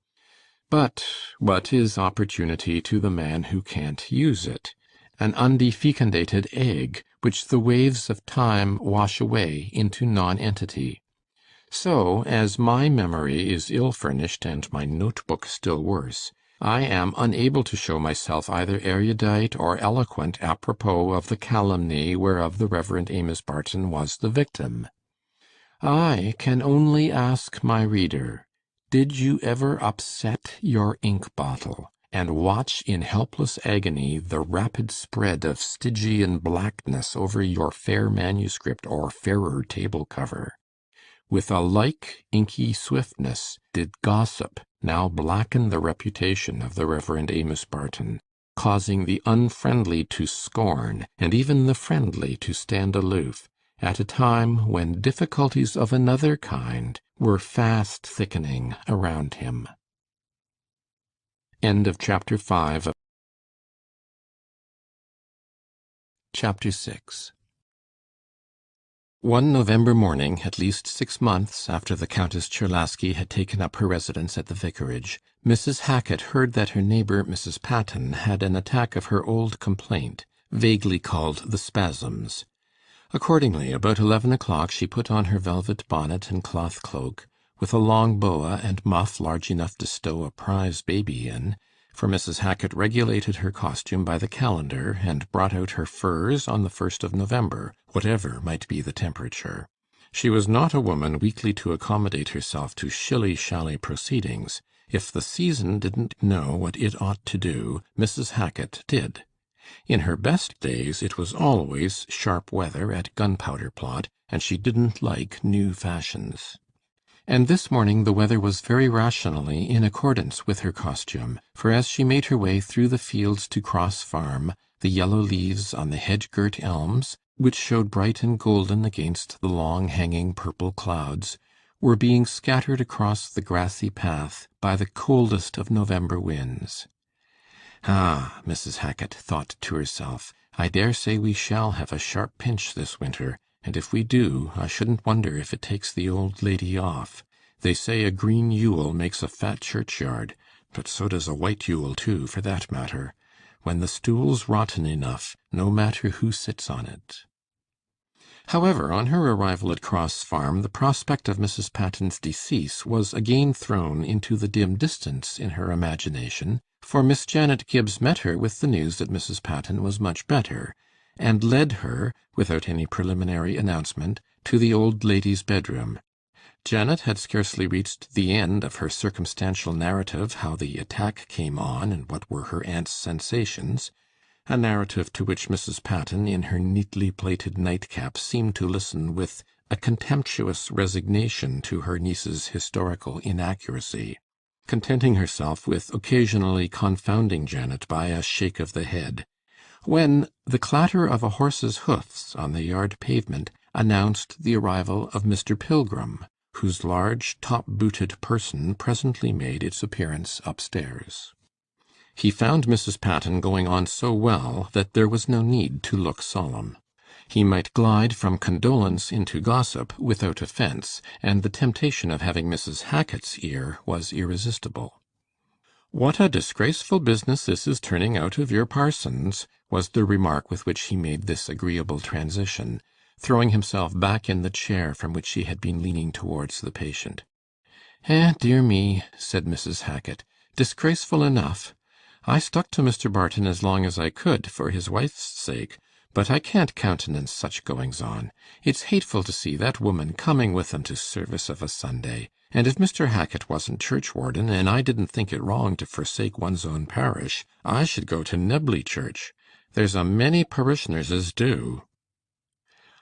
But what is opportunity to the man who can't use it? An undefecundated egg, which the waves of time wash away into nonentity. So, as my memory is ill-furnished and my notebook still worse, I am unable to show myself either erudite or eloquent apropos of the calumny whereof the Reverend Amos Barton was the victim. I can only ask my reader, did you ever upset your ink-bottle, and watch in helpless agony the rapid spread of Stygian blackness over your fair manuscript or fairer table cover? With a like inky swiftness did gossip now blacken the reputation of the Reverend Amos Barton, causing the unfriendly to scorn, and even the friendly to stand aloof, at a time when difficulties of another kind were fast thickening around him. End of chapter 5. Chapter 6. One November morning, at least 6 months after the Countess Czerlaski had taken up her residence at the vicarage, Mrs. Hackit heard that her neighbour Mrs. Patten had an attack of her old complaint, vaguely called the spasms. Accordingly, about 11 o'clock she put on her velvet bonnet and cloth cloak, with a long boa and muff large enough to stow a prize baby in, for Mrs. Hackit regulated her costume by the calendar, and brought out her furs on the 1st of November, whatever might be the temperature. She was not a woman weakly to accommodate herself to shilly-shally proceedings. If the season didn't know what it ought to do, Mrs. Hackit did. In her best days it was always sharp weather at Gunpowder Plot, and she didn't like new fashions. And this morning the weather was very rationally in accordance with her costume, for as she made her way through the fields to Cross Farm, the yellow leaves on the hedge-girt elms, which showed bright and golden against the long hanging purple clouds, were being scattered across the grassy path by the coldest of November winds. "Ah," Mrs. Hackit thought to herself, "I dare say we shall have a sharp pinch this winter, and if we do, I shouldn't wonder if it takes the old lady off. They say a green Yule makes a fat churchyard, but so does a white Yule too, for that matter. When the stool's rotten enough, no matter who sits on it." However, on her arrival at Cross Farm, the prospect of Mrs. Patten's decease was again thrown into the dim distance in her imagination, for Miss Janet Gibbs met her with the news that Mrs. Patten was much better, and led her, without any preliminary announcement, to the old lady's bedroom. Janet had scarcely reached the end of her circumstantial narrative how the attack came on, and what were her aunt's sensations, a narrative to which Mrs. Patten, in her neatly plaited nightcap, seemed to listen with a contemptuous resignation to her niece's historical inaccuracy, contenting herself with occasionally confounding Janet by a shake of the head, when the clatter of a horse's hoofs on the yard pavement announced the arrival of Mr. Pilgrim, whose large top-booted person presently made its appearance upstairs. He found Mrs. Patten going on so well that there was no need to look solemn. He might glide from condolence into gossip without offence, and the temptation of having Mrs. Hacket's ear was irresistible. "What a disgraceful business this is turning out of your parsons," was the remark with which he made this agreeable transition, throwing himself back in the chair from which he had been leaning towards the patient. Dear me," said Mrs. Hacket, "disgraceful enough. I stuck to Mr. Barton as long as I could, for his wife's sake, but I can't countenance such goings on. It's hateful to see that woman coming with them to service of a Sunday, and if Mr. Hacket wasn't churchwarden, and I didn't think it wrong to forsake one's own parish, I should go to Nebley Church. There's a many parishioners as do."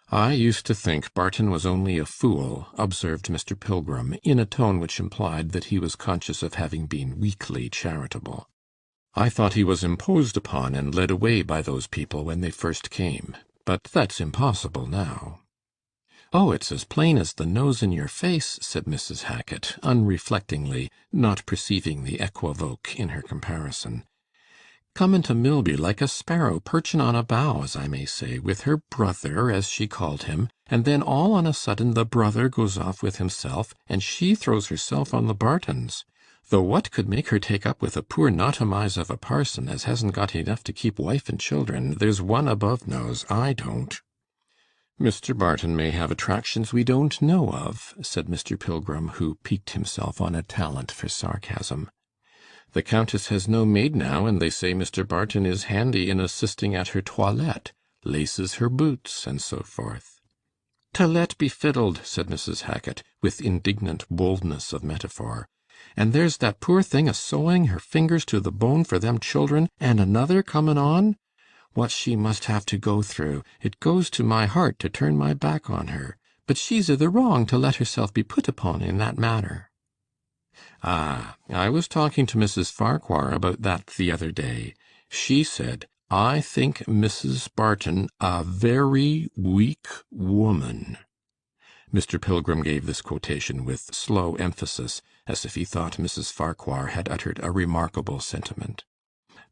"I used to think Barton was only a fool," observed Mr. Pilgrim, in a tone which implied that he was conscious of having been weakly charitable. "I thought he was imposed upon and led away by those people when they first came. But that's impossible now." "Oh, it's as plain as the nose in your face," said Mrs. Hacket, unreflectingly, not perceiving the equivoque in her comparison. "Comin' to Milby like a sparrow perchin' on a bough, as I may say, with her brother, as she called him, and then all on a sudden the brother goes off with himself, and she throws herself on the Bartons. Though what could make her take up with a poor notomise of a parson as hasn't got enough to keep wife and children, there's one above knows, I don't." "Mr. Barton may have attractions we don't know of," said Mr. Pilgrim, who piqued himself on a talent for sarcasm. "The Countess has no maid now, and they say Mr. Barton is handy in assisting at her toilette, laces her boots, and so forth." "Toilette be fiddled," said Mrs. Hacket, with indignant boldness of metaphor. "And there's that poor thing a sewing her fingers to the bone for them children, and another comin' on. What she must have to go through! It goes to my heart to turn my back on her. But she's i' the wrong to let herself be put upon in that manner." "Ah, I was talking to Mrs. Farquhar about that the other day. She said, 'I think Mrs. Barton a very weak woman.'" Mr. Pilgrim gave this quotation with slow emphasis, as if he thought Mrs. Farquhar had uttered a remarkable sentiment.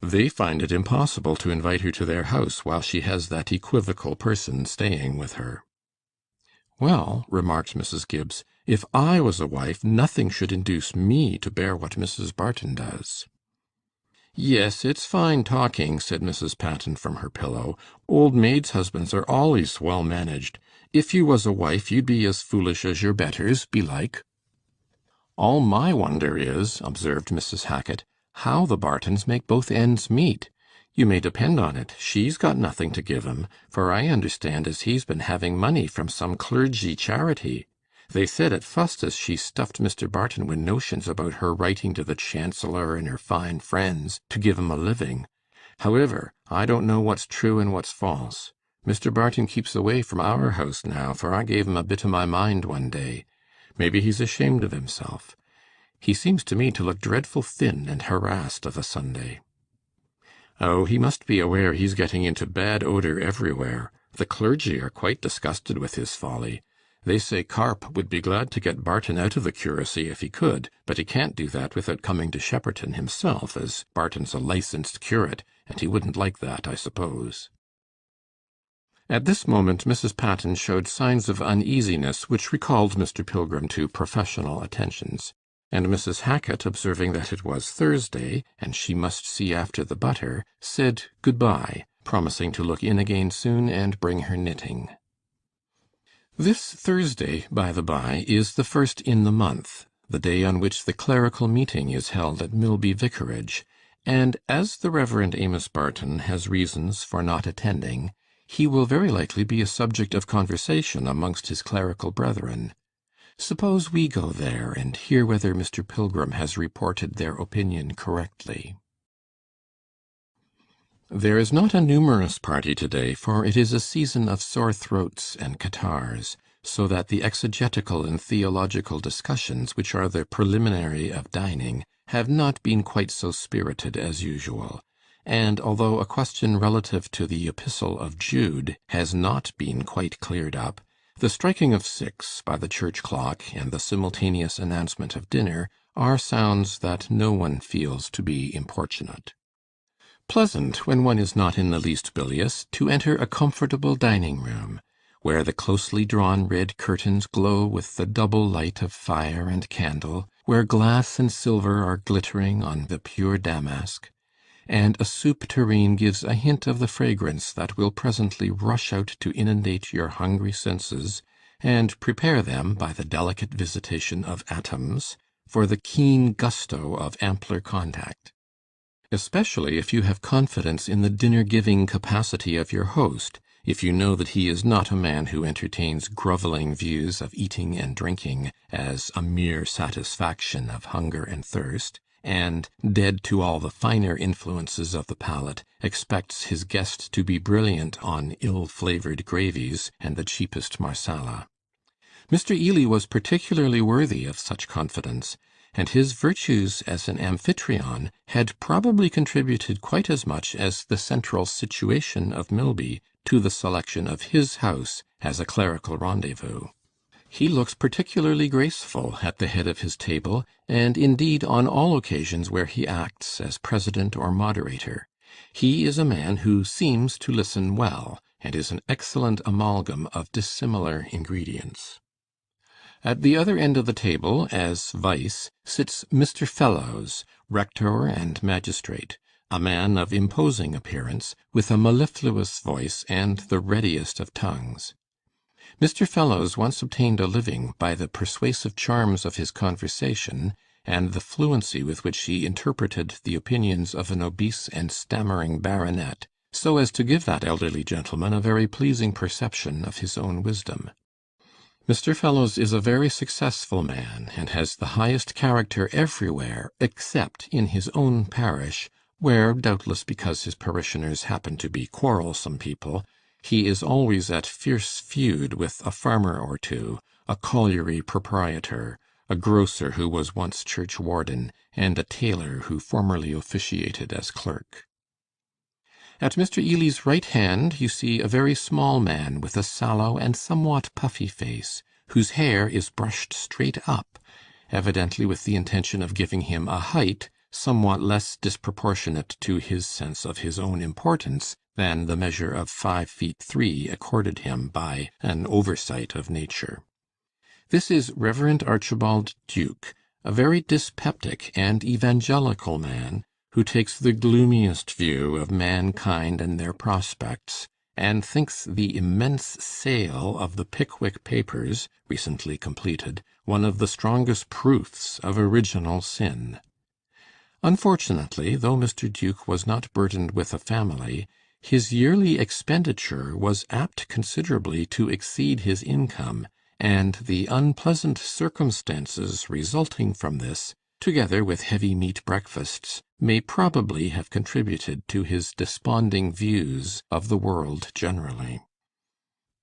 "They find it impossible to invite her to their house while she has that equivocal person staying with her." "Well," remarked Mrs. Gibbs, "if I was a wife, nothing should induce me to bear what Mrs. Barton does." "Yes, it's fine talking," said Mrs. Patten from her pillow. "Old maids' husbands are always well managed. If you was a wife, you'd be as foolish as your betters, belike." "All my wonder is," observed Mrs. Hacket, "how the Bartons make both ends meet. You may depend on it, she's got nothing to give 'em, for I understand as he's been having money from some clergy charity. They said at fust as she stuffed Mr. Barton wi' notions about her writing to the Chancellor and her fine friends to give 'em a living. Howiver, I don't know what's true and what's false. Mr. Barton keeps away from our house now, for I gave him a bit o' my mind one day. Maybe he's ashamed of himself. He seems to me to look dreadful thin and harassed of a Sunday." "Oh, he must be aware he's getting into bad odour everywhere. The clergy are quite disgusted with his folly. They say Carp would be glad to get Barton out of the curacy if he could, but he can't do that without coming to Shepperton himself, as Barton's a licensed curate, and he wouldn't like that, I suppose." At this moment Mrs. Patten showed signs of uneasiness which recalled Mr. Pilgrim to professional attentions, and Mrs. Hacket, observing that it was Thursday, and she must see after the butter, said good bye, promising to look in again soon and bring her knitting. This Thursday, by the by, is the first in the month, the day on which the clerical meeting is held at Milby Vicarage, and as the Reverend Amos Barton has reasons for not attending, he will very likely be a subject of conversation amongst his clerical brethren. Suppose we go there and hear whether Mr. Pilgrim has reported their opinion correctly. There is not a numerous party today, for it is a season of sore throats and catarrhs, so that the exegetical and theological discussions, which are the preliminary of dining, have not been quite so spirited as usual; and although a question relative to the Epistle of Jude has not been quite cleared up, the striking of 6 by the church clock and the simultaneous announcement of dinner are sounds that no one feels to be importunate. Pleasant, when one is not in the least bilious, to enter a comfortable dining-room, where the closely drawn red curtains glow with the double light of fire and candle, where glass and silver are glittering on the pure damask, and a soup tureen gives a hint of the fragrance that will presently rush out to inundate your hungry senses, and prepare them, by the delicate visitation of atoms, for the keen gusto of ampler contact. Especially if you have confidence in the dinner-giving capacity of your host, if you know that he is not a man who entertains grovelling views of eating and drinking as a mere satisfaction of hunger and thirst, and, dead to all the finer influences of the palate, expects his guest to be brilliant on ill-flavoured gravies and the cheapest marsala. Mr. Ely was particularly worthy of such confidence, and his virtues as an amphitryon had probably contributed quite as much as the central situation of Milby to the selection of his house as a clerical rendezvous. He looks particularly graceful at the head of his table, and indeed on all occasions where he acts as president or moderator. He is a man who seems to listen well, and is an excellent amalgam of dissimilar ingredients. At the other end of the table, as vice, sits Mr. Fellowes, rector and magistrate, a man of imposing appearance, with a mellifluous voice and the readiest of tongues. Mr. Fellowes once obtained a living by the persuasive charms of his conversation, and the fluency with which he interpreted the opinions of an obese and stammering baronet, so as to give that elderly gentleman a very pleasing perception of his own wisdom. Mr. Fellowes is a very successful man, and has the highest character everywhere except in his own parish, where, doubtless because his parishioners happen to be quarrelsome people, he is always at fierce feud with a farmer or two, a colliery proprietor, a grocer who was once churchwarden, and a tailor who formerly officiated as clerk. At Mr. Ely's right hand you see a very small man with a sallow and somewhat puffy face, whose hair is brushed straight up, evidently with the intention of giving him a height somewhat less disproportionate to his sense of his own importance than the measure of 5 feet 3 accorded him by an oversight of nature. This is Reverend Archibald Duke, a very dyspeptic and evangelical man, who takes the gloomiest view of mankind and their prospects, and thinks the immense sale of the Pickwick Papers, recently completed, one of the strongest proofs of original sin. Unfortunately, though Mr. Duke was not burdened with a family, his yearly expenditure was apt considerably to exceed his income, and the unpleasant circumstances resulting from this, together with heavy meat breakfasts, may probably have contributed to his desponding views of the world generally.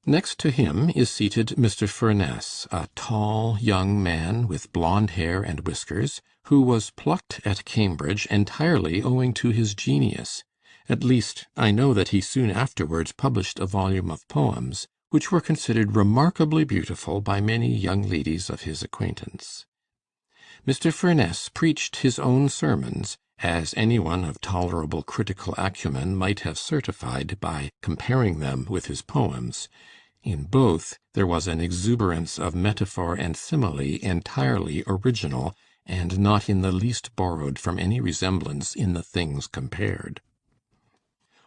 Next to him is seated Mr. Furness, a tall young man with blond hair and whiskers, who was plucked at Cambridge entirely owing to his genius. At least, I know that he soon afterwards published a volume of poems, which were considered remarkably beautiful by many young ladies of his acquaintance. Mr. Furness preached his own sermons, as any one of tolerable critical acumen might have certified by comparing them with his poems. In both there was an exuberance of metaphor and simile entirely original, and not in the least borrowed from any resemblance in the things compared.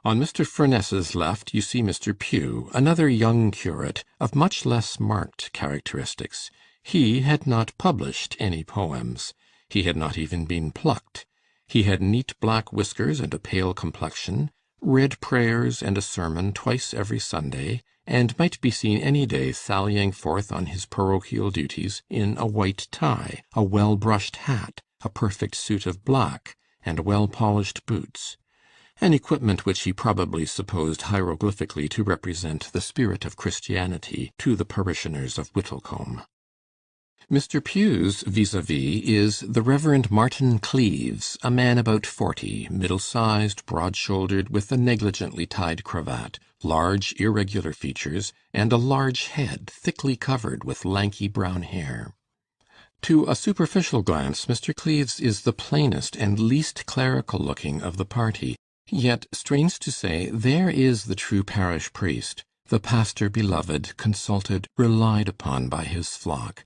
On Mr. Furness's left you see Mr. Pugh, another young curate of much less marked characteristics. He had not published any poems. He had not even been plucked. He had neat black whiskers and a pale complexion, read prayers and a sermon twice every Sunday, and might be seen any day sallying forth on his parochial duties in a white tie, a well-brushed hat, a perfect suit of black, and well-polished boots, an equipment which he probably supposed hieroglyphically to represent the spirit of Christianity to the parishioners of Whittlecombe. Mr. Pugh's vis-a-vis is the Reverend Martin Cleves, a man about 40, middle-sized, broad-shouldered, with a negligently tied cravat, large irregular features, and a large head thickly covered with lanky brown hair. To a superficial glance Mr. Cleves is the plainest and least clerical-looking of the party, yet, strange to say, there is the true parish priest, the pastor beloved, consulted, relied upon by his flock,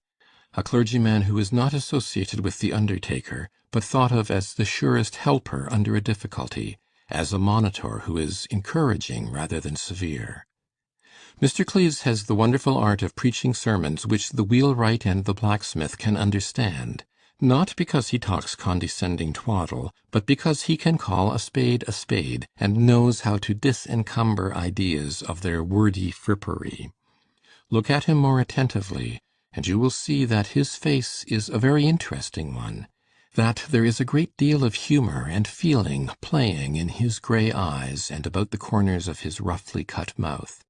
a clergyman who is not associated with the undertaker, but thought of as the surest helper under a difficulty, as a monitor who is encouraging rather than severe. Mr. Cleves has the wonderful art of preaching sermons which the wheelwright and the blacksmith can understand, not because he talks condescending twaddle, but because he can call a spade, and knows how to disencumber ideas of their wordy frippery. Look at him more attentively, and you will see that his face is a very interesting one, that there is a great deal of humour and feeling playing in his grey eyes and about the corners of his roughly cut mouth.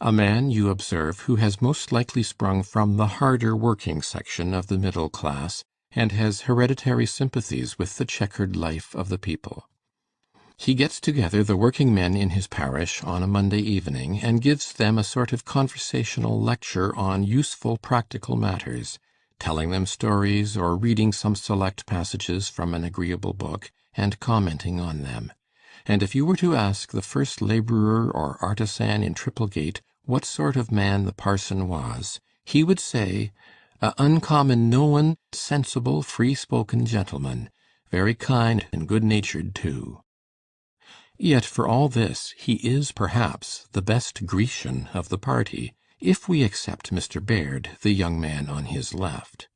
A man, you observe, who has most likely sprung from the harder working section of the middle class, and has hereditary sympathies with the checkered life of the people. He gets together the working men in his parish on a Monday evening, and gives them a sort of conversational lecture on useful practical matters, telling them stories, or reading some select passages from an agreeable book, and commenting on them. And if you were to ask the first labourer or artisan in Tripplegate what sort of man the parson was, he would say, "A uncommon knowin', sensible, free-spoken gentleman, very kind and good-natured too." Yet for all this he is perhaps the best Grecian of the party, if we except Mr. Baird, the young man on his left.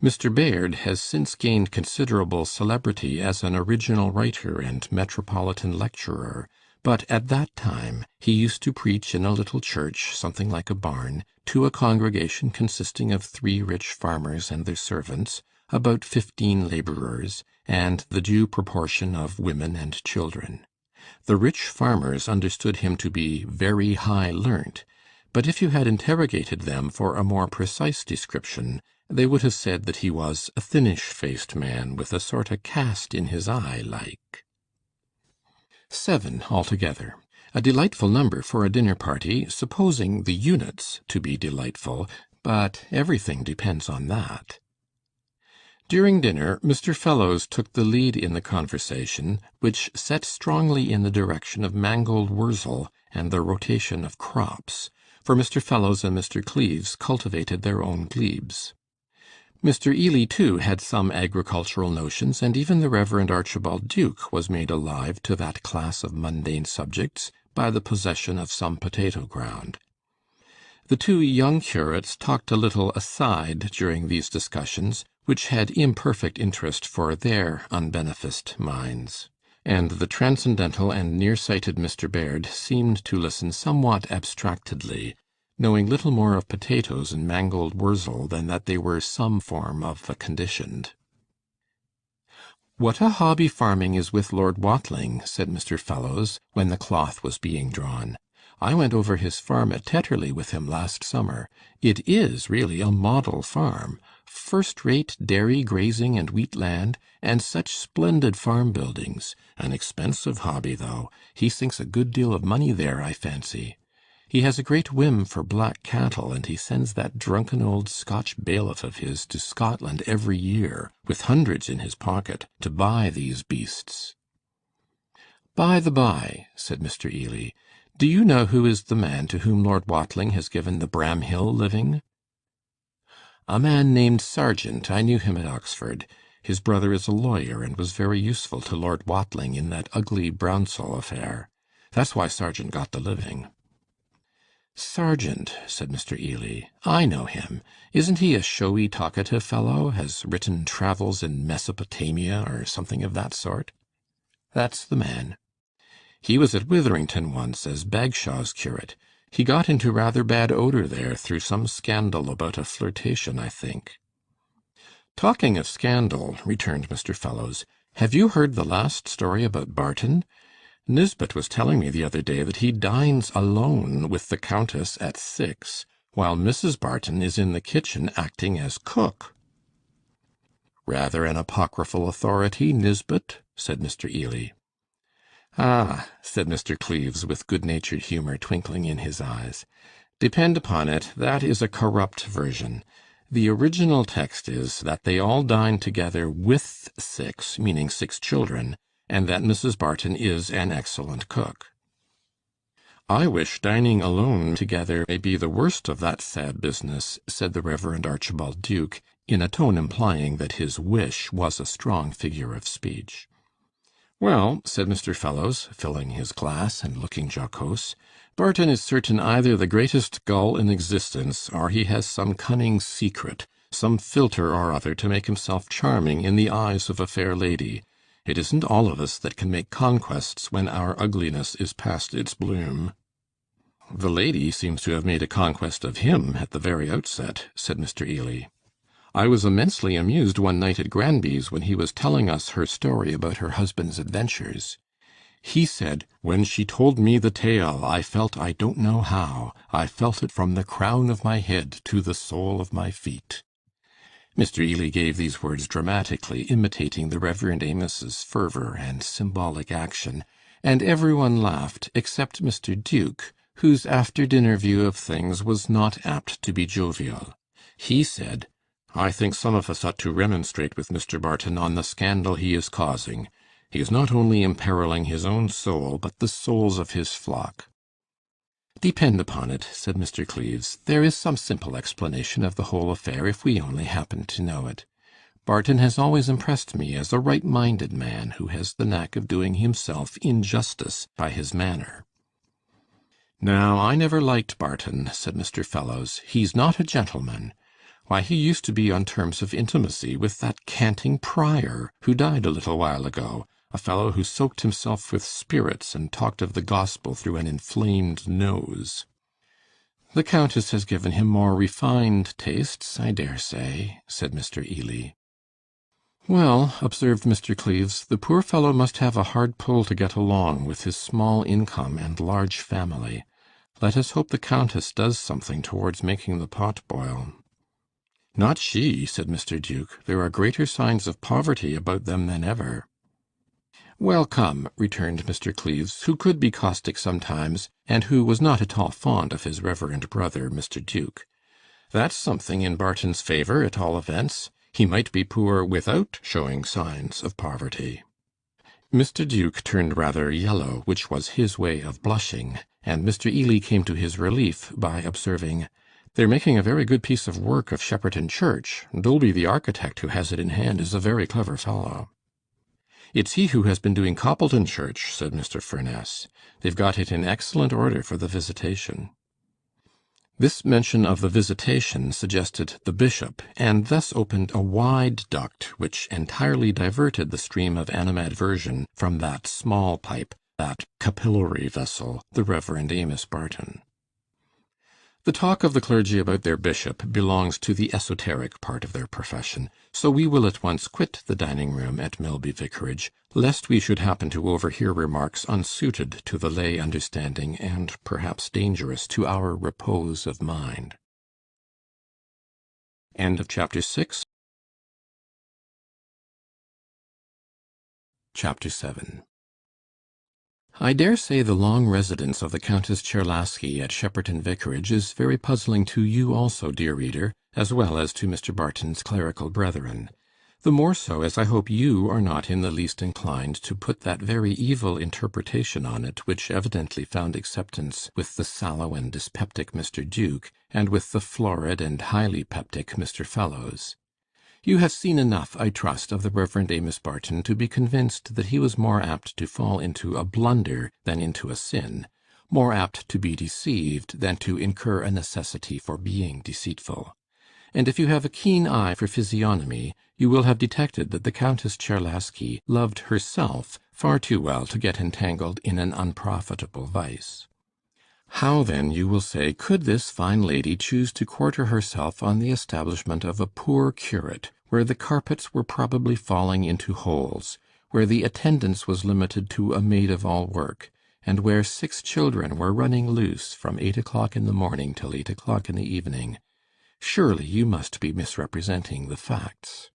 Mr. Baird has since gained considerable celebrity as an original writer and metropolitan lecturer, but at that time he used to preach in a little church, something like a barn, to a congregation consisting of 3 rich farmers and their servants, about 15 labourers, and the due proportion of women and children. The rich farmers understood him to be very high learnt, but if you had interrogated them for a more precise description, they would have said that he was a thinnish-faced man with a sort of cast in his eye like. 7 altogether. A delightful number for a dinner party, supposing the units to be delightful, but everything depends on that. During dinner, Mr. Fellowes took the lead in the conversation, which set strongly in the direction of mangold wurzel and the rotation of crops, for Mr. Fellowes and Mr. Cleves cultivated their own glebes. Mr. Ely, too, had some agricultural notions, and even the Reverend Archibald Duke was made alive to that class of mundane subjects by the possession of some potato ground. The 2 young curates talked a little aside during these discussions, which had imperfect interest for their unbeneficed minds, and the transcendental and near-sighted Mr. Baird seemed to listen somewhat abstractedly, knowing little more of potatoes and mangold wurzel than that they were some form of the conditioned. "What a hobby farming is with Lord Watling," said Mr. Fellowes, when the cloth was being drawn. "I went over his farm at Tetterley with him last summer. It is really a model farm. First-rate dairy, grazing, and wheat land, and such splendid farm buildings. An expensive hobby, though. He sinks a good deal of money there, I fancy. He has a great whim for black cattle, and he sends that drunken old Scotch bailiff of his to Scotland every year, with hundreds in his pocket, to buy these beasts." "By the by," said Mr. Ely, "do you know who is the man to whom Lord Watling has given the Bramhill living?" "A man named Sargent. I knew him at Oxford. His brother is a lawyer, and was very useful to Lord Watling in that ugly Brownsall affair. That's why Sargent got the living." "Sargent," said Mr. Ely. "I know him. Isn't he a showy, talkative fellow? Has written Travels in Mesopotamia, or something of that sort?" "That's the man. He was at Witherington once as Bagshaw's curate. He got into rather bad odor there through some scandal about a flirtation, I think." "Talking of scandal," returned Mr. Fellowes, "have you heard the last story about Barton? Nisbett was telling me the other day that he dines alone with the Countess at 6, while Mrs. Barton is in the kitchen acting as cook." "Rather an apocryphal authority, Nisbett," said Mr. Ely. "Ah," said Mr. Cleves, with good-natured humour twinkling in his eyes, "depend upon it, that is a corrupt version. The original text is, that they all dine together with 6, meaning 6 children, and that Mrs. Barton is an excellent cook." "I wish dining alone together may be the worst of that sad business," said the Reverend Archibald Duke, in a tone implying that his wish was a strong figure of speech. "Well," said Mr. Fellowes, filling his glass and looking jocose, "Barton is certain either the greatest gull in existence, or he has some cunning secret, some philtre or other to make himself charming in the eyes of a fair lady. It isn't all of us that can make conquests when our ugliness is past its bloom." "The lady seems to have made a conquest of him at the very outset," said Mr. Ely. "I was immensely amused one night at Granby's when he was telling us her story about her husband's adventures. He said, 'When she told me the tale, I felt I don't know how. I felt it from the crown of my head to the sole of my feet.'" Mr. Ely gave these words dramatically, imitating the Reverend Amos's fervour and symbolic action, and every one laughed except Mr. Duke, whose after-dinner view of things was not apt to be jovial. He said, "I think some of us ought to remonstrate with Mr. Barton on the scandal he is causing. He is not only imperilling his own soul, but the souls of his flock." "Depend upon it," said Mr. Cleves, "there is some simple explanation of the whole affair if we only happen to know it. Barton has always impressed me as a right-minded man who has the knack of doing himself injustice by his manner." "Now, I never liked Barton," said Mr. Fellowes. "He's not a gentleman. Why, he used to be on terms of intimacy with that canting Prior, who died a little while ago, a fellow who soaked himself with spirits and talked of the gospel through an inflamed nose." "The Countess has given him more refined tastes, I dare say," said Mr. Ely. "Well," observed Mr. Cleves, "the poor fellow must have a hard pull to get along with his small income and large family. Let us hope the Countess does something towards making the pot boil." "Not she," said Mr. Duke. "There are greater signs of poverty about them than ever." "Well, come," returned Mr. Cleves, who could be caustic sometimes, and who was not at all fond of his reverend brother, Mr. Duke. "That's something in Barton's favour, at all events. He might be poor without showing signs of poverty." Mr. Duke turned rather yellow, which was his way of blushing, and Mr. Ely came to his relief by observing, "They're making a very good piece of work of Shepperton Church. Dolby, the architect who has it in hand, is a very clever fellow." "It's he who has been doing Coppleton Church," said Mr. Furness. "They've got it in excellent order for the Visitation." This mention of the Visitation suggested the Bishop, and thus opened a wide duct which entirely diverted the stream of animadversion from that small pipe, that capillary vessel, the Reverend Amos Barton. The talk of the clergy about their bishop belongs to the esoteric part of their profession, so we will at once quit the dining-room at Milby Vicarage, lest we should happen to overhear remarks unsuited to the lay understanding and perhaps dangerous to our repose of mind. End of chapter 6. Chapter 7. I dare say the long residence of the Countess Czerlaski at Shepperton Vicarage is very puzzling to you also, dear reader, as well as to Mr. Barton's clerical brethren. The more so, as I hope you are not in the least inclined to put that very evil interpretation on it which evidently found acceptance with the sallow and dyspeptic Mr. Duke, and with the florid and highly peptic Mr. Fellowes. You have seen enough, I trust, of the Reverend Amos Barton to be convinced that he was more apt to fall into a blunder than into a sin, more apt to be deceived than to incur a necessity for being deceitful. And if you have a keen eye for physiognomy, you will have detected that the Countess Czerlaski loved herself far too well to get entangled in an unprofitable vice. How then, you will say, could this fine lady choose to quarter herself on the establishment of a poor curate, where the carpets were probably falling into holes, where the attendance was limited to a maid of all work, and where 6 children were running loose from 8 o'clock in the morning till 8 o'clock in the evening? Surely you must be misrepresenting the facts.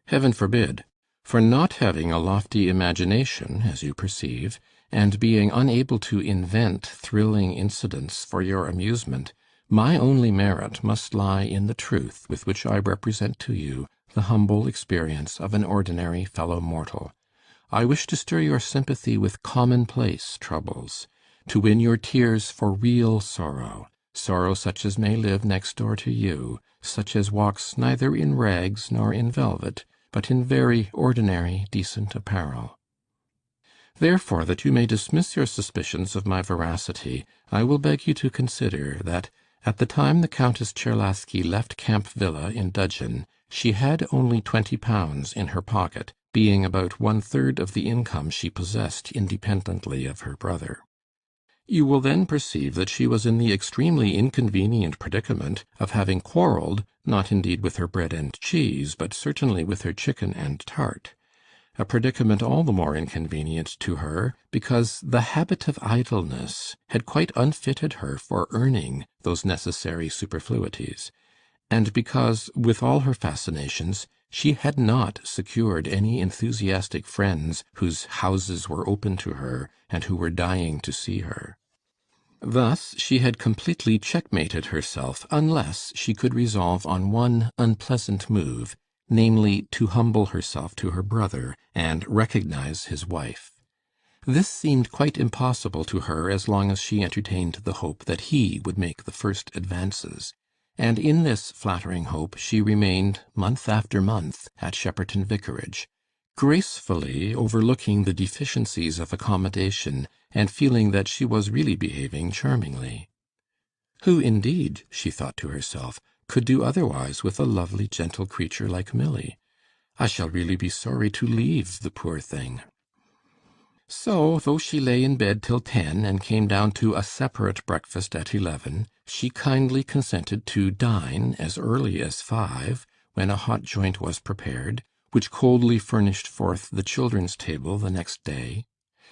Heaven forbid! For not having a lofty imagination, as you perceive, and being unable to invent thrilling incidents for your amusement, my only merit must lie in the truth with which I represent to you the humble experience of an ordinary fellow mortal. I wish to stir your sympathy with commonplace troubles, to win your tears for real sorrow, sorrow such as may live next door to you, such as walks neither in rags nor in velvet, but in very ordinary decent apparel. Therefore, that you may dismiss your suspicions of my veracity, I will beg you to consider that, at the time the Countess Czerlaski left Camp Villa in dudgeon, she had only 20 pounds in her pocket, being about 1/3 of the income she possessed independently of her brother. You will then perceive that she was in the extremely inconvenient predicament of having quarrelled, not indeed with her bread and cheese, but certainly with her chicken and tart. A predicament all the more inconvenient to her, because the habit of idleness had quite unfitted her for earning those necessary superfluities, and because, with all her fascinations, she had not secured any enthusiastic friends whose houses were open to her, and who were dying to see her. Thus she had completely checkmated herself, unless she could resolve on one unpleasant move, namely, to humble herself to her brother, and recognize his wife. This seemed quite impossible to her as long as she entertained the hope that he would make the first advances, and in this flattering hope she remained month after month at Shepperton Vicarage, gracefully overlooking the deficiencies of accommodation, and feeling that she was really behaving charmingly. Who indeed, she thought to herself, could do otherwise with a lovely gentle creature like Milly? I shall really be sorry to leave the poor thing. So, though she lay in bed till 10, and came down to a separate breakfast at 11, she kindly consented to dine as early as 5, when a hot joint was prepared, which coldly furnished forth the children's table the next day.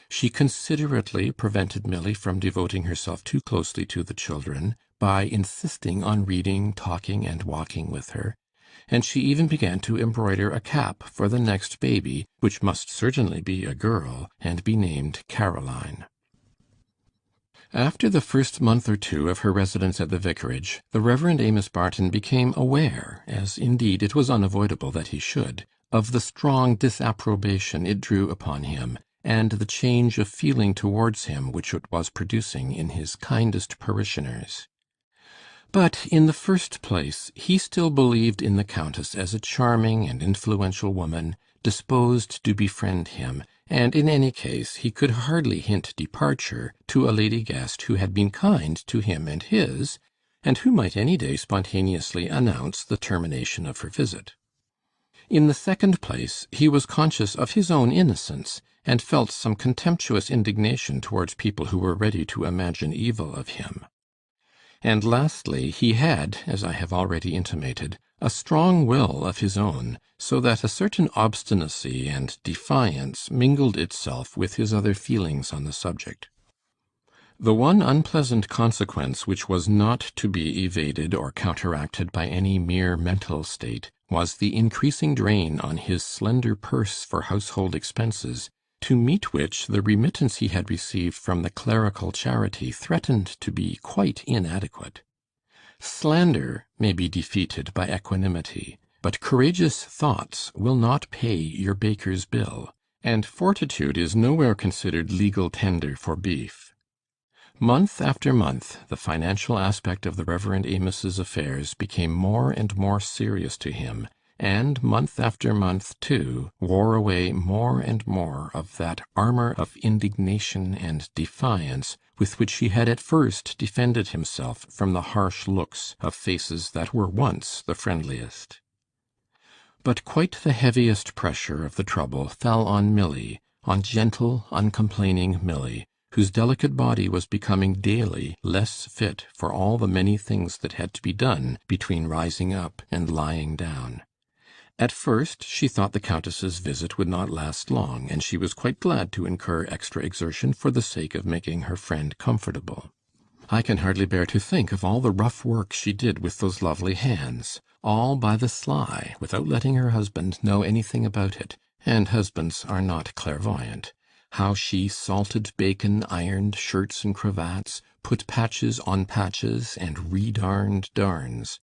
She considerately prevented Milly from devoting herself too closely to the children, by insisting on reading, talking, and walking with her, and she even began to embroider a cap for the next baby, which must certainly be a girl, and be named Caroline. After the first month or two of her residence at the vicarage, the Reverend Amos Barton became aware, as indeed it was unavoidable that he should, of the strong disapprobation it drew upon him, and the change of feeling towards him which it was producing in his kindest parishioners. But, in the first place, he still believed in the Countess as a charming and influential woman, disposed to befriend him, and in any case he could hardly hint departure to a lady guest who had been kind to him and his, and who might any day spontaneously announce the termination of her visit. In the second place, he was conscious of his own innocence, and felt some contemptuous indignation towards people who were ready to imagine evil of him. And lastly, he had, as I have already intimated, a strong will of his own, so that a certain obstinacy and defiance mingled itself with his other feelings on the subject. The one unpleasant consequence which was not to be evaded or counteracted by any mere mental state was the increasing drain on his slender purse for household expenses, to meet which the remittance he had received from the clerical charity threatened to be quite inadequate. Slander may be defeated by equanimity, but courageous thoughts will not pay your baker's bill, and fortitude is nowhere considered legal tender for beef. Month after month the financial aspect of the Reverend Amos's affairs became more and more serious to him, and month after month, too, wore away more and more of that armour of indignation and defiance with which he had at first defended himself from the harsh looks of faces that were once the friendliest. But quite the heaviest pressure of the trouble fell on Milly, on gentle, uncomplaining Milly, whose delicate body was becoming daily less fit for all the many things that had to be done between rising up and lying down. At first she thought the Countess's visit would not last long, and she was quite glad to incur extra exertion for the sake of making her friend comfortable. "I can hardly bear to think of all the rough work she did with those lovely hands, all by the sly, without letting her husband know anything about it, and husbands are not clairvoyant. How she salted bacon, ironed shirts and cravats, put patches on patches, and redarned darns.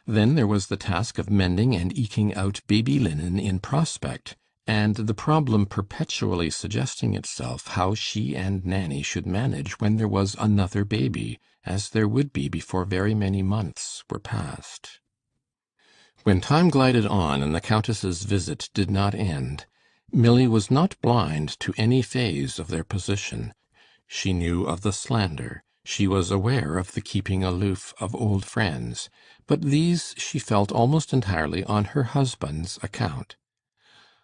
Then there was the task of mending and eking out baby linen in prospect, and the problem perpetually suggesting itself how she and Nanny should manage when there was another baby, as there would be before very many months were past. When time glided on and the Countess's visit did not end, Milly was not blind to any phase of their position. She knew of the slander, she was aware of the keeping aloof of old friends, but these she felt almost entirely on her husband's account.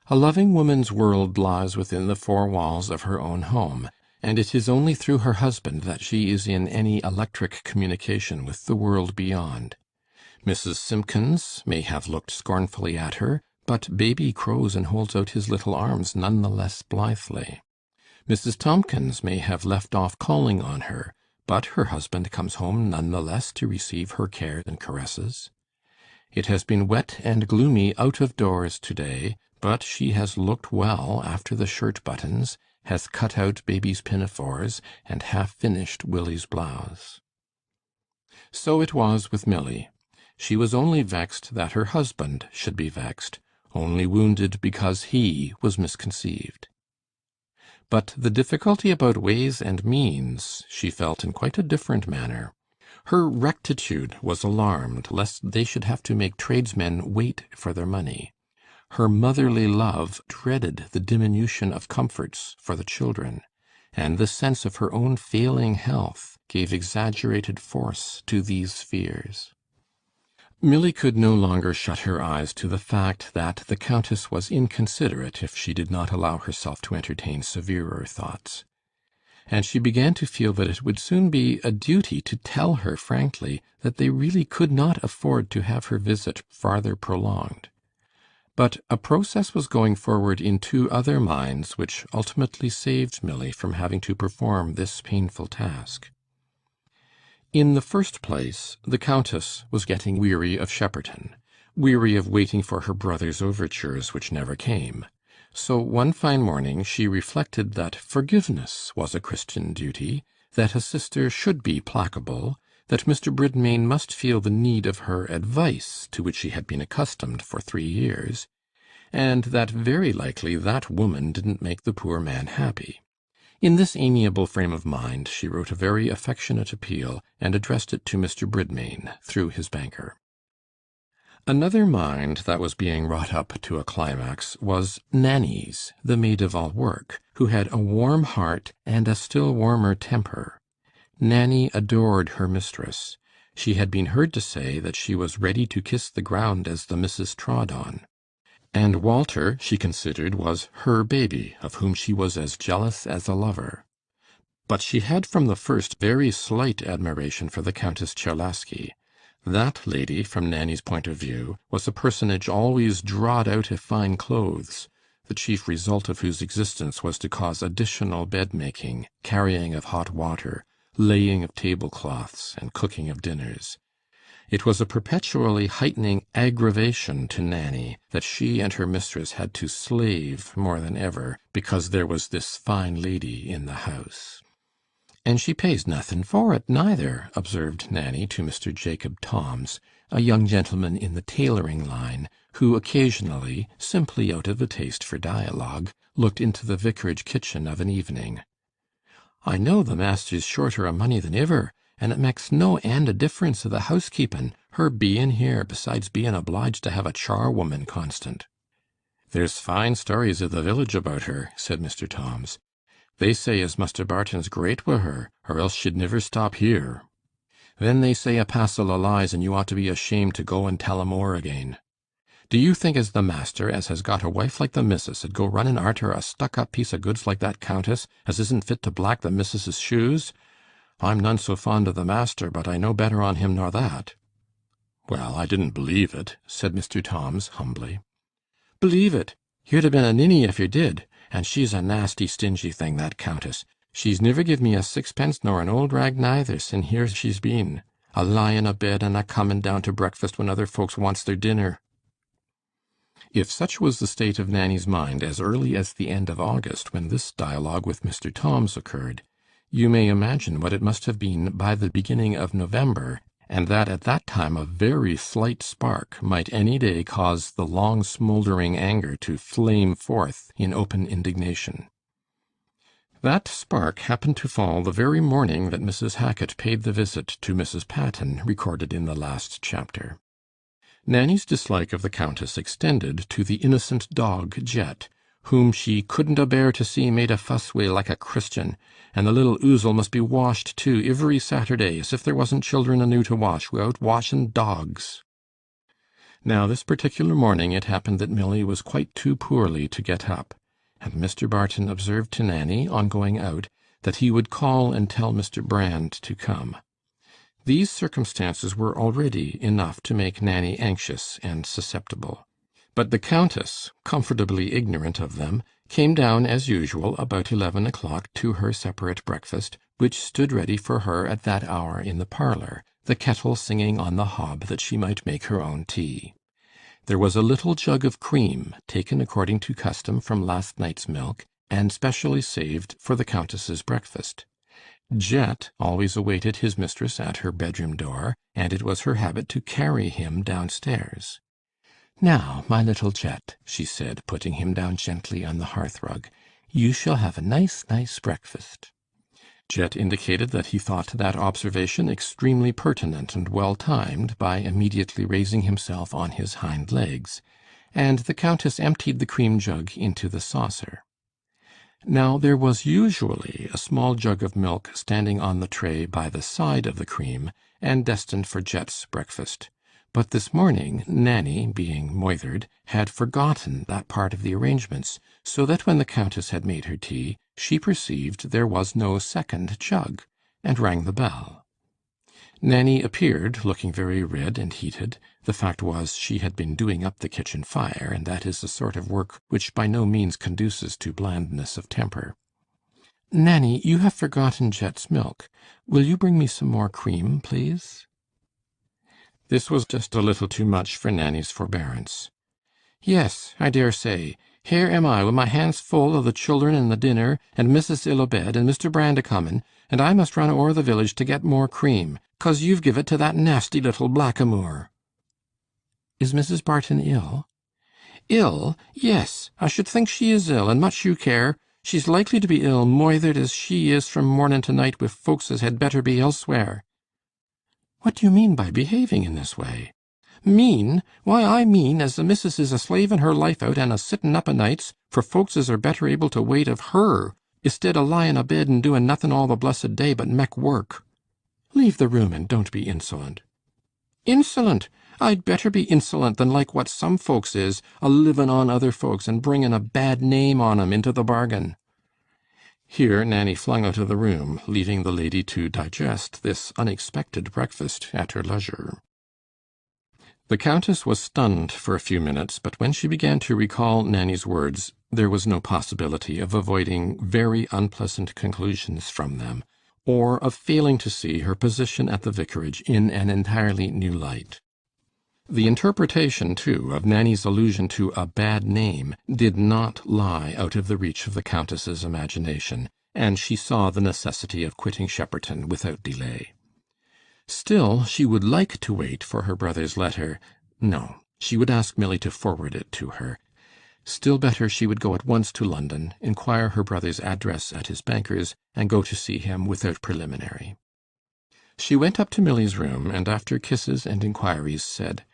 A loving woman's world lies within the four walls of her own home, and it is only through her husband that she is in any electric communication with the world beyond. Mrs. Simpkins may have looked scornfully at her, but baby crows and holds out his little arms none the less blithely. Mrs. Tomkins may have left off calling on her, but her husband comes home none the less to receive her care and caresses. It has been wet and gloomy out of doors to-day, but she has looked well after the shirt buttons, has cut out baby's pinafores, and half finished Willie's blouse. So it was with Milly. She was only vexed that her husband should be vexed, only wounded because he was misconceived. But the difficulty about ways and means she felt in quite a different manner. Her rectitude was alarmed lest they should have to make tradesmen wait for their money. Her motherly love dreaded the diminution of comforts for the children, and the sense of her own failing health gave exaggerated force to these fears. Milly could no longer shut her eyes to the fact that the Countess was inconsiderate if she did not allow herself to entertain severer thoughts, and she began to feel that it would soon be a duty to tell her frankly that they really could not afford to have her visit farther prolonged. But a process was going forward in two other minds which ultimately saved Milly from having to perform this painful task. In the first place, the Countess was getting weary of Shepperton, weary of waiting for her brother's overtures which never came. So one fine morning she reflected that forgiveness was a Christian duty, that a sister should be placable, that Mr. Bridmain must feel the need of her advice, to which she had been accustomed for 3 years, and that very likely that woman didn't make the poor man happy. In this amiable frame of mind she wrote a very affectionate appeal, and addressed it to Mr. Bridmain through his banker. Another mind that was being wrought up to a climax was Nanny's, the maid-of-all-work, who had a warm heart and a still warmer temper. Nanny adored her mistress. She had been heard to say that she was ready to kiss the ground as the missus trod on. And Walter, she considered, was her baby, of whom she was as jealous as a lover. But she had from the first very slight admiration for the Countess Czerlaski. That lady, from Nanny's point of view, was a personage always drawed out of fine clothes, the chief result of whose existence was to cause additional bed-making, carrying of hot water, laying of tablecloths, and cooking of dinners. It was a perpetually heightening aggravation to Nanny that she and her mistress had to slave more than ever, because there was this fine lady in the house. "And she pays nothin' for it, neither," observed Nanny to Mr. Jacob Tomms, a young gentleman in the tailoring line, who occasionally, simply out of a taste for dialogue, looked into the vicarage kitchen of an evening. "I know the master's shorter o' money than iver, and it mak's no end o' difference o' the housekeepin', her bein' here, besides bein' obliged to have a charwoman constant." "There's fine stories i' the village about her," said Mr. Tomms. "They say as Muster Barton's great wi' her, or else she'd niver stop here. Then they say a passel o' lies, and you ought to be ashamed to go and tell 'em o'er again." Do you think as the master, as has got a wife like the missus, 'ud go running arter a stuck-up piece o' goods like that Countess, as isn't fit to black the missis's shoes? I'm none so fond o' the master, but I know better on him nor that." "Well, I didn't believe it," said Mr. Tomms, humbly. "Believe it! You'd ha' been a ninny if yer did. And she's a nasty stingy thing, that Countess. She's niver give me a sixpence nor an old rag neither, sin' here she's been. A lyin' a bed and a comin' down to breakfast when other folks wants their dinner." If such was the state of Nanny's mind as early as the end of August, when this dialogue with Mr. Tomms occurred, you may imagine what it must have been by the beginning of November, and that at that time a very slight spark might any day cause the long smouldering anger to flame forth in open indignation. That spark happened to fall the very morning that Mrs. Hackit paid the visit to Mrs. Patten recorded in the last chapter. Nanny's dislike of the Countess extended to the innocent dog Jet, whom she couldn't a bear to see made a fuss wi' like a Christian, and the little ousel must be washed too ivery Saturday, as if there wasn't children anew to wash, wi'out washing dogs. Now this particular morning it happened that Milly was quite too poorly to get up, and Mr. Barton observed to Nanny, on going out, that he would call and tell Mr. Brand to come. These circumstances were already enough to make Nanny anxious and susceptible. But the Countess, comfortably ignorant of them, came down as usual about 11 o'clock to her separate breakfast, which stood ready for her at that hour in the parlour, the kettle singing on the hob that she might make her own tea. There was a little jug of cream, taken according to custom from last night's milk, and specially saved for the Countess's breakfast. Jet always awaited his mistress at her bedroom door, and it was her habit to carry him downstairs. "Now, my little Jet," she said, putting him down gently on the hearth-rug, "you shall have a nice, nice breakfast." Jet indicated that he thought that observation extremely pertinent and well timed by immediately raising himself on his hind legs, and the Countess emptied the cream jug into the saucer. Now there was usually a small jug of milk standing on the tray by the side of the cream, and destined for Jet's breakfast. But this morning Nanny, being moithered, had forgotten that part of the arrangements, so that when the Countess had made her tea, she perceived there was no second jug, and rang the bell. Nanny appeared, looking very red and heated. The fact was, she had been doing up the kitchen fire, and that is a sort of work which by no means conduces to blandness of temper. "Nanny, you have forgotten Jet's milk. Will you bring me some more cream, please?" This was just a little too much for Nanny's forbearance. "Yes, I dare say. Here am I wi' my hands full o' the children and the dinner, and missis ill o' bed, and Mr. Brand a comin', and I must run o'er the village to get more cream, 'cause you've give it to that nasty little blackamoor." "Is Mrs. Barton ill?" "Ill? Yes, I should think she is ill, and much you care. She's likely to be ill, moithered as she is from mornin' to night wi' folks as had better be elsewhere." "What do you mean by behaving in this way?" "Mean? Why, I mean as the missis is a slavin' her life out and a sittin' up o' nights for folks as are better able to wait of her, istid o' lyin' a bed and doin' nothin' all the blessed day but mek work." "Leave the room, and don't be insolent." "Insolent! I'd better be insolent than like what some folks is, a livin' on other folks and bringin' a bad name on 'em into the bargain." Here Nanny flung out of the room, leaving the lady to digest this unexpected breakfast at her leisure. The Countess was stunned for a few minutes, but when she began to recall Nanny's words, there was no possibility of avoiding very unpleasant conclusions from them, or of failing to see her position at the vicarage in an entirely new light. The interpretation, too, of Nanny's allusion to a bad name did not lie out of the reach of the Countess's imagination, and she saw the necessity of quitting Shepperton without delay. Still, she would like to wait for her brother's letter. No, she would ask Milly to forward it to her. Still better, she would go at once to London, inquire her brother's address at his banker's, and go to see him without preliminary. She went up to Milly's room, and after kisses and inquiries, said,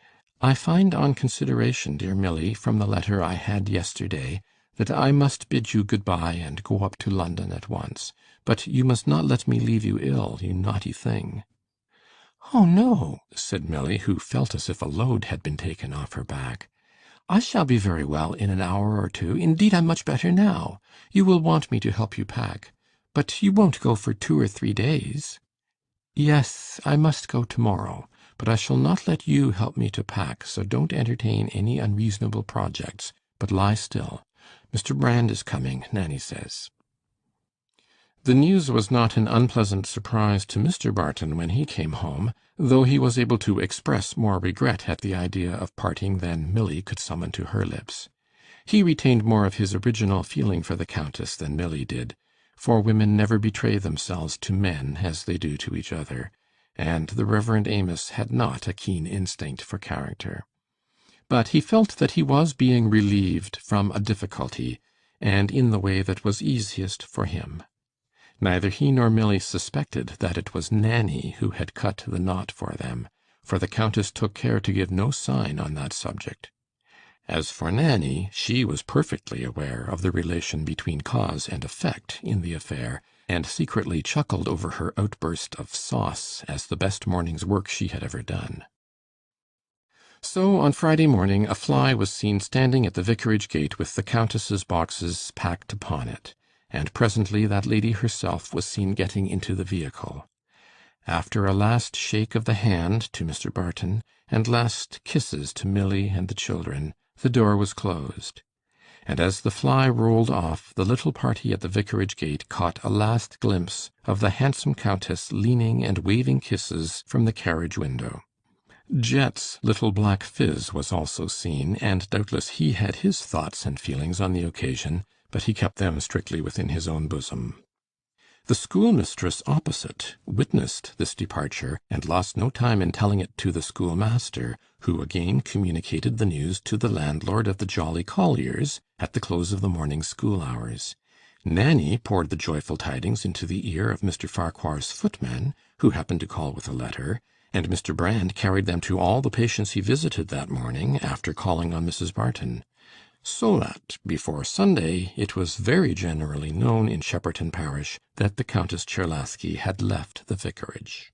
"I find on consideration, dear Milly, from the letter I had yesterday, that I must bid you good-bye and go up to London at once. But you must not let me leave you ill, you naughty thing." "Oh, no," said Milly, who felt as if a load had been taken off her back. "I shall be very well in an hour or two. Indeed, I'm much better now. You will want me to help you pack. But you won't go for 2 or 3 days?" "Yes, I must go to-morrow. But I shall not let you help me to pack, so don't entertain any unreasonable projects, but lie still. Mr. Brand is coming, Nanny says." The news was not an unpleasant surprise to Mr. Barton when he came home, though he was able to express more regret at the idea of parting than Milly could summon to her lips. He retained more of his original feeling for the Countess than Milly did, for women never betray themselves to men as they do to each other, and the Reverend Amos had not a keen instinct for character. But he felt that he was being relieved from a difficulty, and in the way that was easiest for him. Neither he nor Milly suspected that it was Nanny who had cut the knot for them, for the Countess took care to give no sign on that subject. As for Nanny, she was perfectly aware of the relation between cause and effect in the affair, and secretly chuckled over her outburst of sauce as the best morning's work she had ever done. So on Friday morning a fly was seen standing at the vicarage gate with the Countess's boxes packed upon it, and presently that lady herself was seen getting into the vehicle. After a last shake of the hand to Mr. Barton, and last kisses to Milly and the children, the door was closed. And as the fly rolled off, the little party at the vicarage gate caught a last glimpse of the handsome Countess leaning and waving kisses from the carriage window. Jet's little black phiz was also seen, and doubtless he had his thoughts and feelings on the occasion, but he kept them strictly within his own bosom. The schoolmistress opposite witnessed this departure, and lost no time in telling it to the schoolmaster, who again communicated the news to the landlord of the Jolly Colliers at the close of the morning school hours. Nanny poured the joyful tidings into the ear of Mr. Farquhar's footman, who happened to call with a letter, and Mr. Brand carried them to all the patients he visited that morning, after calling on Mrs. Barton. So that before Sunday it was very generally known in Shepperton parish that the Countess Czerlaski had left the vicarage.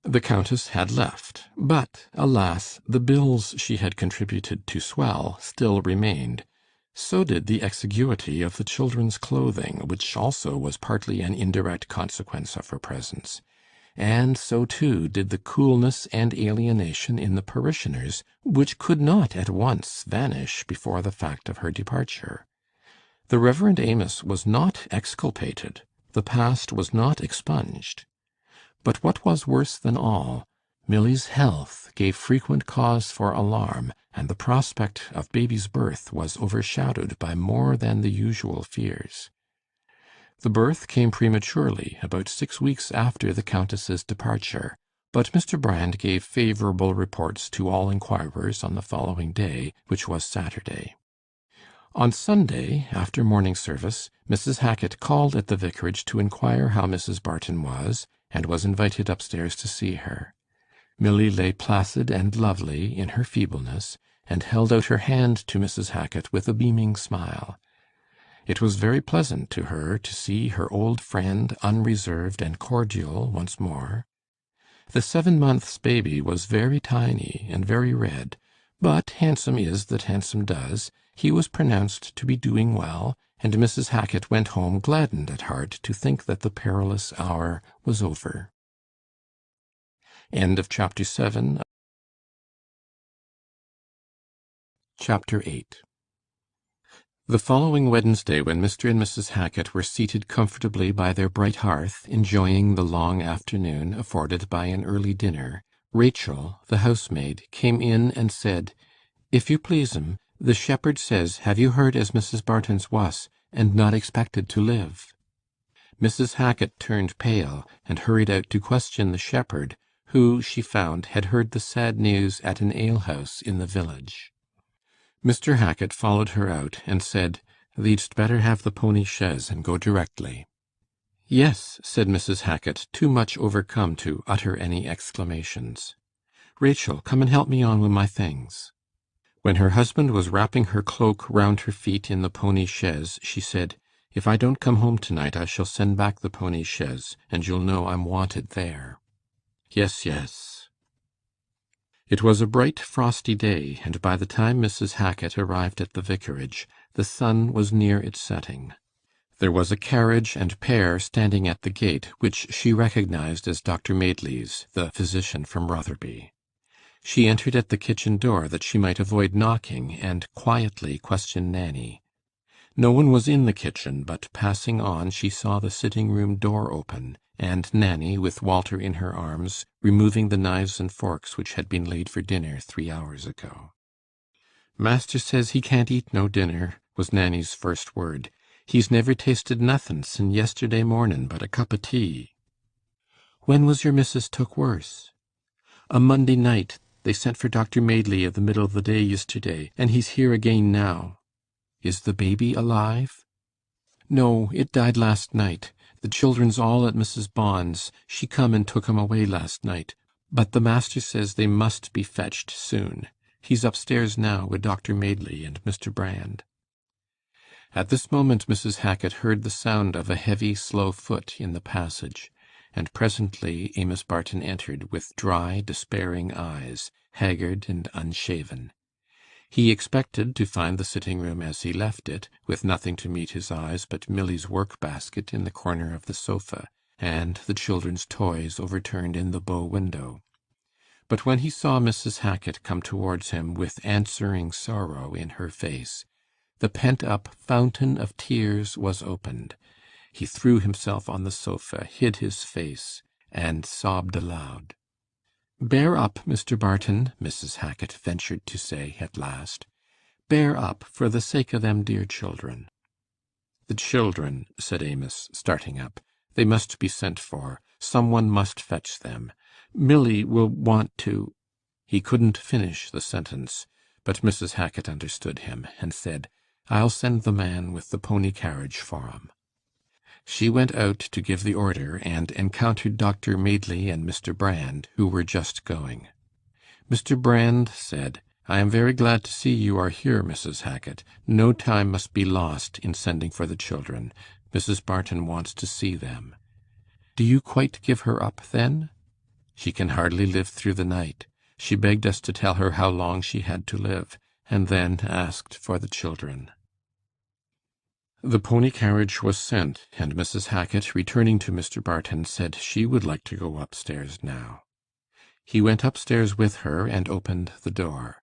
The Countess had left, but, alas, the bills she had contributed to swell still remained. So did the exiguity of the children's clothing, which also was partly an indirect consequence of her presence. And so too did the coolness and alienation in the parishioners, which could not at once vanish before the fact of her departure. The Reverend Amos was not exculpated, the past was not expunged. But what was worse than all, Milly's health gave frequent cause for alarm, and the prospect of baby's birth was overshadowed by more than the usual fears. The birth came prematurely, about 6 weeks after the Countess's departure, but Mr. Brand gave favourable reports to all inquirers on the following day, which was Saturday. On Sunday, after morning service, Mrs. Hackit called at the vicarage to inquire how Mrs. Barton was, and was invited upstairs to see her. Milly lay placid and lovely in her feebleness, and held out her hand to Mrs. Hackit with a beaming smile. It was very pleasant to her to see her old friend unreserved and cordial once more. The 7 months' baby was very tiny and very red, but handsome is that handsome does. He was pronounced to be doing well, and Mrs. Hackit went home gladdened at heart to think that the perilous hour was over. End of chapter 7. Chapter 8. The following Wednesday, when Mr. and Mrs. Hackit were seated comfortably by their bright hearth, enjoying the long afternoon afforded by an early dinner, Rachel, the housemaid, came in and said, "If you please'm, the shepherd says, have you heard as Mrs. Barton's was, and not expected to live?" Mrs. Hackit turned pale, and hurried out to question the shepherd, who, she found, had heard the sad news at an alehouse in the village. Mr. Hackit followed her out, and said, "Thee'dst better have the pony chaise and go directly." "Yes," said Mrs. Hackit, too much overcome to utter any exclamations. "Rachel, come and help me on wi' my things." When her husband was wrapping her cloak round her feet in the pony chaise, she said, "If I don't come home to-night, I shall send back the pony chaise, and you'll know I'm wanted there." "Yes, yes." It was a bright, frosty day, and by the time Mrs. Hackit arrived at the vicarage, the sun was near its setting. There was a carriage and pair standing at the gate, which she recognized as Dr. Madeley's, the physician from Rotherby. She entered at the kitchen door that she might avoid knocking, and quietly questioned Nanny. No one was in the kitchen, but passing on she saw the sitting-room door open, and Nanny, with Walter in her arms, removing the knives and forks which had been laid for dinner 3 hours ago. "Master says he can't eat no dinner," was Nanny's first word. "He's never tasted nothin' sin' yesterday mornin' but a cup o' tea." "When was your missis took worse?" "A Monday night. They sent for Dr. Madeley i' the middle of the day yisterday, and he's here again now." "Is the baby alive?" "No, it died last night. The children's all at Mrs. Bond's. She come and took 'em away last night. But the master says they must be fetched soon. He's upstairs now wi' Dr. Madeley and Mr. Brand." At this moment Mrs. Hackit heard the sound of a heavy, slow foot in the passage, and presently Amos Barton entered with dry, despairing eyes, haggard and unshaven. He expected to find the sitting-room as he left it, with nothing to meet his eyes but Milly's work-basket in the corner of the sofa, and the children's toys overturned in the bow window. But when he saw Mrs. Hackit come towards him with answering sorrow in her face, the pent-up fountain of tears was opened. He threw himself on the sofa, hid his face, and sobbed aloud. "Bear up, Mr. Barton," Mrs. Hackit ventured to say at last. "Bear up, for the sake o' them dear children." "The children," said Amos, starting up. "They must be sent for. Some one must fetch them. Milly will want to—" He couldn't finish the sentence, but Mrs. Hackit understood him, and said, "I'll send the man with the pony carriage for 'em." She went out to give the order, and encountered Dr. Madeley and Mr. Brand, who were just going. Mr. Brand said, "I am very glad to see you are here, Mrs. Hackit. No time must be lost in sending for the children. Mrs. Barton wants to see them." "Do you quite give her up, then?" "She can hardly live through the night. She begged us to tell her how long she had to live, and then asked for the children." The pony carriage was sent, and Mrs. Hackit, returning to Mr. Barton, said she would like to go upstairs now. He went upstairs with her and opened the door.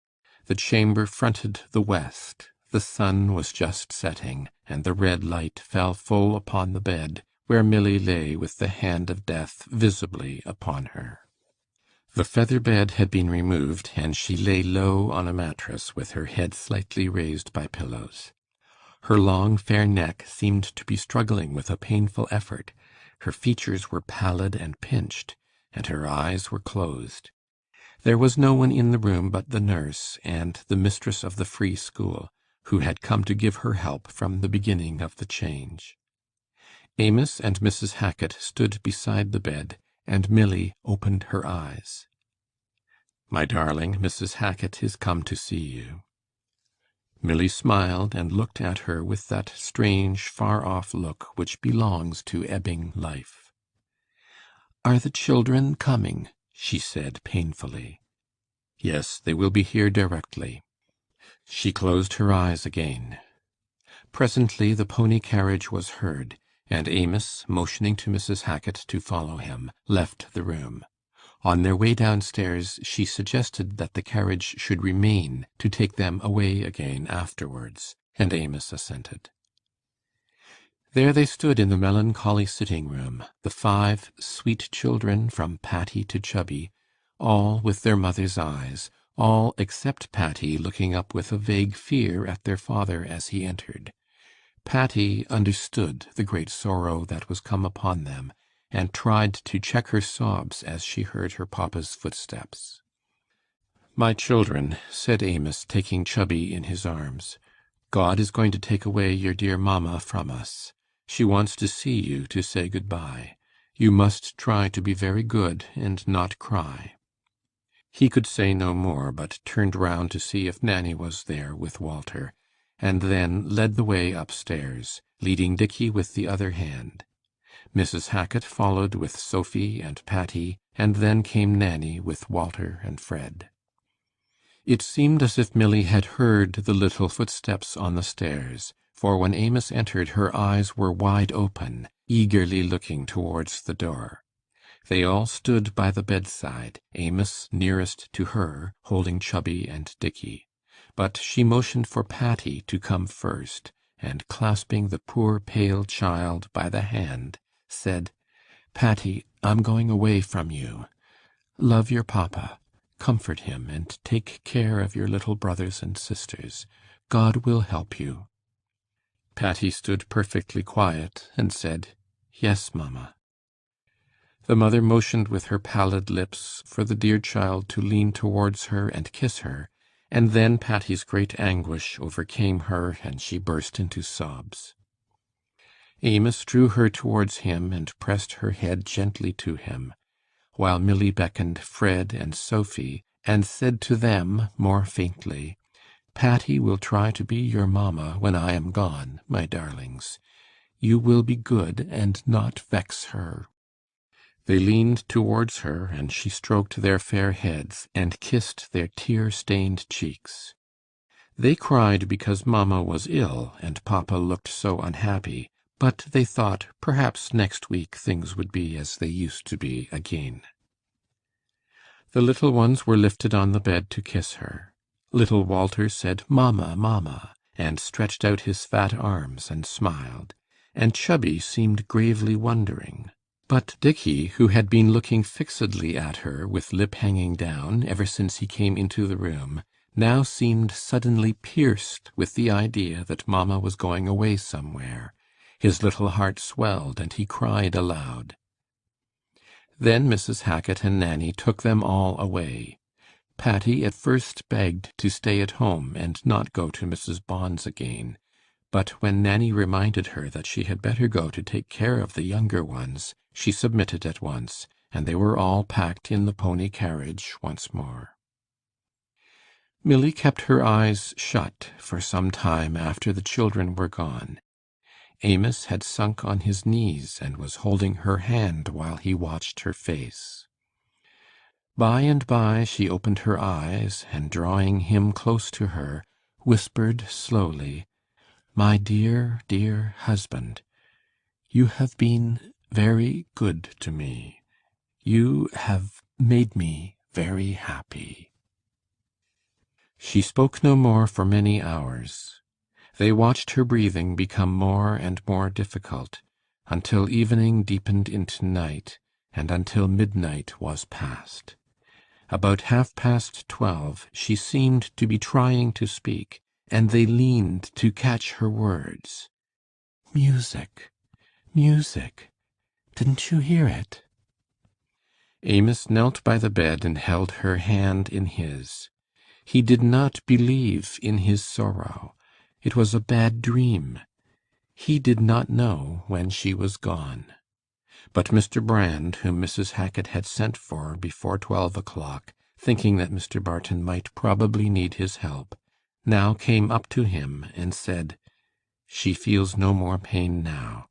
The chamber fronted the west. The sun was just setting, and the red light fell full upon the bed, where Milly lay with the hand of death visibly upon her. The feather bed had been removed, and she lay low on a mattress, with her head slightly raised by pillows. Her long fair neck seemed to be struggling with a painful effort, her features were pallid and pinched, and her eyes were closed. There was no one in the room but the nurse and the mistress of the free school, who had come to give her help from the beginning of the change. Amos and Mrs. Hackit stood beside the bed, and Milly opened her eyes. "My darling, Mrs. Hackit is come to see you." Milly smiled and looked at her with that strange far-off look which belongs to ebbing life. "Are the children coming?" she said painfully. "Yes, they will be here directly." She closed her eyes again. Presently the pony carriage was heard, and Amos, motioning to Mrs. Hackit to follow him, left the room. On their way downstairs she suggested that the carriage should remain to take them away again afterwards, and Amos assented. There they stood in the melancholy sitting-room, the 5 sweet children from Patty to Chubby, all with their mother's eyes, all except Patty looking up with a vague fear at their father as he entered. Patty understood the great sorrow that was come upon them, and tried to check her sobs as she heard her papa's footsteps. "My children," said Amos, taking Chubby in his arms, "God is going to take away your dear mamma from us. She wants to see you to say good-bye. You must try to be very good and not cry." He could say no more, but turned round to see if Nanny was there with Walter, and then led the way upstairs, leading Dickey with the other hand. Mrs. Hackit followed with Sophy and Patty, and then came Nanny with Walter and Fred. It seemed as if Milly had heard the little footsteps on the stairs, for when Amos entered her eyes were wide open, eagerly looking towards the door. They all stood by the bedside, Amos nearest to her, holding Chubby and Dicky. But she motioned for Patty to come first, and clasping the poor pale child by the hand, said, "Patty, I'm going away from you. Love your papa. Comfort him, and take care of your little brothers and sisters. God will help you." Patty stood perfectly quiet, and said, "Yes, mamma." The mother motioned with her pallid lips for the dear child to lean towards her and kiss her, and then Patty's great anguish overcame her, and she burst into sobs. Amos drew her towards him and pressed her head gently to him, while Milly beckoned Fred and Sophy, and said to them more faintly, "Patty will try to be your mamma when I am gone, my darlings. You will be good and not vex her." They leaned towards her, and she stroked their fair heads and kissed their tear-stained cheeks. They cried because mamma was ill and papa looked so unhappy, but they thought perhaps next week things would be as they used to be again. The little ones were lifted on the bed to kiss her. Little Walter said, "Mamma, mamma," and stretched out his fat arms and smiled, and Chubby seemed gravely wondering. But Dicky, who had been looking fixedly at her, with lip hanging down, ever since he came into the room, now seemed suddenly pierced with the idea that mamma was going away somewhere. His little heart swelled, and he cried aloud. Then Mrs. Hackit and Nanny took them all away. Patty at first begged to stay at home and not go to Mrs. Bond's again, but when Nanny reminded her that she had better go to take care of the younger ones, she submitted at once, and they were all packed in the pony carriage once more. Milly kept her eyes shut for some time after the children were gone. Amos had sunk on his knees and was holding her hand while he watched her face. By and by she opened her eyes, and drawing him close to her, whispered slowly, "My dear, dear husband, you have been very good to me. You have made me very happy." She spoke no more for many hours. They watched her breathing become more and more difficult, until evening deepened into night, and until midnight was past. About 12:30 she seemed to be trying to speak, and they leaned to catch her words. "Music, music, didn't you hear it?" Amos knelt by the bed and held her hand in his. He did not believe in his sorrow. It was a bad dream. He did not know when she was gone. But Mr. Brand, whom Mrs. Hackit had sent for before 12 o'clock, thinking that Mr. Barton might probably need his help, now came up to him and said, "She feels no more pain now.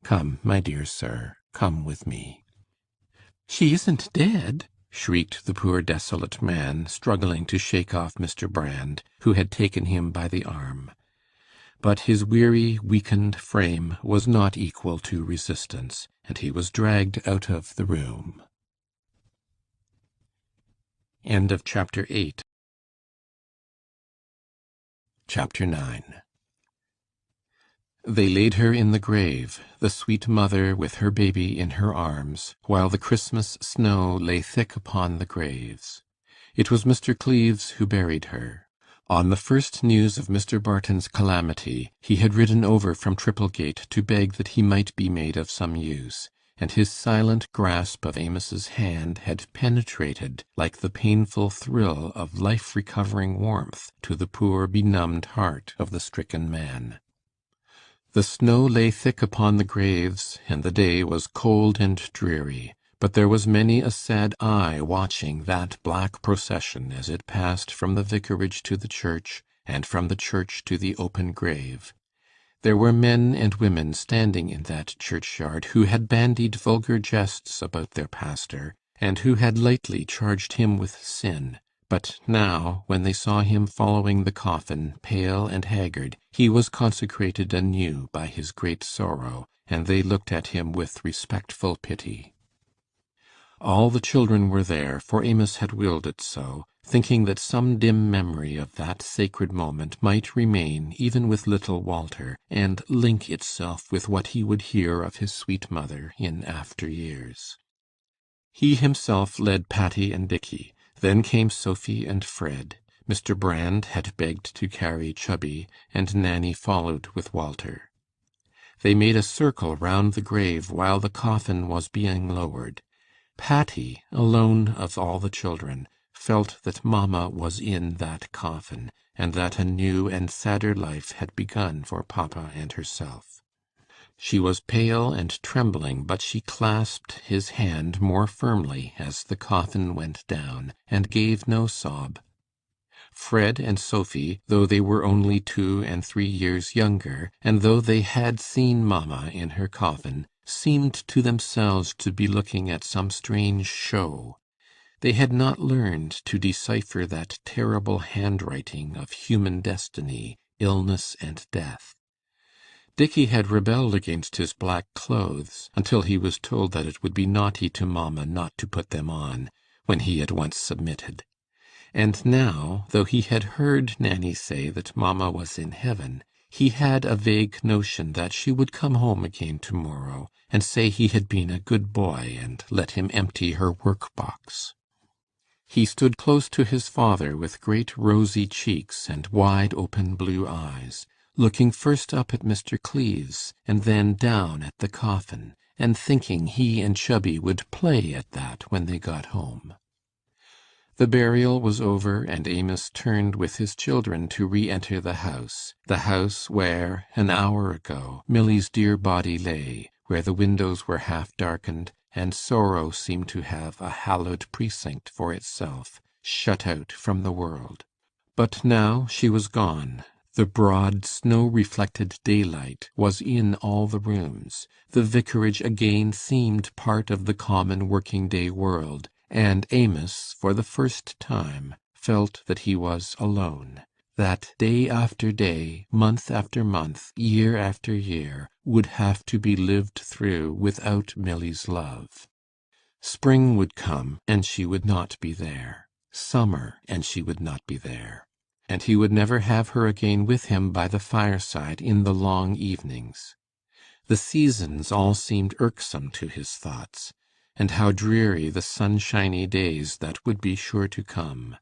Come, my dear sir, come with me." "She isn't dead?" shrieked the poor desolate man, struggling to shake off Mr. Brand, who had taken him by the arm. But his weary, weakened frame was not equal to resistance, and he was dragged out of the room. End of chapter 8. Chapter 9. They laid her in the grave, the sweet mother with her baby in her arms, while the Christmas snow lay thick upon the graves. It was Mr. Cleves who buried her. On the first news of Mr. Barton's calamity, he had ridden over from Tripplegate to beg that he might be made of some use, and his silent grasp of Amos's hand had penetrated like the painful thrill of life-recovering warmth to the poor benumbed heart of the stricken man. The snow lay thick upon the graves, and the day was cold and dreary, but there was many a sad eye watching that black procession as it passed from the vicarage to the church, and from the church to the open grave. There were men and women standing in that churchyard who had bandied vulgar jests about their pastor, and who had lightly charged him with sin, But now, when they saw him following the coffin, pale and haggard, he was consecrated anew by his great sorrow, and they looked at him with respectful pity. All the children were there, for Amos had willed it so, thinking that some dim memory of that sacred moment might remain even with little Walter, and link itself with what he would hear of his sweet mother in after years. He himself led Patty and Dicky. Then came Sophy and Fred. Mr. Brand had begged to carry Chubby, and Nanny followed with Walter. They made a circle round the grave while the coffin was being lowered. Patty, alone of all the children, felt that mamma was in that coffin, and that a new and sadder life had begun for papa and herself. She was pale and trembling, but she clasped his hand more firmly as the coffin went down, and gave no sob. Fred and Sophy, though they were only 2 and 3 years younger, and though they had seen mamma in her coffin, seemed to themselves to be looking at some strange show. They had not learned to decipher that terrible handwriting of human destiny, illness, and death. Dicky had rebelled against his black clothes, until he was told that it would be naughty to mamma not to put them on, when he at once submitted. And now, though he had heard Nanny say that mamma was in heaven, he had a vague notion that she would come home again tomorrow, and say he had been a good boy, and let him empty her work-box. He stood close to his father with great rosy cheeks and wide open blue eyes, looking first up at Mr. Cleves, and then down at the coffin, and thinking he and Chubby would play at that when they got home. The burial was over, and Amos turned with his children to re-enter the house where, an hour ago, Milly's dear body lay, where the windows were half darkened, and sorrow seemed to have a hallowed precinct for itself, shut out from the world. But now she was gone. The broad, snow-reflected daylight was in all the rooms. The vicarage again seemed part of the common working-day world, and Amos, for the first time, felt that he was alone, that day after day, month after month, year after year, would have to be lived through without Milly's love. Spring would come, and she would not be there. Summer, and she would not be there. And he would never have her again with him by the fireside in the long evenings. The seasons all seemed irksome to his thoughts, and how dreary the sunshiny days that would be sure to come.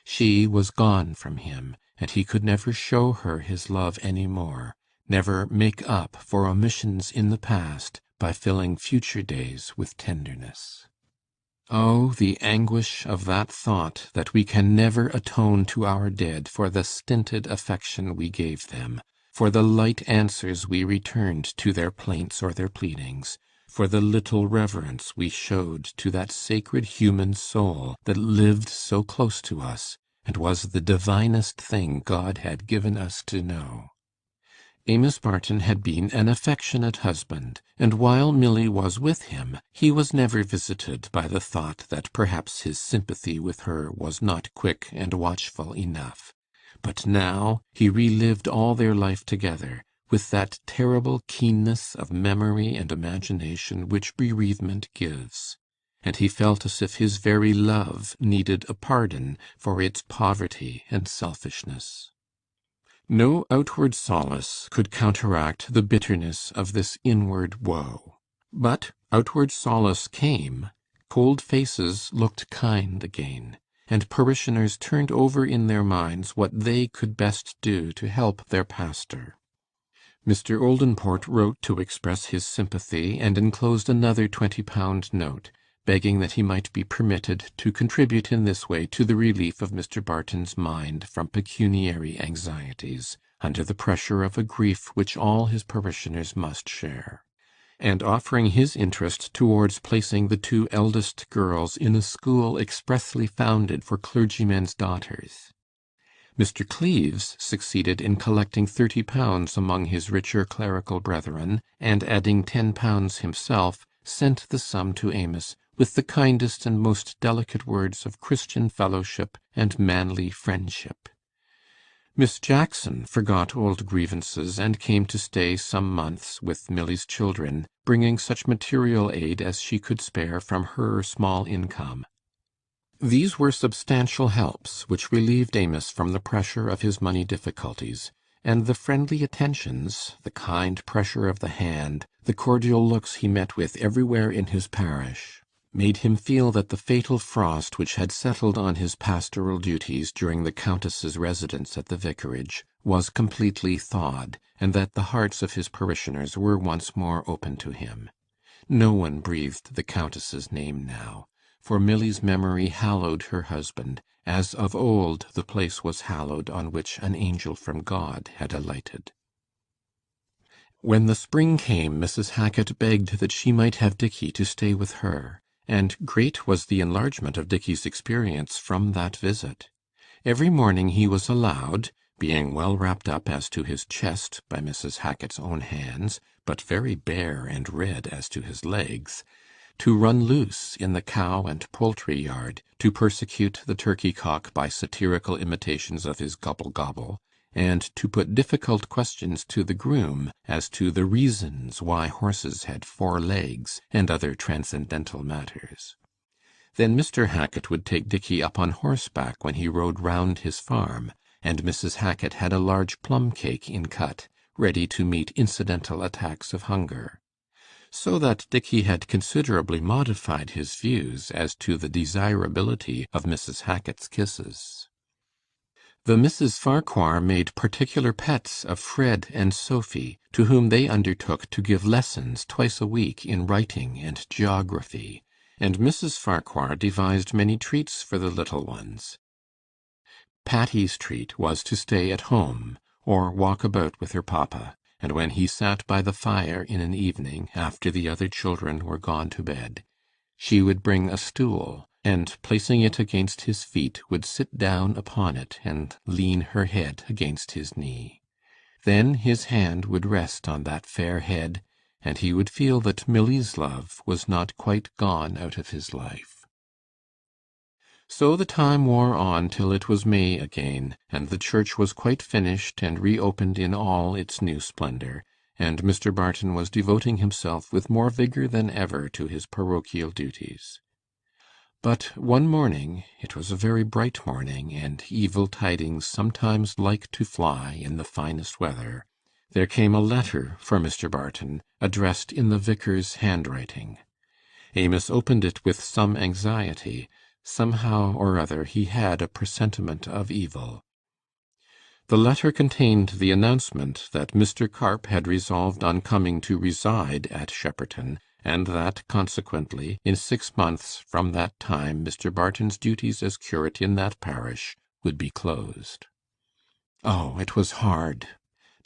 She was gone from him, and he could never show her his love any more, never make up for omissions in the past by filling future days with tenderness. Oh, the anguish of that thought that we can never atone to our dead for the stinted affection we gave them, for the light answers we returned to their plaints or their pleadings, for the little reverence we showed to that sacred human soul that lived so close to us, and was the divinest thing God had given us to know. Amos Barton had been an affectionate husband, and while Milly was with him, he was never visited by the thought that perhaps his sympathy with her was not quick and watchful enough. But now he relived all their life together, with that terrible keenness of memory and imagination which bereavement gives, and he felt as if his very love needed a pardon for its poverty and selfishness. No outward solace could counteract the bitterness of this inward woe. But outward solace came. Cold faces looked kind again, and parishioners turned over in their minds what they could best do to help their pastor. Mr. Oldenport wrote to express his sympathy, and enclosed another £20 note, begging that he might be permitted to contribute in this way to the relief of Mr. Barton's mind from pecuniary anxieties, under the pressure of a grief which all his parishioners must share, and offering his interest towards placing the 2 eldest girls in a school expressly founded for clergymen's daughters. Mr. Cleves succeeded in collecting £30 among his richer clerical brethren, and adding £10 himself, sent the sum to Amos with the kindest and most delicate words of Christian fellowship and manly friendship. Miss Jackson forgot old grievances and came to stay some months with Milly's children, bringing such material aid as she could spare from her small income. These were substantial helps, which relieved Amos from the pressure of his money difficulties, and the friendly attentions, the kind pressure of the hand, the cordial looks he met with everywhere in his parish, made him feel that the fatal frost which had settled on his pastoral duties during the Countess's residence at the vicarage was completely thawed, and that the hearts of his parishioners were once more open to him. No one breathed the Countess's name now, for Milly's memory hallowed her husband, as of old the place was hallowed on which an angel from God had alighted. When the spring came, Mrs. Hackit begged that she might have Dicky to stay with her, and great was the enlargement of Dicky's experience from that visit. Every morning he was allowed, being well wrapped up as to his chest by Mrs. Hackit's own hands, but very bare and red as to his legs, to run loose in the cow and poultry yard, to persecute the turkey-cock by satirical imitations of his gobble-gobble, and to put difficult questions to the groom as to the reasons why horses had 4 legs, and other transcendental matters. Then Mr. Hackit would take Dicky up on horseback when he rode round his farm, and Mrs. Hackit had a large plum-cake in cut, ready to meet incidental attacks of hunger. So that Dicky had considerably modified his views as to the desirability of Mrs. Hackit's kisses. The Misses Farquhar made particular pets of Fred and Sophy, to whom they undertook to give lessons twice a week in writing and geography, and Mrs. Farquhar devised many treats for the little ones. Patty's treat was to stay at home, or walk about with her papa, and when he sat by the fire in an evening, after the other children were gone to bed, she would bring a stool, and placing it against his feet, would sit down upon it and lean her head against his knee. Then his hand would rest on that fair head, and he would feel that Milly's love was not quite gone out of his life. So the time wore on till it was May again, and the church was quite finished and reopened in all its new splendour, and Mr. Barton was devoting himself with more vigour than ever to his parochial duties. But one morning, it was a very bright morning, and evil tidings sometimes like to fly in the finest weather, there came a letter for Mr. Barton, addressed in the vicar's handwriting. Amos opened it with some anxiety. Somehow or other he had a presentiment of evil. The letter contained the announcement that Mr. Carpe had resolved on coming to reside at Shepperton, and that, consequently, in 6 months from that time Mr. Barton's duties as curate in that parish would be closed. Oh, it was hard!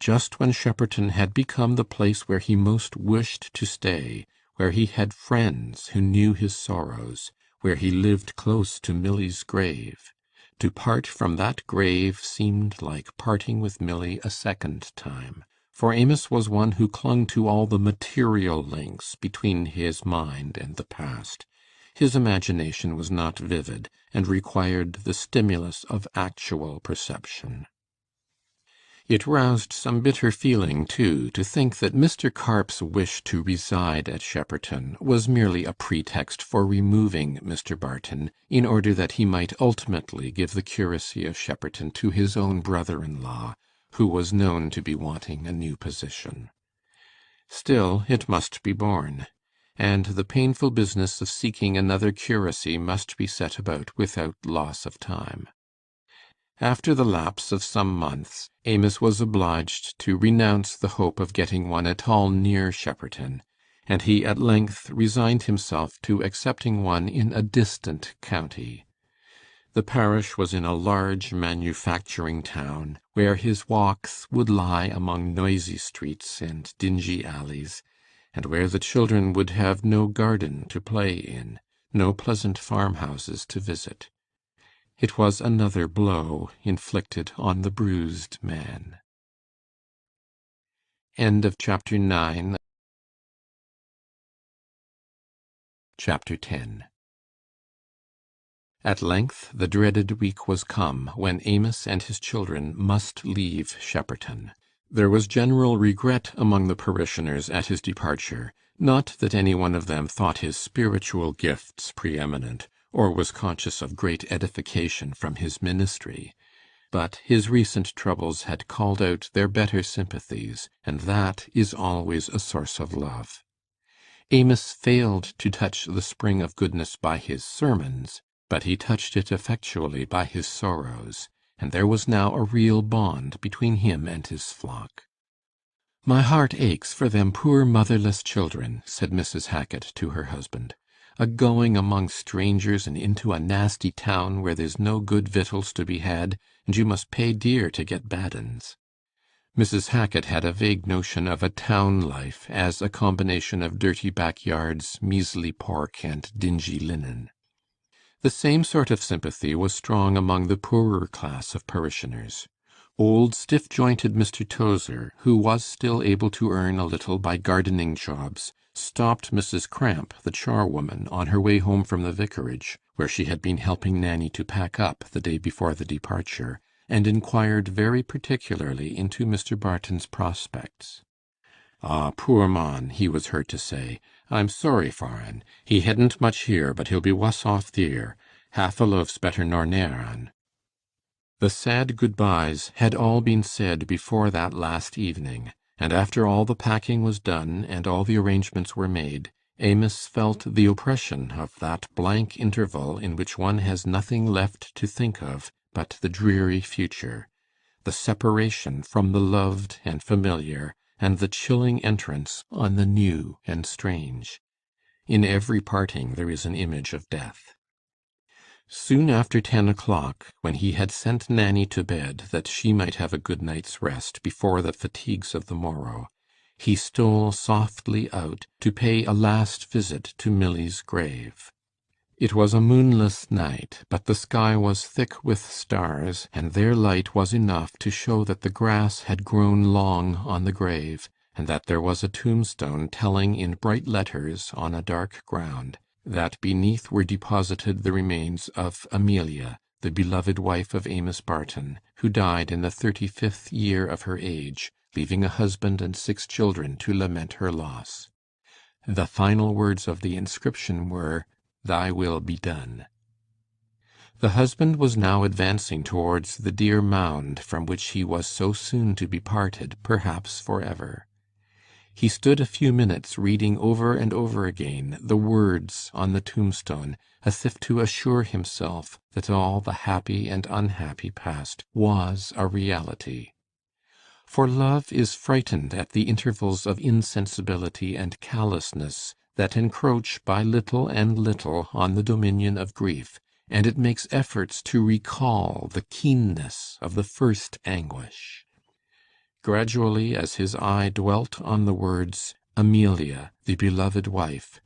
Just when Shepperton had become the place where he most wished to stay, where he had friends who knew his sorrows, where he lived close to Milly's grave. To part from that grave seemed like parting with Milly a second time, for Amos was one who clung to all the material links between his mind and the past. His imagination was not vivid, and required the stimulus of actual perception. It roused some bitter feeling, too, to think that Mr. Carpe's wish to reside at Shepperton was merely a pretext for removing Mr. Barton, in order that he might ultimately give the curacy of Shepperton to his own brother-in-law, who was known to be wanting a new position. Still, it must be borne, and the painful business of seeking another curacy must be set about without loss of time. After the lapse of some months, Amos was obliged to renounce the hope of getting one at all near Shepperton, and he at length resigned himself to accepting one in a distant county. The parish was in a large manufacturing town, where his walks would lie among noisy streets and dingy alleys, and where the children would have no garden to play in, no pleasant farmhouses to visit. It was another blow inflicted on the bruised man. Chapter 9. Chapter 10. At length the dreaded week was come, when Amos and his children must leave Shepperton. There was general regret among the parishioners at his departure, not that any one of them thought his spiritual gifts preeminent, or was conscious of great edification from his ministry, but his recent troubles had called out their better sympathies, and that is always a source of love. Amos failed to touch the spring of goodness by his sermons, but he touched it effectually by his sorrows, and there was now a real bond between him and his flock. "My heart aches for them poor motherless children," said Mrs. Hackit to her husband, "a going among strangers and into a nasty town where there's no good victuals to be had, and you must pay dear to get bad uns." Mrs. Hackit had a vague notion of a town life as a combination of dirty backyards, measly pork, and dingy linen. The same sort of sympathy was strong among the poorer class of parishioners. Old stiff-jointed Mr. Tozer, who was still able to earn a little by gardening jobs, stopped Mrs. Cramp, the charwoman, on her way home from the vicarage, where she had been helping Nanny to pack up the day before the departure, and inquired very particularly into Mr. Barton's prospects. "Ah, poor mon," he was heard to say, "I'm sorry for un. He hedn't much here, but he'll be wuss off theer. Half a loaf's better nor ne'er un." The sad good-byes had all been said before that last evening, and after all the packing was done and all the arrangements were made, Amos felt the oppression of that blank interval in which one has nothing left to think of but the dreary future, the separation from the loved and familiar, and the chilling entrance on the new and strange. In every parting there is an image of death. Soon after 10 o'clock, when he had sent Nanny to bed that she might have a good night's rest before the fatigues of the morrow, he stole softly out to pay a last visit to Milly's grave. It was a moonless night, but the sky was thick with stars, and their light was enough to show that the grass had grown long on the grave, and that there was a tombstone telling in bright letters on a dark ground that beneath were deposited the remains of Amelia, the beloved wife of Amos Barton, who died in the 35th year of her age, leaving a husband and 6 children to lament her loss. The final words of the inscription were, "Thy will be done." The husband was now advancing towards the dear mound from which he was so soon to be parted, perhaps for ever. He stood a few minutes reading over and over again the words on the tombstone, as if to assure himself that all the happy and unhappy past was a reality. For love is frightened at the intervals of insensibility and callousness that encroach by little and little on the dominion of grief, and it makes efforts to recall the keenness of the first anguish. Gradually, as his eye dwelt on the words, "Amelia, the beloved wife,"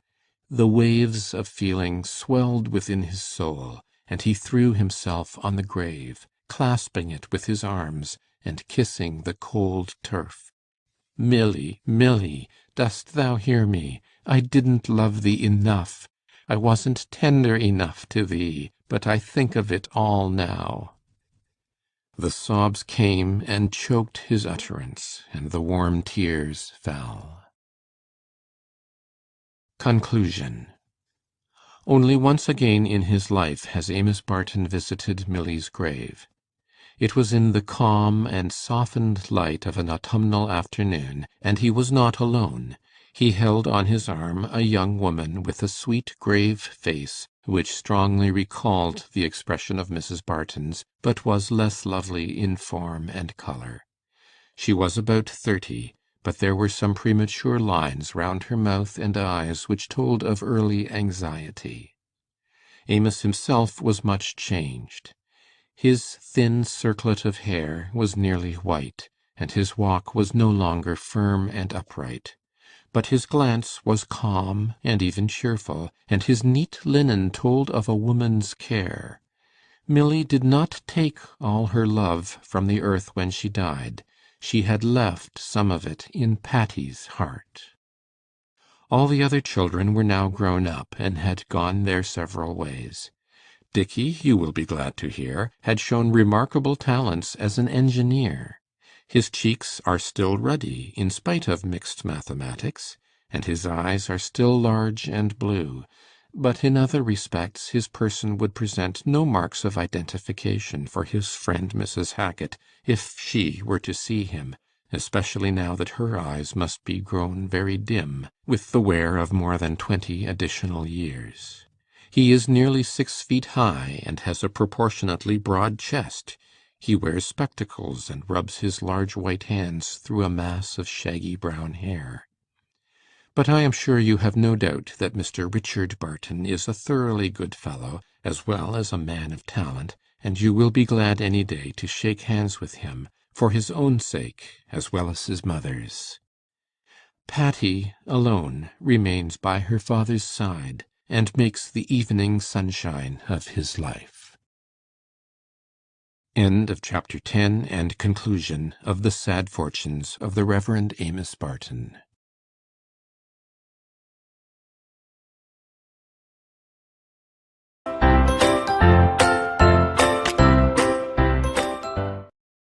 the waves of feeling swelled within his soul, and he threw himself on the grave, clasping it with his arms, and kissing the cold turf. "Milly, Milly, dost thou hear me? I didn't love thee enough. I wasn't tender enough to thee, but I think of it all now." The sobs came and choked his utterance, and the warm tears fell. Conclusion. Only once again in his life has Amos Barton visited Milly's grave. It was in the calm and softened light of an autumnal afternoon, and he was not alone. He held on his arm a young woman with a sweet grave face, which strongly recalled the expression of Mrs. Barton's, but was less lovely in form and colour. She was about 30, but there were some premature lines round her mouth and eyes which told of early anxiety. Amos himself was much changed. His thin circlet of hair was nearly white, and his walk was no longer firm and upright. But his glance was calm and even cheerful, and his neat linen told of a woman's care. Milly did not take all her love from the earth when she died. She had left some of it in Patty's heart. All the other children were now grown up, and had gone their several ways. Dickey, you will be glad to hear, had shown remarkable talents as an engineer. His cheeks are still ruddy, in spite of mixed mathematics, and his eyes are still large and blue, but in other respects his person would present no marks of identification for his friend Mrs. Hackit, if she were to see him, especially now that her eyes must be grown very dim with the wear of more than 20 additional years. He is nearly 6 feet high, and has a proportionately broad chest. He wears spectacles, and rubs his large white hands through a mass of shaggy brown hair. But I am sure you have no doubt that Mr. Richard Barton is a thoroughly good fellow, as well as a man of talent, and you will be glad any day to shake hands with him, for his own sake as well as his mother's. Patty alone remains by her father's side, and makes the evening sunshine of his life. End of chapter 10 and conclusion of The Sad Fortunes of the Reverend Amos Barton.